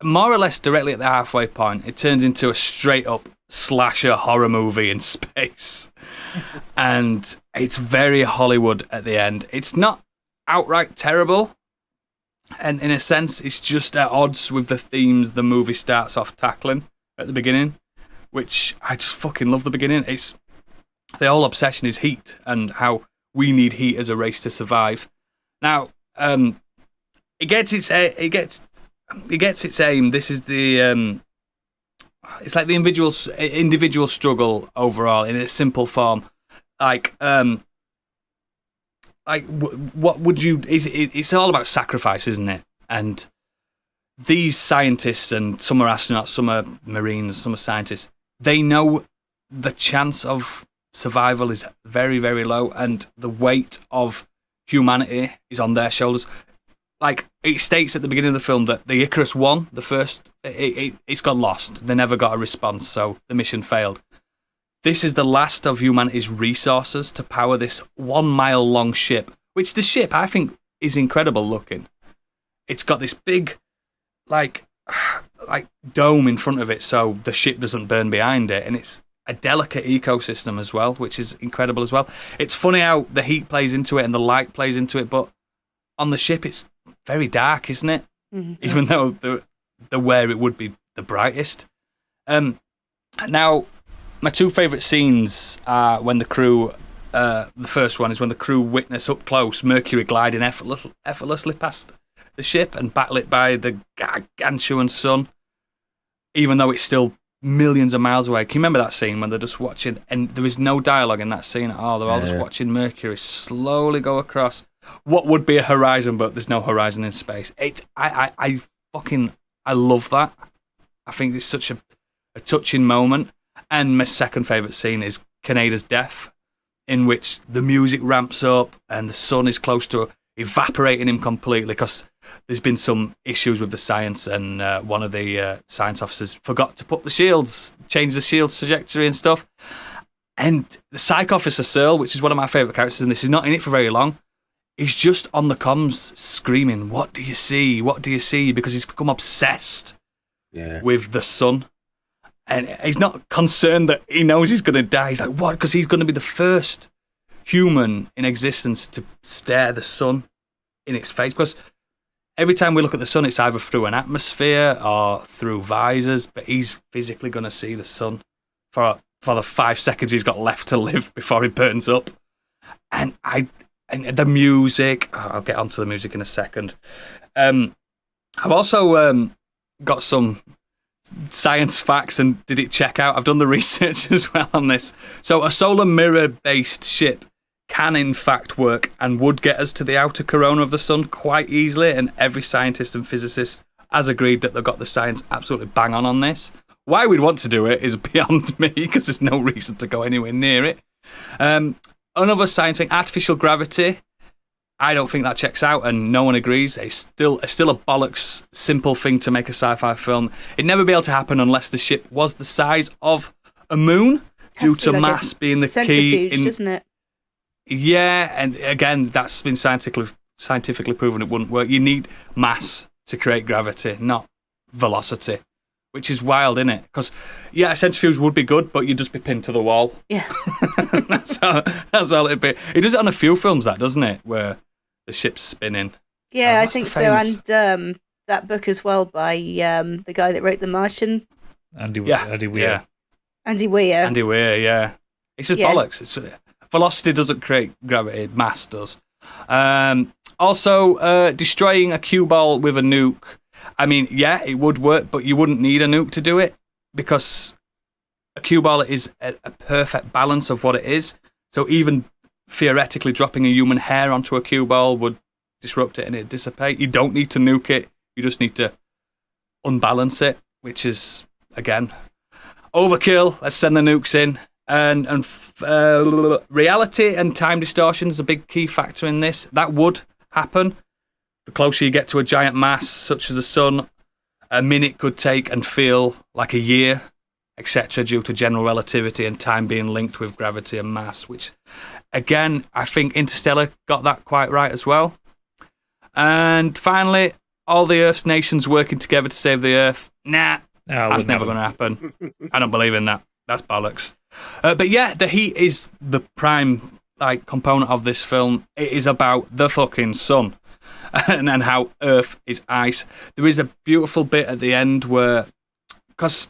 more or less directly at the halfway point. It turns into a straight-up slasher horror movie in space. And it's very Hollywood at the end. It's not outright terrible. And in a sense, it's just at odds with the themes the movie starts off tackling at the beginning, which I just fucking love the beginning. It's the whole obsession is heat and how we need heat as a race to survive. Now, it gets its aim. This is the it's like the individual struggle overall in its simple form. What would you? It's all about sacrifice, isn't it? And these scientists, and some are astronauts, some are marines, some are scientists. They know the chance of survival is very, very low, and the weight of humanity is on their shoulders. Like, it states at the beginning of the film that the Icarus 1, the first, it's got lost. They never got a response, so the mission failed. This is the last of humanity's resources to power this 1 mile long ship, which the ship, I think, is incredible looking. It's got this big, like dome in front of it so the ship doesn't burn behind it, and it's a delicate ecosystem as well, which is incredible as well. It's funny how the heat plays into it and the light plays into it, but on the ship it's very dark, isn't it? Mm-hmm. Even though the where it would be the brightest. Now, my two favourite scenes are when the crew, the first one is when the crew witness up close Mercury gliding effortlessly past the ship and backlit by the gargantuan sun, even though it's still millions of miles away. Can you remember that scene when they're just watching, and there is no dialogue in that scene at all? They're all just watching Mercury slowly go across what would be a horizon, but there's no horizon in space. I love that. I think it's such a touching moment. And my second favourite scene is Kaneda's death, in which the music ramps up and the sun is close to evaporating him completely because there's been some issues with the science, and one of the science officers forgot to put the shields, change the shield's trajectory and stuff. And the psych officer, Searle, which is one of my favourite characters, and this is not in it for very long, he's just on the comms screaming, "What do you see? What do you see?" Because he's become obsessed with the sun. And he's not concerned that he knows he's going to die. He's like, what? Because he's going to be the first human in existence to stare the sun in its face. Because every time we look at the sun, it's either through an atmosphere or through visors, but he's physically going to see the sun for the 5 seconds he's got left to live before he burns up. And the music, I'll get onto the music in a second. I've also got some science facts and did it check out. I've done the research as well on this. So a solar mirror based ship can in fact work and would get us to the outer corona of the sun quite easily, and every scientist and physicist has agreed that they've got the science absolutely bang on this. Why we'd want to do it is beyond me, because there's no reason to go anywhere near it. Another science thing, artificial gravity, I don't think that checks out, and no one agrees. It's still a bollocks simple thing to make a sci-fi film. It'd never be able to happen unless the ship was the size of a moon, due to like mass being the key. Doesn't it? Yeah, and again, that's been scientifically proven it wouldn't work. You need mass to create gravity, not velocity, which is wild, isn't it? Because, yeah, a centrifuge would be good, but you'd just be pinned to the wall. Yeah. that's all it'd be. It does it on a few films, that, doesn't it? Where the ship's spinning. Yeah, I what's think the so. famous- And that book as well by the guy that wrote The Martian, Andy Weir. Yeah. Andy Weir. Andy Weir, yeah. It's just Yeah. bollocks. Velocity doesn't create gravity, mass does. Also, destroying a cue ball with a nuke. I mean, yeah, it would work, but you wouldn't need a nuke to do it because a cue ball is a perfect balance of what it is. So even theoretically dropping a human hair onto a cue ball would disrupt it and it'd dissipate. You don't need to nuke it. You just need to unbalance it, which is, again, overkill. Let's send the nukes in. And reality and time distortion is a big key factor in this. That would happen. The closer you get to a giant mass, such as the sun, a minute could take and feel like a year, etc., due to general relativity and time being linked with gravity and mass, which, again, I think Interstellar got that quite right as well. And finally, all the Earth's nations working together to save the Earth. Nah, that's never going to happen. I don't believe in that. That's bollocks. But yeah, the heat is the prime component of this film. It is about the fucking sun and how Earth is ice. There is a beautiful bit at the end where, because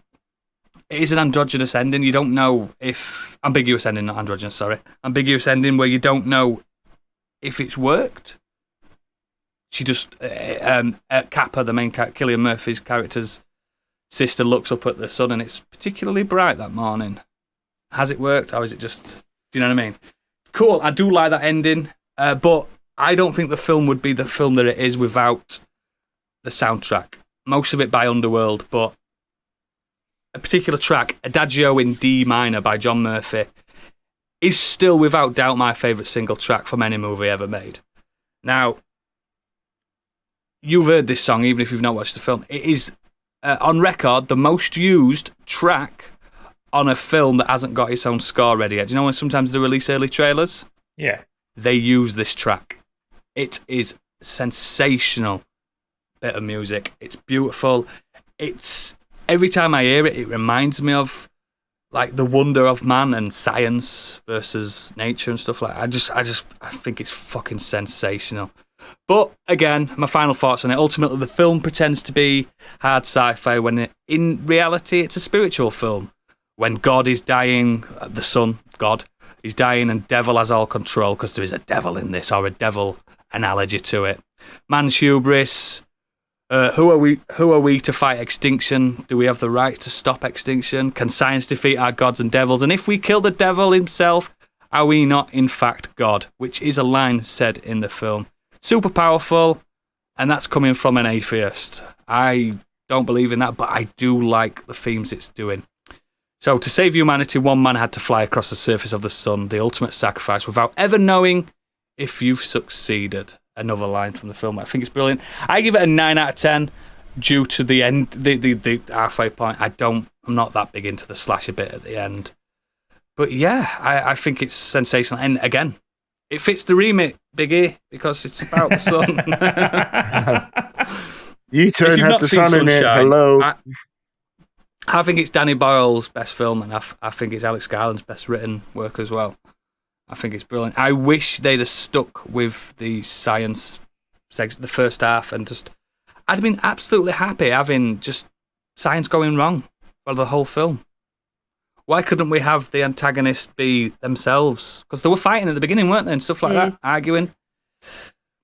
it is an androgynous ending, you don't know if... Ambiguous ending, not androgynous, sorry. Ambiguous ending where you don't know if it's worked. She just... Kappa, the main character, Cillian Murphy's character's sister, looks up at the sun and it's particularly bright that morning. Has it worked, or is it just... Do you know what I mean? Cool, I do like that ending, but I don't think the film would be the film that it is without the soundtrack. Most of it by Underworld, but a particular track, Adagio in D minor by John Murphy, is still without doubt my favourite single track from any movie ever made. Now, you've heard this song, even if you've not watched the film. It is, on record, the most used track on a film that hasn't got its own score ready yet. Do you know when sometimes they release early trailers? Yeah. They use this track. It is sensational bit of music. It's beautiful. It's every time I hear it, it reminds me of like the wonder of man and science versus nature and stuff like that. I think it's fucking sensational. But again, my final thoughts on it. Ultimately, the film pretends to be hard sci-fi when in reality it's a spiritual film. When God is dying, the sun, God, is dying and devil has all control because there is a devil in this, or a devil analogy to it. Man's hubris. Who are we to fight extinction? Do we have the right to stop extinction? Can science defeat our gods and devils? And if we kill the devil himself, are we not in fact God? Which is a line said in the film. Super powerful, and that's coming from an atheist. I don't believe in that, but I do like the themes it's doing. So, to save humanity, one man had to fly across the surface of the sun, the ultimate sacrifice, without ever knowing if you've succeeded. Another line from the film. I think it's brilliant. I give it a 9 out of 10 due to the end, the halfway point. I'm not that big into the slasher bit at the end. But yeah, I think it's sensational. And again, it fits the remit, Biggie, because it's about the sun. U-turn had the sun in it. Hello. I think it's Danny Boyle's best film, and I think it's Alex Garland's best written work as well. I think it's brilliant. I wish they'd have stuck with the science, the first half, and just... I'd have been absolutely happy having just science going wrong for the whole film. Why couldn't we have the antagonist be themselves? Because they were fighting at the beginning, weren't they, and stuff like that, arguing.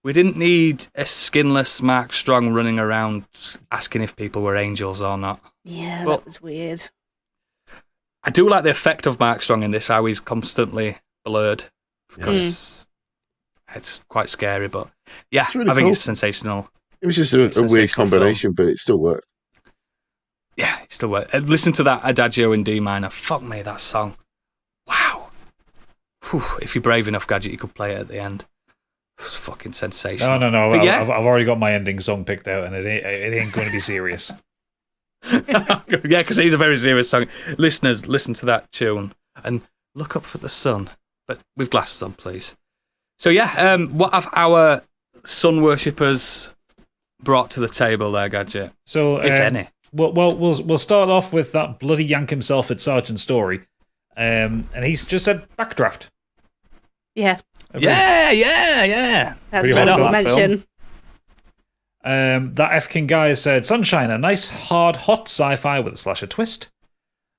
We didn't need a skinless Mark Strong running around asking if people were angels or not. Yeah, But that was weird. I do like the effect of Mark Strong in this, how he's constantly blurred, because it's quite scary, but yeah, Really I think cool. it's sensational. It was just a weird Sensational combination, but it still worked. Yeah, it still works. Listen to that Adagio in D minor. Fuck me, that song. Wow. Whew. If you're brave enough, Gadget, you could play it at the end. It's fucking sensational. No. But yeah. I've already got my ending song picked out, and it ain't going to be serious. Yeah, because it is a very serious song. Listeners, listen to that tune and look up at the sun, but with glasses on, please. So yeah, what have our sun worshippers brought to the table there, Gadget? So, If any. We'll start off with that bloody yank himself at Sergeant Story. And he's just said backdraft. Yeah. Yeah. That's Pretty what hot I'll for that mention. That F King guy has said Sunshine, a nice, hard, hot sci-fi with a slasher twist.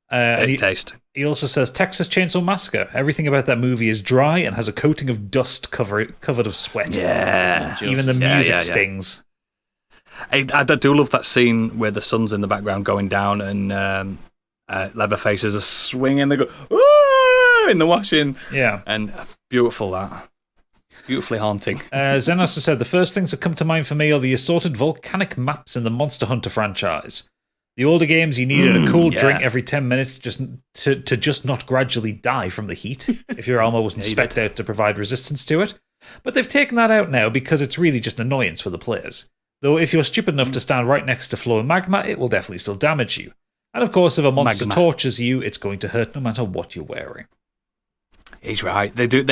Great taste. He also says Texas Chainsaw Massacre. Everything about that movie is dry and has a coating of dust covered of sweat. Yeah. Even the music stings. I do love that scene where the sun's in the background going down and Leatherfaces are swinging. They go, "Woo!" in the washing. Yeah. And beautiful that. Beautifully haunting. Xenos has said the first things that come to mind for me are the assorted volcanic maps in the Monster Hunter franchise. The older games, you needed a cool drink every 10 minutes just to just not gradually die from the heat if your armor wasn't spec'd out to provide resistance to it. But they've taken that out now because it's really just an annoyance for the players. Though if you're stupid enough to stand right next to flowing magma, it will definitely still damage you. And of course, if a monster tortures you, it's going to hurt no matter what you're wearing. He's right. They do.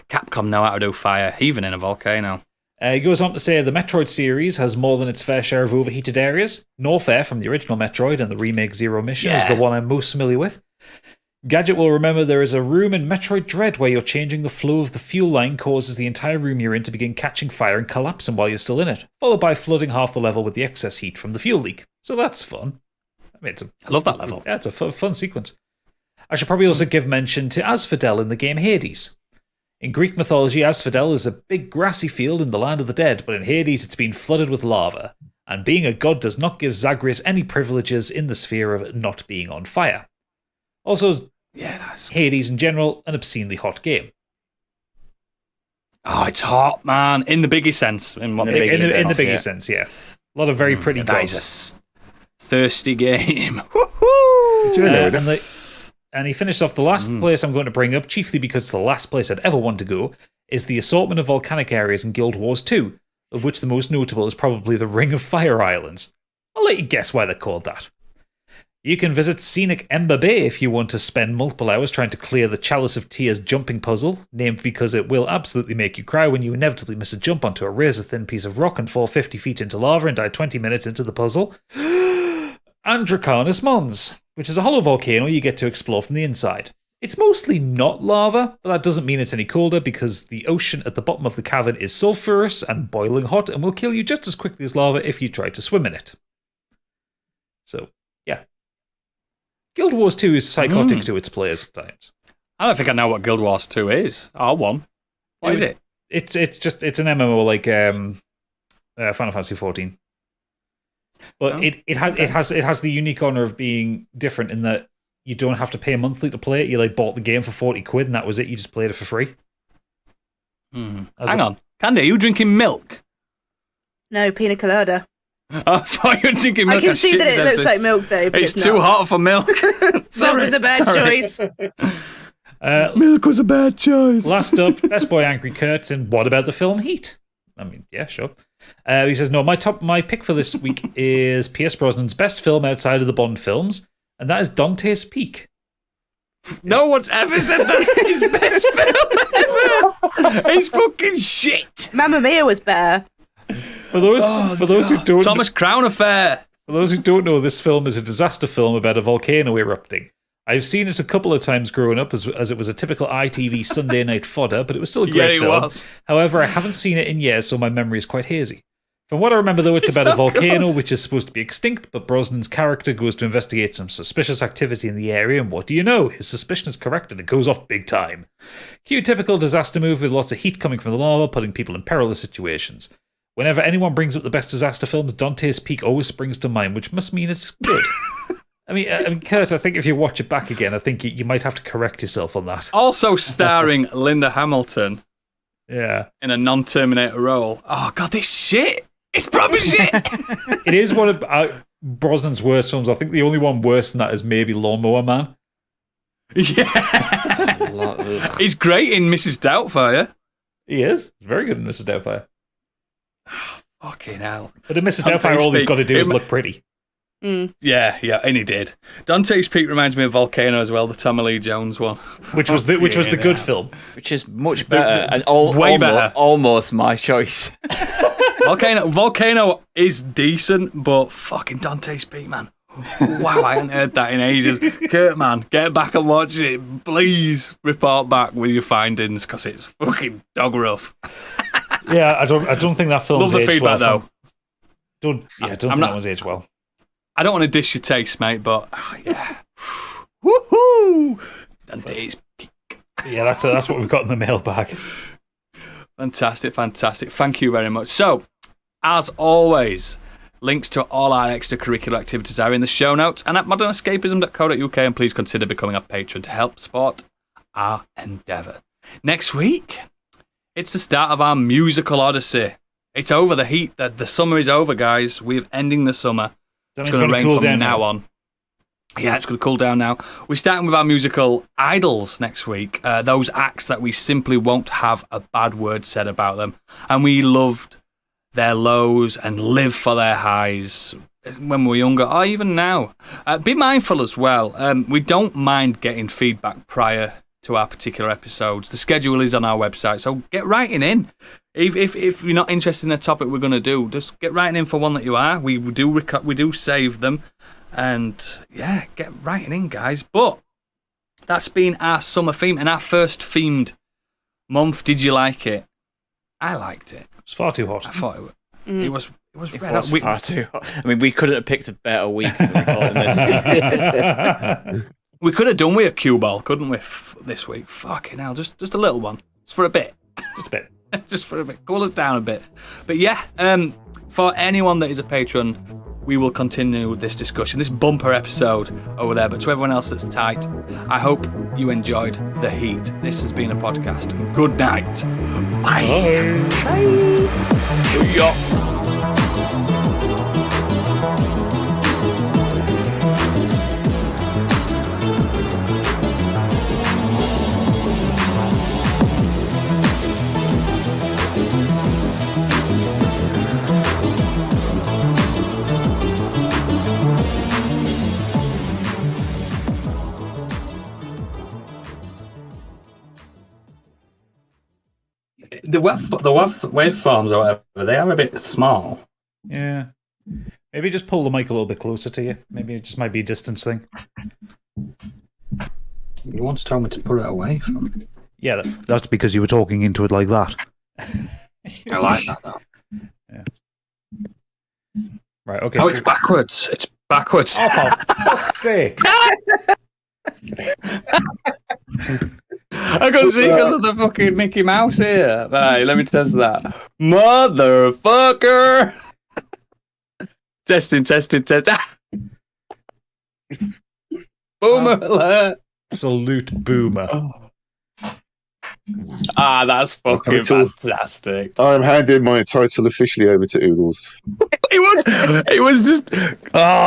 Capcom know how to do fire, even in a volcano. He goes on to say the Metroid series has more than its fair share of overheated areas. Norfair from the original Metroid and the remake Zero Mission is the one I'm most familiar with. Gadget will remember there is a room in Metroid Dread where you're changing the flow of the fuel line causes the entire room you're in to begin catching fire and collapsing while you're still in it, followed by flooding half the level with the excess heat from the fuel leak. So that's fun. I mean, I love that level. Yeah, it's a fun sequence. I should probably also give mention to Asphodel in the game Hades. In Greek mythology, Asphodel is a big grassy field in the land of the dead, but in Hades it's been flooded with lava. And being a god does not give Zagreus any privileges in the sphere of not being on fire. Also, Hades in general, an obscenely hot game. Oh, it's hot, man. In the Biggie sense. In the Biggie sense, yeah. A lot of very pretty gods. That is a thirsty game. And he finished off the last place I'm going to bring up, chiefly because it's the last place I'd ever want to go, is the assortment of volcanic areas in Guild Wars 2, of which the most notable is probably the Ring of Fire Islands. I'll let you guess why they're called that. You can visit scenic Ember Bay if you want to spend multiple hours trying to clear the Chalice of Tears jumping puzzle, named because it will absolutely make you cry when you inevitably miss a jump onto a razor-thin piece of rock and fall 50 feet into lava and die 20 minutes into the puzzle. And Dracarys Mons, which is a hollow volcano you get to explore from the inside. It's mostly not lava, but that doesn't mean it's any colder because the ocean at the bottom of the cavern is sulphurous and boiling hot and will kill you just as quickly as lava if you try to swim in it. So, yeah. Guild Wars 2 is psychotic to its players at times. I don't think I know what Guild Wars 2 is. R1. What is it? It's an MMO like Final Fantasy 14. But it has the unique honor of being different in that you don't have to pay monthly to play it. You bought the game for 40 quid and that was it. You just played it for free. Hang on. Candy, are you drinking milk? No, pina colada. I thought you were drinking milk. I can see that it looks like milk though, but it's it's too not. hot for milk. Milk was a bad choice. Milk was a bad choice. Last up, Best Boy Angry Kurt, and what about the film Heat? I mean, yeah, sure. He says, no, my pick for this week is Pierce Brosnan's best film outside of the Bond films, and that is Dante's Peak. No one's ever said that's his best film ever. It's fucking shit. Mamma Mia was better. For those who don't Thomas Crown Affair. For those who don't know, this film is a disaster film about a volcano erupting. I've seen it a couple of times growing up as it was a typical ITV Sunday night fodder, but it was still a great film. Was. However, I haven't seen it in years, so my memory is quite hazy. From what I remember, though, it's about a volcano which is supposed to be extinct, but Brosnan's character goes to investigate some suspicious activity in the area, and what do you know? His suspicion is correct, and it goes off big time. Cue typical disaster movie with lots of heat coming from the lava, putting people in perilous situations. Whenever anyone brings up the best disaster films, Dante's Peak always springs to mind, which must mean it's good. I mean, Kurt, I think if you watch it back again, I think you might have to correct yourself on that. Also starring Linda Hamilton. Yeah. In a non-Terminator role. Oh, God, this shit. It's proper shit. It is one of Brosnan's worst films. I think the only one worse than that is maybe Lawnmower Man. Yeah. He's great in Mrs. Doubtfire. He is. He's very good in Mrs. Doubtfire. Oh, fucking hell. But in Mrs. Doubtfire, all he's got to do is look pretty. Yeah, and he did. Dante's Peak reminds me of Volcano as well, the Tommy Lee Jones one, which was the good film, which is much better and way better. Almost my choice. Volcano is decent, but fucking Dante's Peak, man. Wow, I haven't heard that in ages. Kurt, man, get back and watch it. Please report back with your findings, because it's fucking dog rough. Yeah, I don't think that film's Love the aged feedback, well. though. I don't think that one's aged well. I don't want to dish your taste, mate, but yeah. Woohoo! Dante's Peak. Yeah, that's what we've got in the mailbag. Fantastic. Thank you very much. So, as always, links to all our extracurricular activities are in the show notes and at modernescapism.co.uk, and please consider becoming a patron to help support our endeavour. Next week, it's the start of our musical odyssey. It's over. The heat. The summer is over, guys. We're ending the summer. It's going to rain cool from down now on. Yeah, it's going to cool down now. We're starting with our musical idols next week. Those acts that we simply won't have a bad word said about them. And we loved their lows and live for their highs when we were younger, or even now. Be mindful as well. We don't mind getting feedback prior to our particular episodes. The schedule is on our website, so get writing in. If you're not interested in the topic we're going to do, just get writing in for one that you are. We do save them. And yeah, get writing in, guys. But that's been our summer theme and our first themed month. Did you like it? I liked it. It's far too hot. I thought it was It red was hot. far too hot. I mean, we couldn't have picked a better week for recording this. We could have done with a cue ball, couldn't we, this week? Fucking hell, just a little one. Just for a bit. Just a bit. Just for a bit. Cool us down a bit. But yeah, for anyone that is a patron, we will continue this discussion, this bumper episode over there. But to everyone else that's tight, I hope you enjoyed the heat. This has been a podcast. Good night. Bye. Bye. Yeah. The waveforms or whatever, they are a bit small. Yeah. Maybe just pull the mic a little bit closer to you. Maybe it just might be a distance thing. You once told me to put it away from. Yeah, that's because you were talking into it like that. I like that, though. Yeah. Right, okay. Oh, it's backwards. It's backwards. Oh, for fuck's sake. I can see because of the fucking Mickey Mouse here. Right, let me test that. Motherfucker! testing. Boomer alert! Absolute boomer. Ah, that's fucking fantastic. I'm handing my title officially over to Oodles. It was just,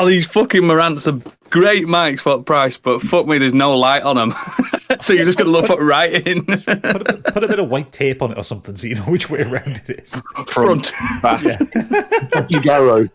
these fucking Marantz are great mics for the price, but fuck me, there's no light on them. So you're just going to put right in. Put a bit of white tape on it or something so you know which way around it is. Front. Back. Yeah. Garrow.